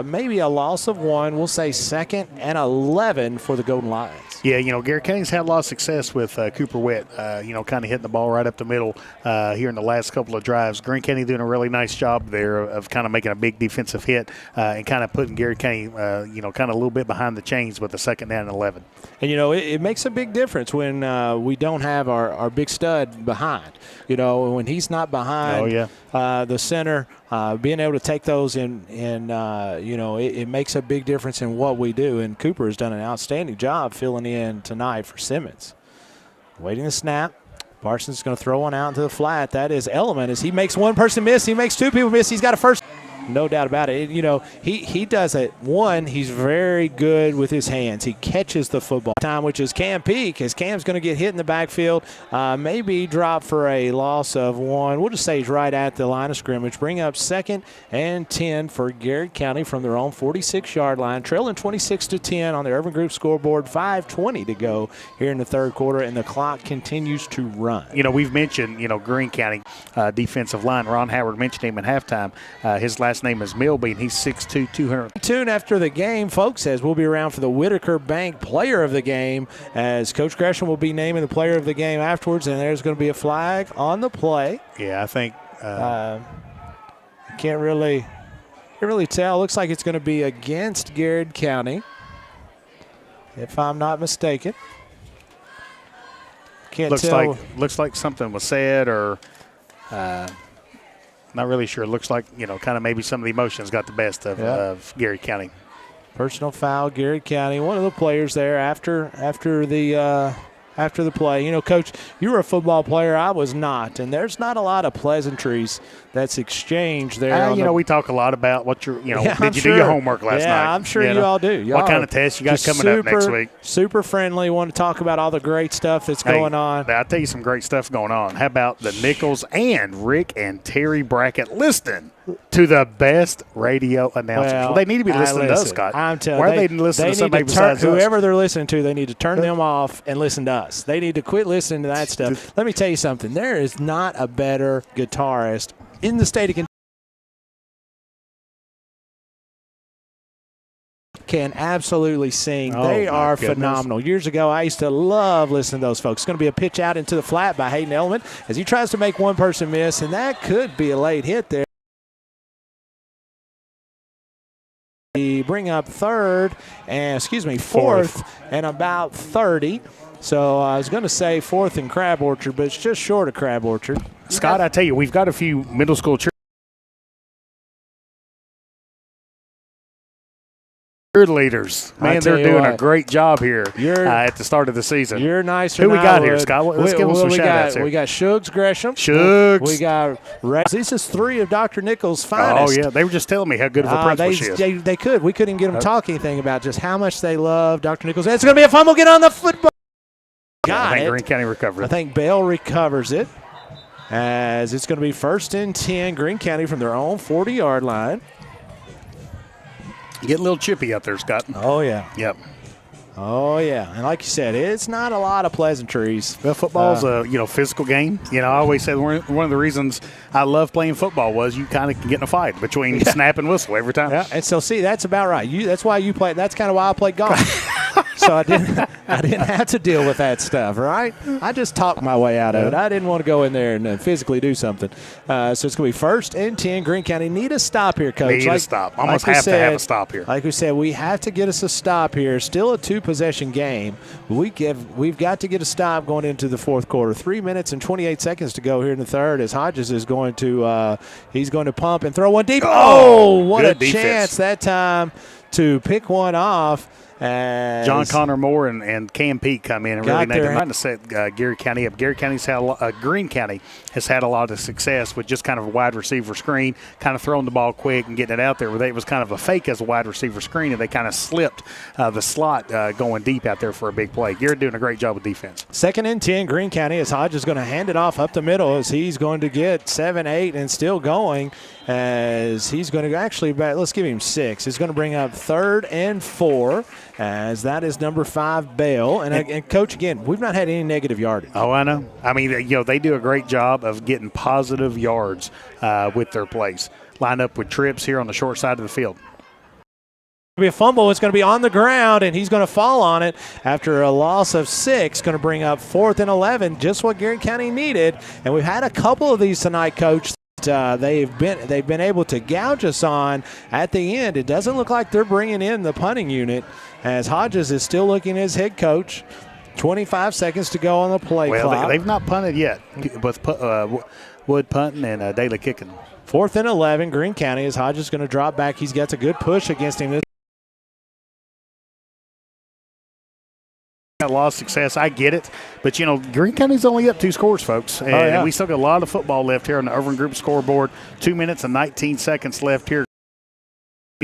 maybe a loss of 1. We'll say 2nd and 11 for the Golden Lions. Yeah, Garrard County's had a lot of success with Cooper Witt, kind of hitting the ball right up the middle here in the last couple of drives. Greene County doing a really nice job there of kind of making a big defensive hit and kind of putting Garrard County, kind of a little bit behind the chains with the 2nd down and 11. And, it makes a big difference when we don't have our big stud behind. When he's not behind the center, being able to take those it makes a big difference in what we do. And Cooper has done an outstanding job filling in tonight for Simmons. Waiting the snap. Parsons is going to throw one out into the flat. That is Element as he makes one person miss. He makes 2 people miss. He's got a first. No doubt about it. He does it. One, he's very good with his hands. He catches the football time, which is Cam Peak, as Cam's going to get hit in the backfield, maybe drop for a loss of 1. We'll just say he's right at the line of scrimmage. Bring up 2nd and 10 for Garrard County from their own 46-yard line, trailing 26-10 on the Urban Group scoreboard. 5:20 to go here in the third quarter, and the clock continues to run. We've mentioned, Greene County defensive line. Ron Howard mentioned him at halftime. His last name is Milby, and he's 6'2", 200. Tune after the game, folks, as we'll be around for the Whitaker Bank Player of the Game, as Coach Gresham will be naming the Player of the Game afterwards, and there's going to be a flag on the play. Yeah, I think can't really tell. Looks like it's going to be against Garrard County, if I'm not mistaken. Can't tell. Looks like something was said, or not really sure. It looks like, kind of maybe some of the emotions got the best of Garrard County. Personal foul, Garrard County. One of the players there after the play. Coach, you were a football player. I was not. And there's not a lot of pleasantries that's exchanged there. We talk a lot about what you're, did you do your homework last night? Yeah, I'm sure you all do. What kind of tests you got coming up next week? Super friendly. Want to talk about all the great stuff that's going on. I'll tell you some great stuff going on. How about the Nichols and Rick and Terry Brackett listening to the best radio announcers? Well, they need to be listening to us, Scott. I'm telling you. Why are they listening to somebody besides us? Whoever they're listening to, they need to turn them off and listen to us. They need to quit listening to that stuff. Let me tell you something. There is not a better guitarist in the state of Kentucky. Can absolutely sing. They are phenomenal. Years ago, I used to love listening to those folks. It's going to be a pitch out into the flat by Hayden Element as he tries to make one person miss, and that could be a late hit there. Bring up fourth and about 30. So I was going to say 4th and Crab Orchard, but it's just short of Crab Orchard. Scott, I tell you, we've got a few middle school cheerleaders. Man, they're doing a great job here at the start of the season. You're nicer. Who we got here, Scott? Let's give them some shout-outs here. We got Shugs Gresham. We got Rex. This is 3 of Dr. Nichols' finest. Oh, yeah. They were just telling me how good of a principal she is. They could. We couldn't even get them to talk anything about just how much they love Dr. Nichols. It's going to be a fumble. Get on the football. I think Greene County recovered it. I think Bell recovers it as it's going to be 1st and 10, Greene County from their own 40-yard line. Getting a little chippy out there, Scott. Oh, yeah. Yep. Oh, yeah. And like you said, it's not a lot of pleasantries. Well, football's a physical game. I always say one of the reasons I love playing football was you kind of can get in a fight between snap and whistle every time. Yeah, and so, see, that's about right. That's why you play. That's kind of why I play golf. so I didn't have to deal with that stuff, right? I just talked my way out of it. I didn't want to go in there and physically do something. So it's going to be 1st and 10. Greene County need a stop here, Coach. Need a stop. Almost have to have a stop here. Like we said, we have to get us a stop here. Still a 2-possession game. We've got to get a stop going into the fourth quarter. 3 minutes and 28 seconds to go here in the third as Hodges is going to he's going to pump and throw one deep. Oh, what a chance that time to pick one off. As John Connor Moore and Cam Peake come in and really trying to set Garrard County up. Garrard County's had Greene County has had a lot of success with just kind of a wide receiver screen, kind of throwing the ball quick and getting it out there. It was kind of a fake as a wide receiver screen, and they kind of slipped the slot going deep out there for a big play. Garrard doing a great job with defense. 2nd and 10, Greene County, as Hodges is going to hand it off up the middle as he's going to get 7, 8, and still going. As he's going to actually, let's give him 6. He's going to bring up 3rd and 4, as that is number 5, Bale. And Coach, again, we've not had any negative yardage. Oh, I know. I mean, they do a great job of getting positive yards with their plays. Line up with trips here on the short side of the field. Be a fumble. It's going to be on the ground, and he's going to fall on it after a loss of 6. Going to bring up 4th and 11, just what Garrard County needed. And we've had a couple of these tonight, Coach. They've been able to gouge us on at the end. It doesn't look like they're bringing in the punting unit, as Hodges is still looking at his head coach. 25 seconds to go on the play clock. They've not punted yet, with Wood punting and Daly kicking. 4th and 11, Greene County, as Hodges is going to drop back. He's got a good push against him. A lot of success, I get it, but Greene County's only up 2 scores, folks, and we still got a lot of football left here on the Irvin Group scoreboard. 2 minutes and 19 seconds left here.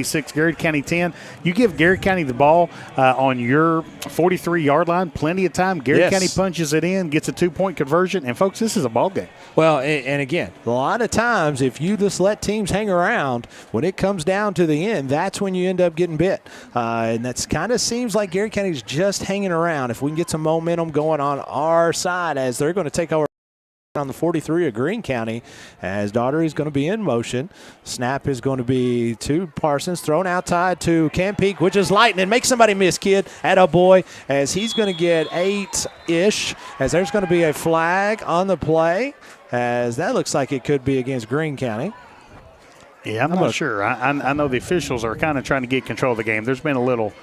6, Garrard County 10. You give Garrard County the ball on your 43-yard line, plenty of time. Garrard County punches it in, gets a 2-point conversion, and folks, this is a ball game. Well, and again, a lot of times if you just let teams hang around, when it comes down to the end, that's when you end up getting bit. And that's kind of seems like Garrard County's just hanging around. If we can get some momentum going on our side, as they're going to take over on the 43 of Greene County, as Daugherty is going to be in motion. Snap is going to be to Parsons, thrown outside to Cam Peake, which is lightning. Make somebody miss, kid. Attaboy, as he's going to get 8-ish, as there's going to be a flag on the play, as that looks like it could be against Greene County. Yeah, I'm not sure. I know the officials are kind of trying to get control of the game. There's been a little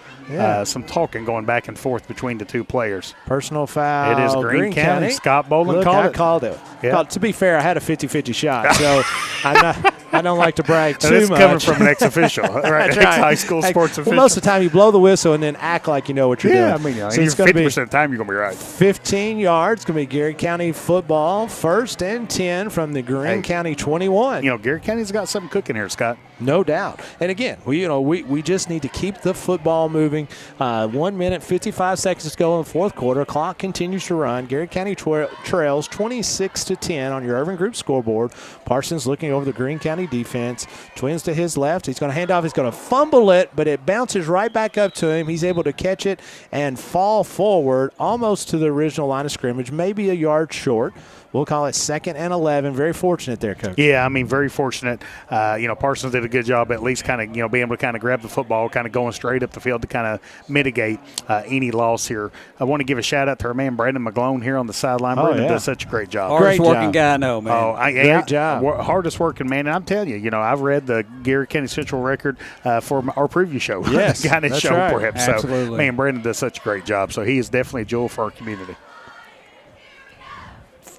some talking going back and forth between the 2 players. Personal foul. It is Greene County. Scott Boland called it. Yeah. Well, to be fair, I had a 50-50 shot, so I don't like to brag too much. This is coming from an ex-official, right? Ex-high school sports official. Well, most of the time you blow the whistle and then act like you know what you're doing. Yeah, I mean, so it's 50% of the time you're going to be right. 15 yards. It's going to be Garrard County football. 1st and 10 from the Greene County 21. Garrard County's got something cooking here, Scott. No doubt. And again, we just need to keep the football moving. 1 minute, 55 seconds to go in the fourth quarter. Clock continues to run. Garrard County trails 26-10 on your Irvin Group scoreboard. Parsons looking over the Greene County defense. Twins to his left. He's going to hand off. He's going to fumble it, but it bounces right back up to him. He's able to catch it and fall forward almost to the original line of scrimmage, maybe a yard short. We'll call it 2nd and 11. Very fortunate there, Coach. Yeah, I mean, very fortunate. Parsons did a good job at least kind of, being able to kind of grab the football, kind of going straight up the field to kind of mitigate any loss here. I want to give a shout-out to our man, Brandon McGlone, here on the sideline. Brandon does such a great job. Hardest working guy I know, man. Great job. Hardest working, man. And I'm telling you, I've read the Garrard County Central record for our preview show. Yes, kind of that's show, right. perhaps. Absolutely. So, man, Brandon does such a great job. So he is definitely a jewel for our community.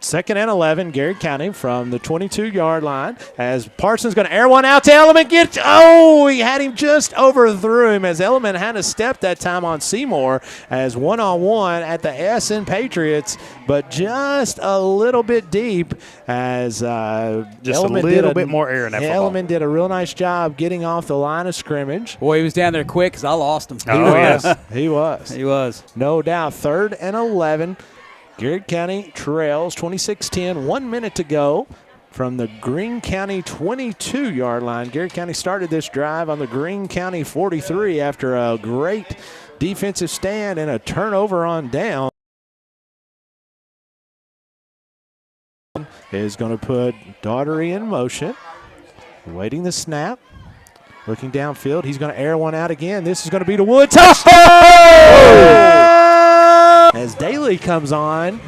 2nd and 11, Garrard County from the 22-yard line, as Parsons going to air one out to Element. He had him just overthrew him, as Element had a step that time on Seymour as one-on-one at the SN Patriots, but just a little bit deep, as just Element a little bit more air in that football. Element did a real nice job getting off the line of scrimmage. Boy, he was down there quick because I lost him. He was. No doubt. 3rd and 11. Garrard County trails 26-10, 1 minute to go from the Greene County 22-yard line. Garrard County started this drive on the Greene County 43 after a great defensive stand and a turnover on down. Is going to put Daugherty in motion, waiting the snap. Looking downfield, he's going to air one out again. This is going to be to Wood. Touchdown! As Daly comes on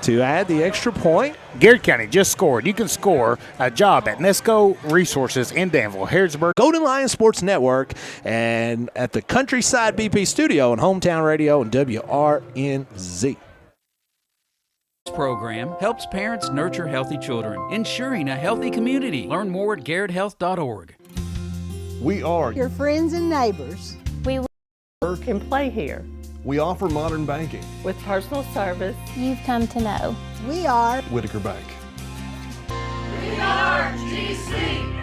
to add the extra point. Garrard County just scored. You can score a job at Nesco Resources in Danville, Harrodsburg. Golden Lion Sports Network and at the Countryside BP Studio on Hometown Radio and WRNZ. This program helps parents nurture healthy children, ensuring a healthy community. Learn more at garretthealth.org. We are Your friends and neighbors. We work and play here. We offer modern banking. With personal service you've come to know. We are Whitaker Bank. We are GC.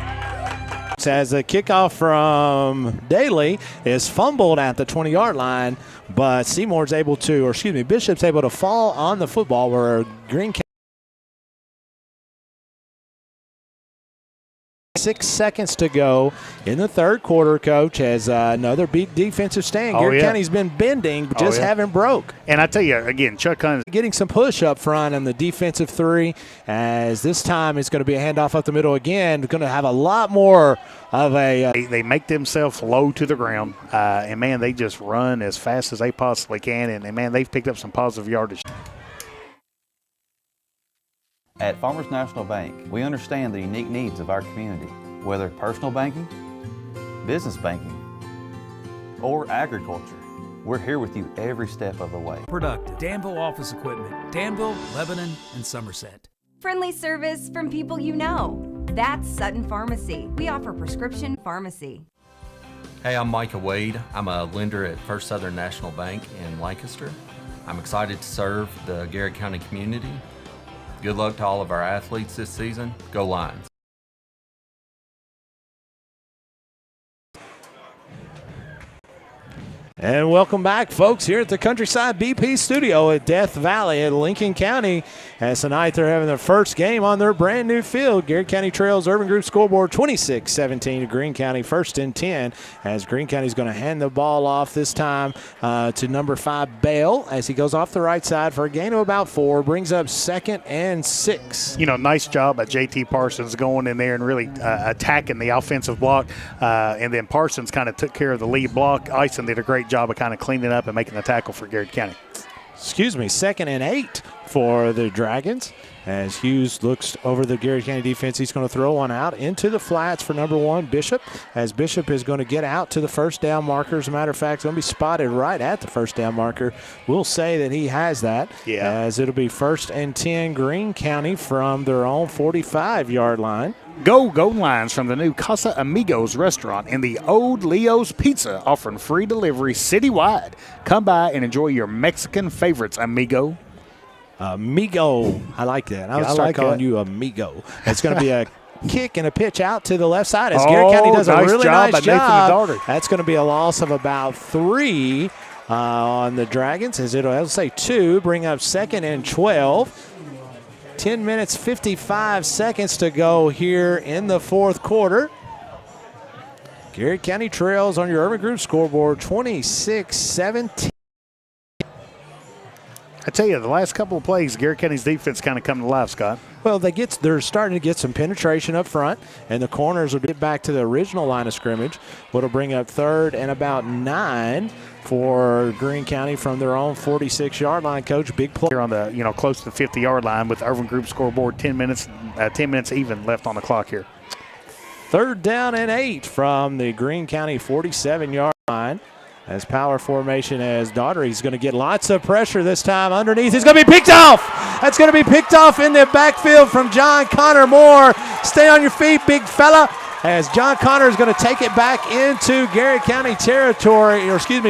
As a kickoff from Daly is fumbled at the 20-yard line, but Bishop's able to fall on the football where Greene County 6 seconds to go in the third quarter, Coach, as another big defensive stand. Garrett County's been bending, but just haven't broke. And I tell you, again, Chuck Hunt getting some push up front on the defensive three, as this time it's going to be a handoff up the middle again. Going to have a lot more of a they make themselves low to the ground, and, man, they just run as fast as they possibly can, and man, they've picked up some positive yardage. At Farmers National Bank, we understand the unique needs of our community, whether personal banking, business banking, or agriculture. We're here with you every step of the way. Productive Danville office equipment, Danville, Lebanon, and Somerset. Friendly service from people you know. That's Sutton Pharmacy. We offer prescription pharmacy. Hey, I'm Micah Wade. I'm a lender at First Southern National Bank in Lancaster. I'm excited to serve the Garrard County community. Good luck to all of our athletes this season. Go Lions. And welcome back, folks, here at the Countryside BP Studio at Death Valley at Lincoln County. As tonight they're having their first game on their brand new field. Garrard County trails Urban Group scoreboard 26-17 to Greene County, 1st and 10, as Greene County is going to hand the ball off this time to number 5, Bale, as he goes off the right side for a gain of about 4, brings up 2nd and 6. You know, nice job by J.T. Parsons going in there and really attacking the offensive block, and then Parsons kind of took care of the lead block. Ison did a great job of kind of cleaning up and making the tackle for Garrard County. 2nd and 8 for the Dragons. As Hughes looks over the Garrard County defense, he's going to throw one out into the flats for number 1, Bishop, as Bishop is going to get out to the first down marker. As a matter of fact, going to be spotted right at the first down marker. We'll say that he has that, as it'll be 1st and 10 Greene County from their own 45-yard line. Go Golden Lions from the new Casa Amigos restaurant in the Old Leo's Pizza, offering free delivery citywide. Come by and enjoy your Mexican favorites, amigo. Amigo. I like that. I would start calling you Amigo. It's going to be a kick and a pitch out to the left side as Garrard County does a really nice job. That's going to be a loss of about 3 on the Dragons, as it'll say 2, bring up 2nd and 12. 10 minutes, 55 seconds to go here in the fourth quarter. Garrard County trails on your Urban Group scoreboard 26-17. I tell you, the last couple of plays, Garrard County's defense kind of come to life, Scott. Well, they're starting to get some penetration up front, and the corners will get back to the original line of scrimmage, what'll bring up 3rd and about 9 for Greene County from their own 46-yard line. Coach, big play here on the close to the 50-yard line with Urban Group scoreboard. 10 minutes even left on the clock here. 3rd down and 8 from the Greene County 47-yard line. As power formation, as Daugherty's going to get lots of pressure this time underneath. It's going to be picked off. That's going to be picked off in the backfield from John Connor Moore. Stay on your feet, big fella. As John Connor is going to take it back into Garrard County territory,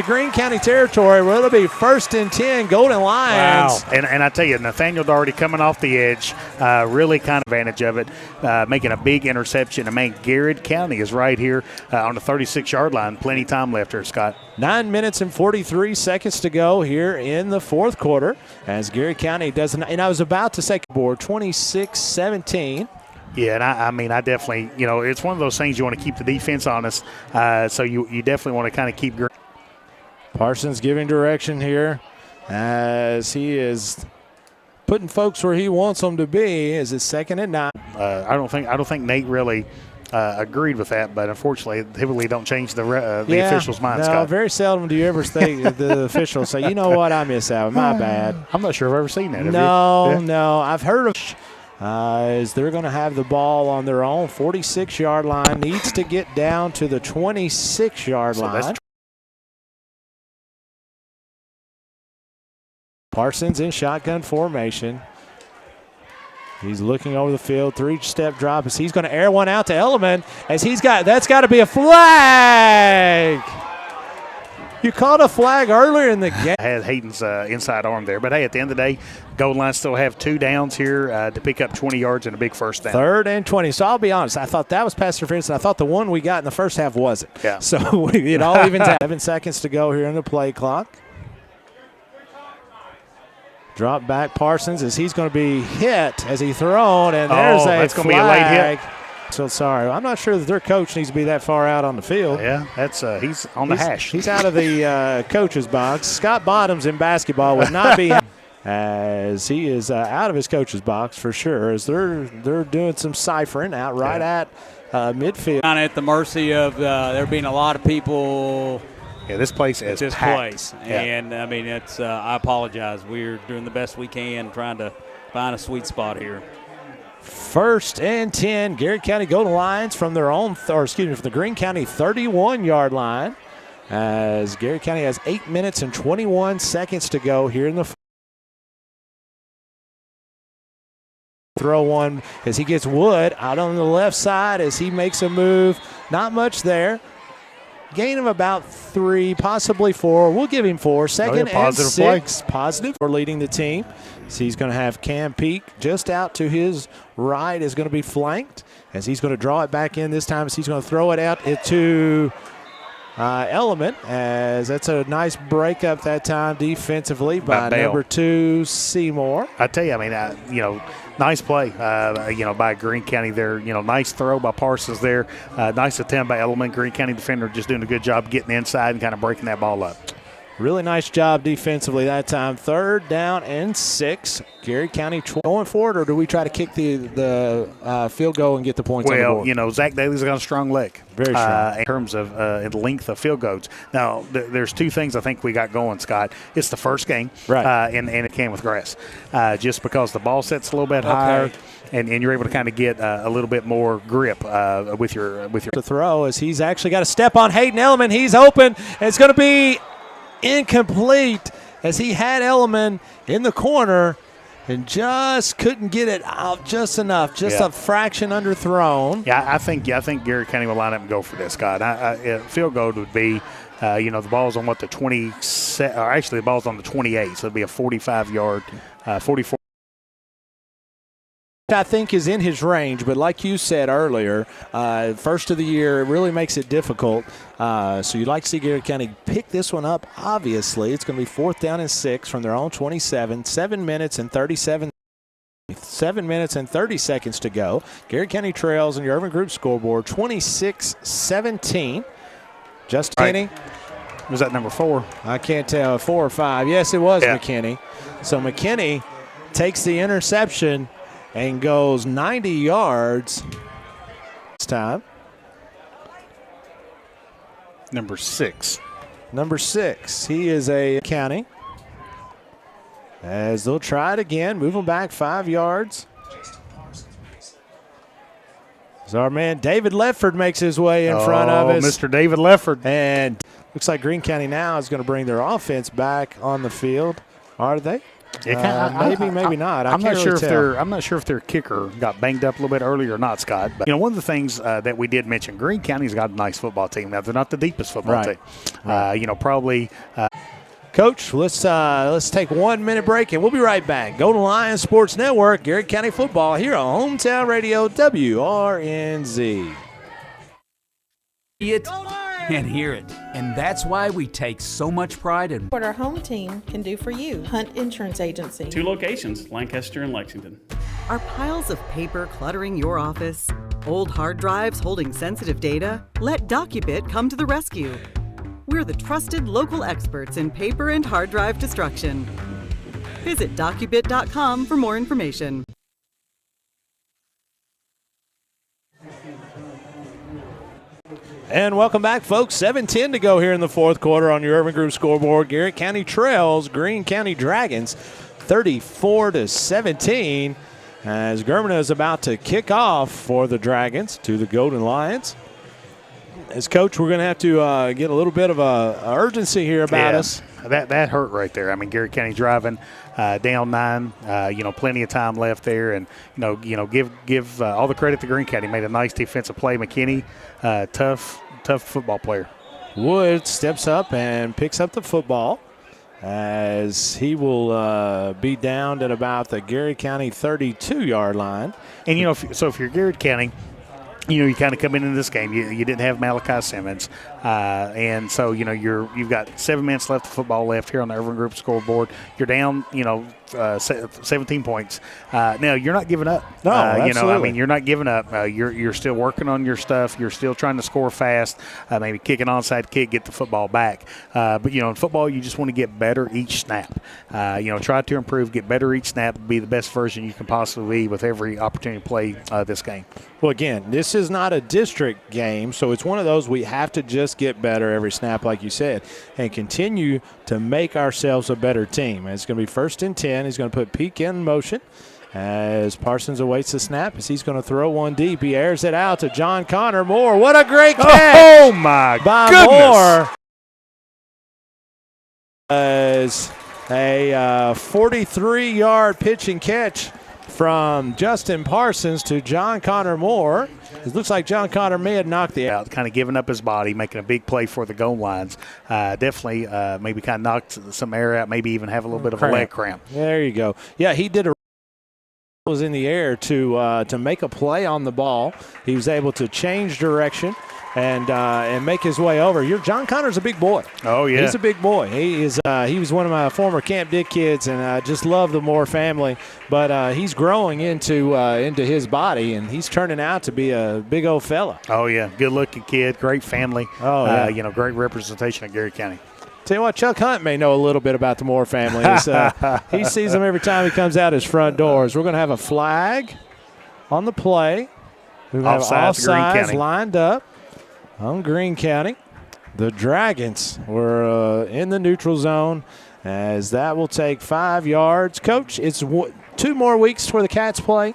Greene County territory, where it'll be 1st and 10, Golden Lions. Wow. And I tell you, Nathaniel Daugherty coming off the edge, really kind of advantage of it, making a big interception. And, man, Garrard County is right here on the 36-yard line. Plenty of time left here, Scott. 9 minutes and 43 seconds to go here in the fourth quarter, as Garrard County doesn't, and I was about to say, board 26-17. Yeah, and I definitely, it's one of those things you want to keep the defense honest, so you definitely want to kind of keep. Parsons giving direction here as he is putting folks where he wants them to be. Is it 2nd and 9? I don't think Nate really agreed with that, but unfortunately, typically don't change the officials' minds. No, Scott. very seldom do you ever think the officials say, you know what, I miss out. My bad. I'm not sure I've ever seen that. No. I've heard of as they're going to have the ball on their own 46-yard line. Needs to get down to the 26-yard line. Parsons in shotgun formation. He's looking over the field, 3-step drop as he's going to air one out to Elliman as that's got to be a flag. You called a flag earlier in the game. I had Hayden's inside arm there, but hey, at the end of the day, goal line still have 2 downs here to pick up 20 yards and a big first down. 3rd and 20. So I'll be honest, I thought that was pass interference, and I thought the one we got in the first half wasn't. Yeah. So it all evens out. 7 seconds to go here in the play clock. Drop back Parsons as he's going to be hit as he thrown, and there's that's going to be a late hit. So sorry, I'm not sure that their coach needs to be that far out on the field. Yeah, that's he's on the hash. He's out of the coach's box. Scott Bottoms in basketball would not be as he is out of his coach's box for sure. As they're doing some ciphering out right at midfield. Kind of at the mercy of there being a lot of people. Yeah, this place is this packed. place, and I mean it's. I apologize. We're doing the best we can, trying to find a sweet spot here. 1st and 10. Garrett County Golden Lions from their own, from the Greene County 31-yard line. As Garrett County has 8 minutes and 21 seconds to go here in the. Throw one as he gets Wood out on the left side as he makes a move. Not much there. Gain of about 3, possibly 4. We'll give him 4. Second and 6. Positive for leading the team. So he's going to have Cam Peak just out to his right is going to be flanked as he's going to draw it back in this time as he's going to throw it out to Element as that's a nice breakup that time defensively by number 2 Seymour. I tell you, I mean, nice play, by Greene County there. Nice throw by Parsons there. Nice attempt by Element. Greene County defender just doing a good job getting inside and kind of breaking that ball up. Really nice job defensively that time. 3rd down and 6. Garrett County going forward, or do we try to kick the field goal and get the points on the board? Well, Zach Daly's got a strong leg. Very strong. In terms of length of field goals. Now, there's 2 things I think we got going, Scott. It's the first game, right? And it came with grass. Just because the ball set's a little bit higher. And you're able to kind of get a little bit more grip with your to throw as he's actually got a step on Hayden Element. He's open. And it's going to be incomplete as he had Element in the corner and just couldn't get it out just enough, a fraction underthrown. Yeah, I think Garrett County will line up and go for this, Scott. Field goal would be, the ball's on the 20, or actually the ball's on the 28, so it'd be a 45-yard, 44. I think is in his range, but like you said earlier, first of the year, it really makes it difficult. So you'd like to see Garrett County pick this one up. Obviously, it's going to be 4th down and 6 from their own 27. 7 minutes and 30 seconds to go. Garrett County trails in your Urban Group scoreboard, 26-17. Justin McKinney. Was that number 4? I can't tell, 4 or 5. Yes, it was McKinney. So McKinney takes the interception and goes 90 yards this time. Number 6. He is a county. As they'll try it again, move him back 5 yards. So our man David Lefford makes his way in front of us. Mr. David Lefford. And looks like Greene County now is going to bring their offense back on the field. Are they? Maybe not. I'm not sure if their kicker got banged up a little bit earlier or not, Scott. But one of the things that we did mention, Greene County's got a nice football team. Now they're not the deepest football team. Probably. Coach, let's take 1 minute break and we'll be right back. Golden Lions Sports Network, Garrett County football here on Hometown Radio WRNZ. It and hear it. And that's why we take so much pride in what our home team can do for you. Hunt Insurance Agency. 2 locations, Lancaster and Lexington. Are piles of paper cluttering your office? Old hard drives holding sensitive data? Let DocuBit come to the rescue. We're the trusted local experts in paper and hard drive destruction. Visit docubit.com for more information. And welcome back, folks. 7:10 to go here in the fourth quarter on your Urban Group scoreboard. Garrett County trails Greene County Dragons 34-17 as Germana is about to kick off for the Dragons to the Golden Lions. As coach, we're going to have to get a little bit of urgency here about us. That hurt right there. I mean, Garrett County driving down 9. Plenty of time left there, and give all the credit to Greene County. Made a nice defensive play. McKinney, tough football player. Wood steps up and picks up the football as he will be downed at about the Garrett County 32-yard line. And if you're Garrett County, you kind of come into this game. You didn't have Malachi Simmons, and so you've got 7 minutes left of football left here on the Urban Group scoreboard. You're down, 17 points. Now you're not giving up. No, absolutely. You're not giving up. You're still working on your stuff. You're still trying to score fast. Maybe kick an onside kick, get the football back. But in football, you just want to get better each snap. Try to improve, get better each snap, be the best version you can possibly be with every opportunity to play this game. Well, again, this is not a district game, so it's one of those we have to just get better every snap, like you said, and continue to make ourselves a better team. And it's going to be 1st and 10. He's going to put Peak in motion as Parsons awaits the snap as he's going to throw one deep. He airs it out to John Connor Moore. What a great catch! Oh, my by goodness. Moore. As a 43-yard pitch and catch from Justin Parsons to John Connor Moore. It looks like John Connor may have knocked the out, kind of giving up his body, making a big play for the goal lines. Definitely maybe kind of knocked some air out, maybe even have a little bit of a leg cramp. There you go. Yeah, he did was in the air to make a play on the ball. He was able to change direction and make his way over. John Connor's a big boy. Oh, yeah. He's a big boy. He was one of my former Camp Dick kids, and I just love the Moore family. But he's growing into his body, and he's turning out to be a big old fella. Oh, yeah. Good-looking kid, great family. Oh, yeah. Great representation of Garrett County. Tell you what, Chuck Hunt may know a little bit about the Moore family. He sees them every time he comes out his front doors. We're going to have a flag on the play. We're going to have offsides lined up on Greene County. The Dragons were in the neutral zone as that will take 5 yards. Coach, it's 2 more weeks for the Cats play.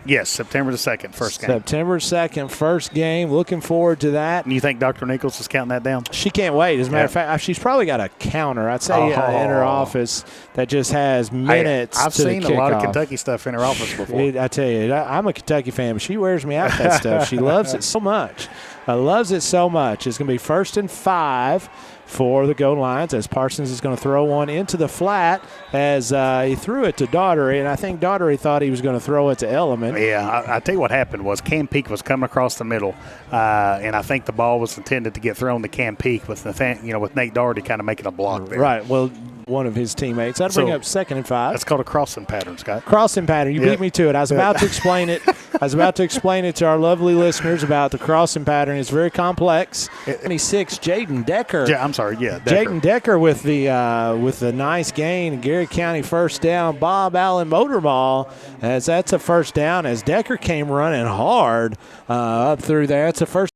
Yes, September the 2nd, first game. September 2nd, first game. Looking forward to that. And you think Dr. Nichols is counting that down? She can't wait. As a matter of fact, she's probably got a counter, I'd say, in her office that just has minutes I've to seen the a lot of kickoff. Kentucky stuff in her office before. I tell you, I'm a Kentucky fan, but she wears me out that stuff. She loves it so much. Loves it so much. It's going to be 1st and 5 for the Golden Lions as Parsons is going to throw one into the flat as he threw it to Daughtery, and I think Daughtery thought he was going to throw it to Element. Yeah, I tell you what happened was Cam Peak was coming across the middle, and I think the ball was intended to get thrown to Cam Peak with with Nate Daugherty kind of making a block there. Right. Well, one of his teammates. That'll bring up 2nd and 5. That's called a crossing pattern, Scott. Crossing pattern. You beat me to it. I was about to explain it. I was about to explain it to our lovely listeners about the crossing pattern. It's very complex. 26, Jaden Decker. I'm sorry, Decker. Jaden Decker with the nice gain. Garrett County first down. Bob Allen motor ball as that's a first down as Decker came running hard up through there. It's a first.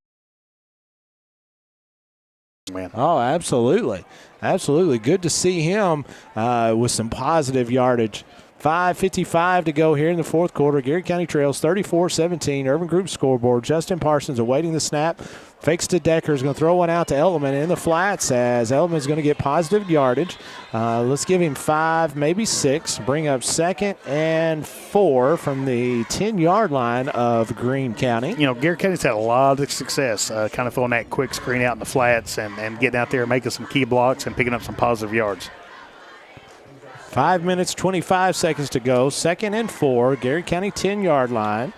Man. Oh, absolutely. Absolutely. Good to see him with some positive yardage. 5:55 to go here in the fourth quarter. Garrett County trails 34-17. Urban Group scoreboard. Justin Parsons awaiting the snap. Fakes to Decker. Is going to throw one out to Element in the flats as Element is going to get positive yardage. Let's give him 5, maybe 6. Bring up 2nd and 4 from the 10-yard line of Greene County. Garrett County's had a lot of success kind of throwing that quick screen out in the flats and getting out there and making some key blocks and picking up some positive yards. 5 minutes, 25 seconds to go. 2nd and 4, Garrett County 10-yard line.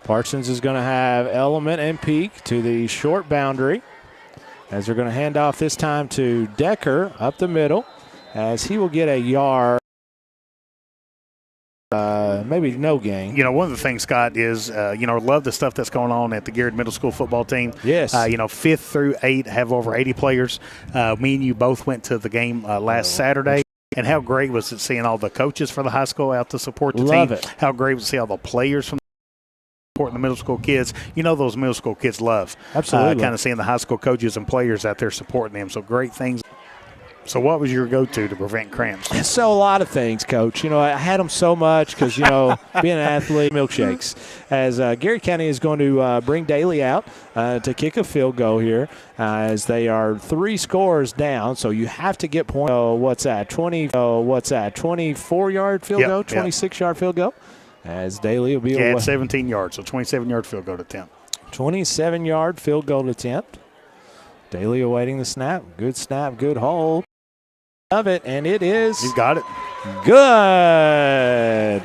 Parsons is going to have Element and Peak to the short boundary as they're going to hand off this time to Decker up the middle as he will get a yard. Maybe no gain. One of the things, Scott, is, love the stuff that's going on at the Garrett Middle School football team. Yes. 5th through 8 have over 80 players. Me and you both went to the game last Saturday. And how great was it seeing all the coaches for the high school out to support the team? Love it. How great was it to see all the players from supporting the middle school kids. You know those middle school kids love. Absolutely. Kind of seeing the high school coaches and players out there supporting them. So great things. So what was your go-to to prevent cramps? So a lot of things, Coach. I had them so much because, being an athlete, milkshakes. As Garrett County is going to bring Daly out to kick a field goal here as they are 3 scores down. So you have to get points. 24-yard field goal, 26-yard field goal. As Daly will be at 17 yards, so 27-yard field goal attempt. 27-yard field goal attempt. Daly awaiting the snap. Good hold. Of it, and it is. He's got it. Good.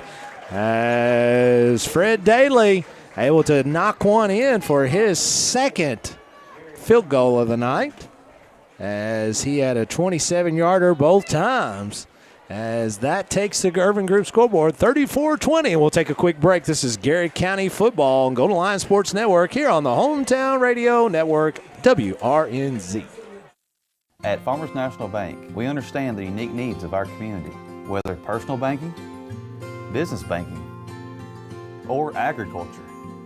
As Fred Daly able to knock one in for his second field goal of the night, as he had a 27-yarder both times. As that takes the Urban Group scoreboard 34-20. We'll take a quick break. This is Garrett County football on Golden Lion Sports Network here on the Hometown Radio Network, WRNZ. At Farmers National Bank, we understand the unique needs of our community, whether personal banking, business banking, or agriculture.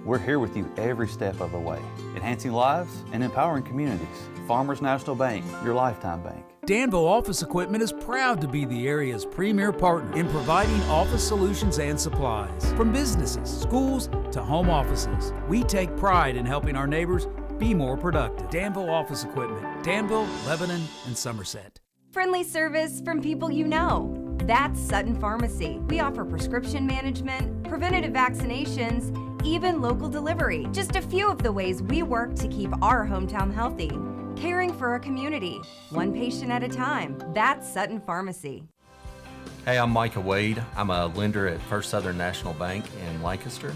We're here with you every step of the way, enhancing lives and empowering communities. Farmers National Bank, your lifetime bank. Danville Office Equipment is proud to be the area's premier partner in providing office solutions and supplies. From businesses, schools, to home offices, we take pride in helping our neighbors be more productive. Danville Office Equipment, Danville, Lebanon, and Somerset. Friendly service from people you know. That's Sutton Pharmacy. We offer prescription management, preventative vaccinations, even local delivery. Just a few of the ways we work to keep our hometown healthy. Caring for a community, one patient at a time. That's Sutton Pharmacy. Hey, I'm Micah Wade. I'm a lender at First Southern National Bank in Lancaster.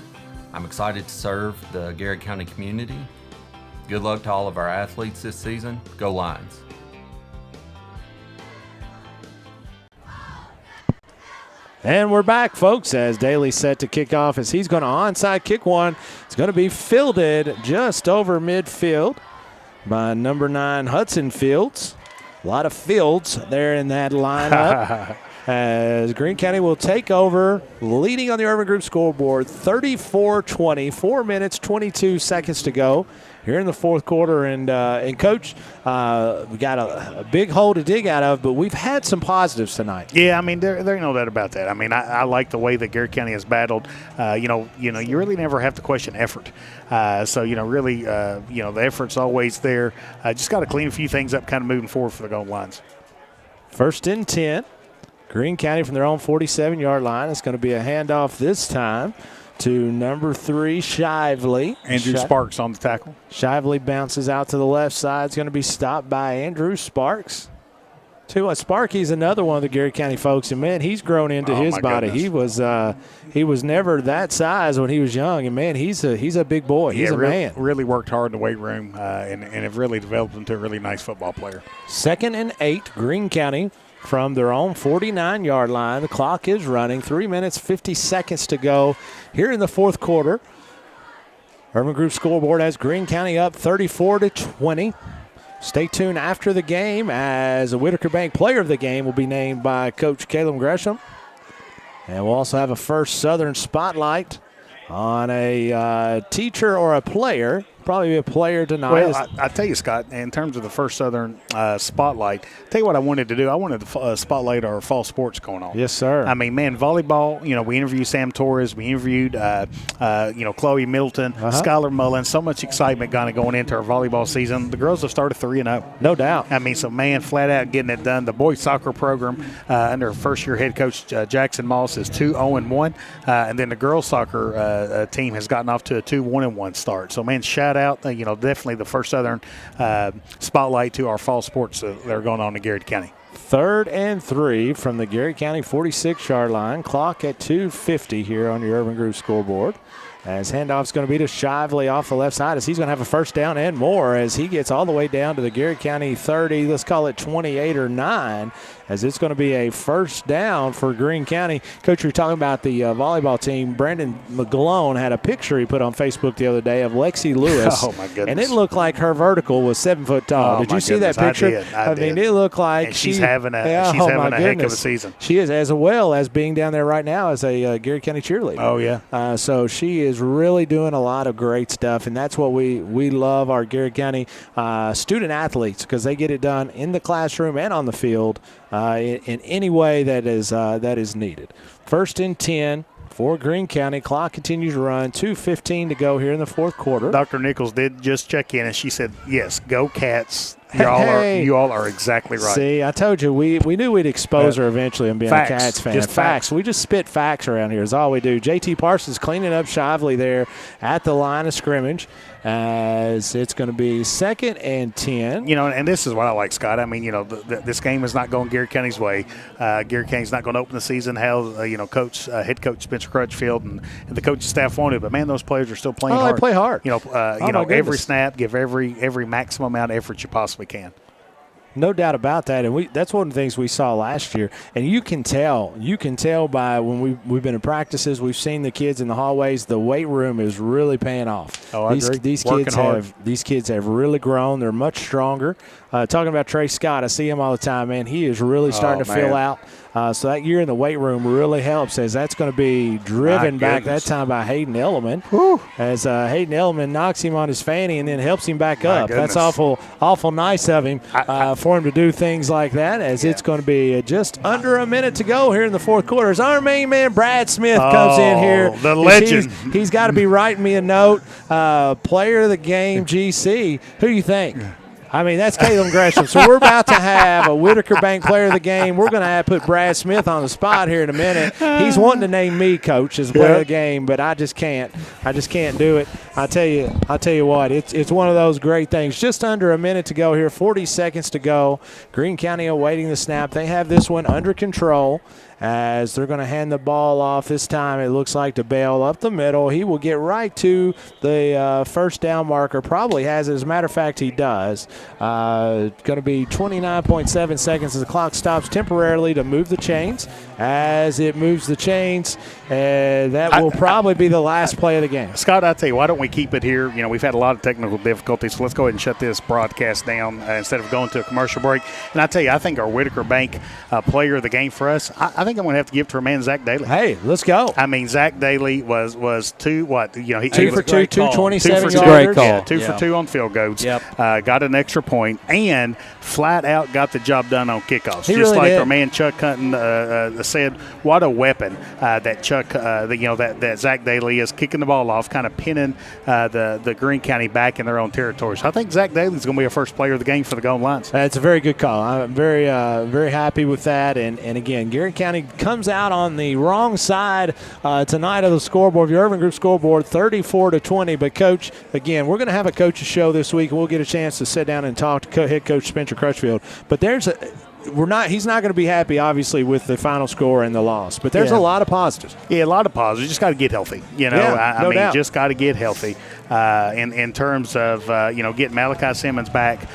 I'm excited to serve the Garrett County community. Good luck to all of our athletes this season. Go Lions. And we're back, folks, as Daly's set to kick off as he's going to onside kick one. It's going to be fielded just over midfield by number 9, Hudson Fields. A lot of Fields there in that lineup. As Greene County will take over, leading on the Urban Group scoreboard, 34-20, 4 minutes, 22 seconds to go here in the fourth quarter. And Coach, we got a big hole to dig out of, but we've had some positives tonight. Yeah, I mean, there ain't no doubt about that. I mean, I like the way that Garrett County has battled. You really never have to question effort. Really, the effort's always there. Just got to clean a few things up kind of moving forward for the goal lines. 1st and 10. Greene County from their own 47-yard line. It's going to be a handoff this time to number 3, Shively. Andrew Sparks on the tackle. Shively bounces out to the left side. It's going to be stopped by Andrew Sparks. Sparky's another one of the Garrett County folks, and man, he's grown into his body. Goodness. He was never that size when he was young, and man, he's a big boy. He's a man. Really worked hard in the weight room, and have really developed into a really nice football player. 2nd and 8, Greene County from their own 49-yard line. The clock is running. 3 minutes, 50 seconds to go here in the fourth quarter. Urban Group scoreboard has Greene County up 34-20. Stay tuned after the game as a Whitaker Bank Player of the Game will be named by Coach Caleb Gresham. And we'll also have a First Southern spotlight on a teacher or a player. Probably be a player tonight. Well, I tell you, Scott, in terms of the First Southern spotlight, tell you what I wanted to do. I wanted to spotlight our fall sports going on. Yes, sir. I mean, man, volleyball, we interviewed Sam Torres. We interviewed, Chloe Middleton, Skylar Mullen. So much excitement kind of going into our volleyball season. The girls have started 3-0. No doubt. I mean, so, man, flat out getting it done. The boys soccer program under first-year head coach Jackson Moss is 2-0-1. And then the girls soccer team has gotten off to a 2-1-1 start. So, man, shout out, definitely the First Southern spotlight to our fall sports that are going on in Garrett County. 3rd and 3 from the Garrett County 46-yard line. Clock at 2:50 here on your Urban Group scoreboard. As handoff's going to be to Shively off the left side as he's going to have a first down and more as he gets all the way down to the Garrett County 30, let's call it 28 or 9, as it's going to be a first down for Greene County. Coach, you're talking about the volleyball team. Brandon McGlone had a picture he put on Facebook the other day of Lexi Lewis. Oh, my goodness. And it looked like her vertical was 7 foot tall. Did you see that picture? I did. mean, it looked like and she's having a heck of a season. She is, as well as being down there right now as a Garrett County cheerleader. Oh, yeah. So she is really doing a lot of great stuff, and that's what we love our Garrett County student athletes, because they get it done in the classroom and on the field in any way that is needed. 1st and 10 for Greene County. Clock continues to run. 2:15 to go here in the fourth quarter. Dr. Nichols did just check in, and she said, yes, go Cats. You all are exactly right. See, I told you, we knew we'd expose her eventually and being facts. a Cats fan. Just facts. We just spit facts around here is all we do. JT Parsons cleaning up Shively there at the line of scrimmage, as it's going to be 2nd and 10. You know, and this is what I like, Scott. I mean, you know, this game is not going Garrett County's way. Garrett County's not going to open the season how, head coach Spencer Crutchfield and the coaching staff wanted. But, man, those players are still playing hard. They play hard. Every snap, give every maximum amount of effort you possibly can. No doubt about that, and that's one of the things we saw last year. And you can tell by when we've been in practices, we've seen the kids in the hallways. The weight room is really paying off. Oh, I agree. These kids have really grown. They're much stronger. Talking about Trey Scott, I see him all the time, man. He is really starting to fill out. So that year in the weight room really helps, as that's going to be driven back that time by Hayden Elliman. As Hayden Elliman knocks him on his fanny and then helps him back up. That's awful nice of him for him to do things like that, as it's going to be just under a minute to go here in the fourth quarter. As our main man Brad Smith comes in here. The legend. He's got to be writing me a note. Player of the game, GC. Who do you think? I mean, that's Caleb Gresham. So we're about to have a Whitaker Bank Player of the Game. We're going to have to put Brad Smith on the spot here in a minute. He's wanting to name me coach as Player of the Game, but I just can't. I just can't do it. I'll tell you what. It's one of those great things. Just under a minute to go here. 40 seconds to go. Greene County awaiting the snap. They have this one under control, as they're going to hand the ball off. This time it looks like to Bell up the middle. He will get right to the first down marker. Probably has it. As a matter of fact, he does. Going to be 29.7 seconds as the clock stops temporarily to move the chains. As it moves the chains, that will probably be the last play of the game. Scott, I tell you, why don't we keep it here? You know, we've had a lot of technical difficulties, so let's go ahead and shut this broadcast down instead of going to a commercial break. And I tell you, I think our Whitaker Bank Player of the Game for us, I think I'm going to have to give it to our man Zach Daly. Hey, let's go. I mean, Zach Daly was two for 2, 227 yards. Great call. Yeah, 2 for 2 on field goals. Got an extra point and flat out got the job done on kickoffs. He Just really like did. our man Chuck Hutton said, what a weapon that Chuck, that Zach Daly is, kicking the ball off, kind of pinning the Greene County back in their own territory. So I think Zach Daly is going to be our first player of the game for the Golden Lions. That's a very good call. I'm very happy with that. And again, Garrett County comes out on the wrong side tonight of the scoreboard, the Urban Group scoreboard, 34-20. But, Coach, again, we're going to have a coach's show this week, and we'll get a chance to sit down and talk to head coach Spencer Crutchfield. But he's not going to be happy, obviously, with the final score and the loss. But there's a lot of positives. Yeah, a lot of positives. Just got to get healthy. I mean, doubt. Just got to get healthy. In terms of getting Malachi Simmons back,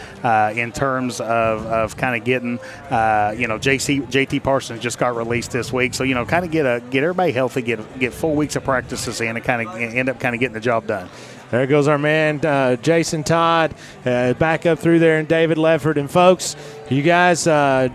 in terms of kind of getting JT Parsons just got released this week, so kind of get everybody healthy, get full weeks of practices in, and kind of end up kind of getting the job done. There goes our man Jason Todd back up through there, and David Lefford. And folks, you guys,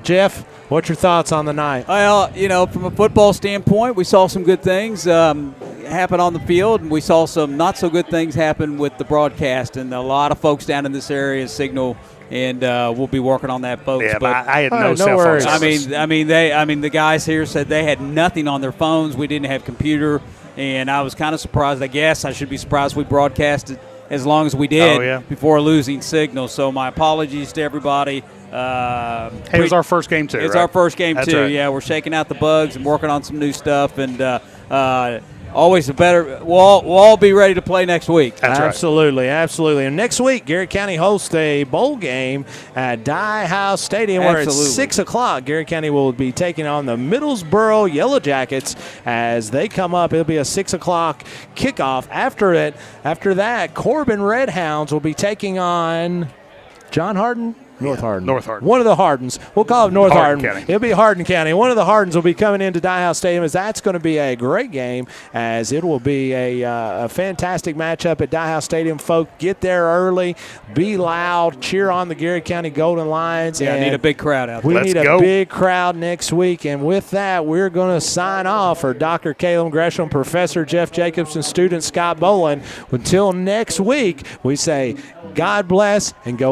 Jeff, what's your thoughts on the night? Well, from a football standpoint, we saw some good things happen on the field, and we saw some not so good things happen with the broadcast. And a lot of folks down in this area signal, and we'll be working on that, folks. Yeah, but I had no cell phone worries. service. I mean, the guys here said they had nothing on their phones. We didn't have computer, and I was kind of surprised. I guess I should be surprised we broadcasted as long as we did before losing signal. So my apologies to everybody. It was our first game too. It's right? our first game That's too. Right. Yeah, we're shaking out the bugs and working on some new stuff, and always a better. We'll all be ready to play next week. That's absolutely. And next week, Garrett County hosts a bowl game at Dye House Stadium, where it's 6 o'clock. Garrett County will be taking on the Middlesboro Yellow Jackets as they come up. It'll be a 6 o'clock kickoff. After that, Corbin Red Hounds will be taking on John Harden. North Hardin. North Hardin. One of the Hardins. We'll call it North Hardin Hardin. County. It'll be Hardin County. One of the Hardins will be coming into Dye House Stadium, as that's going to be a great game, as it will be a fantastic matchup at Dye House Stadium. Folk, get there early, be loud, cheer on the Garrett County Golden Lions. Yeah, and I need a big crowd out there. We need a big crowd next week. And with that, we're going to sign off for Dr. Caleb Gresham, Professor Jeff Jacobson, student Scott Boland. Until next week, we say God bless and go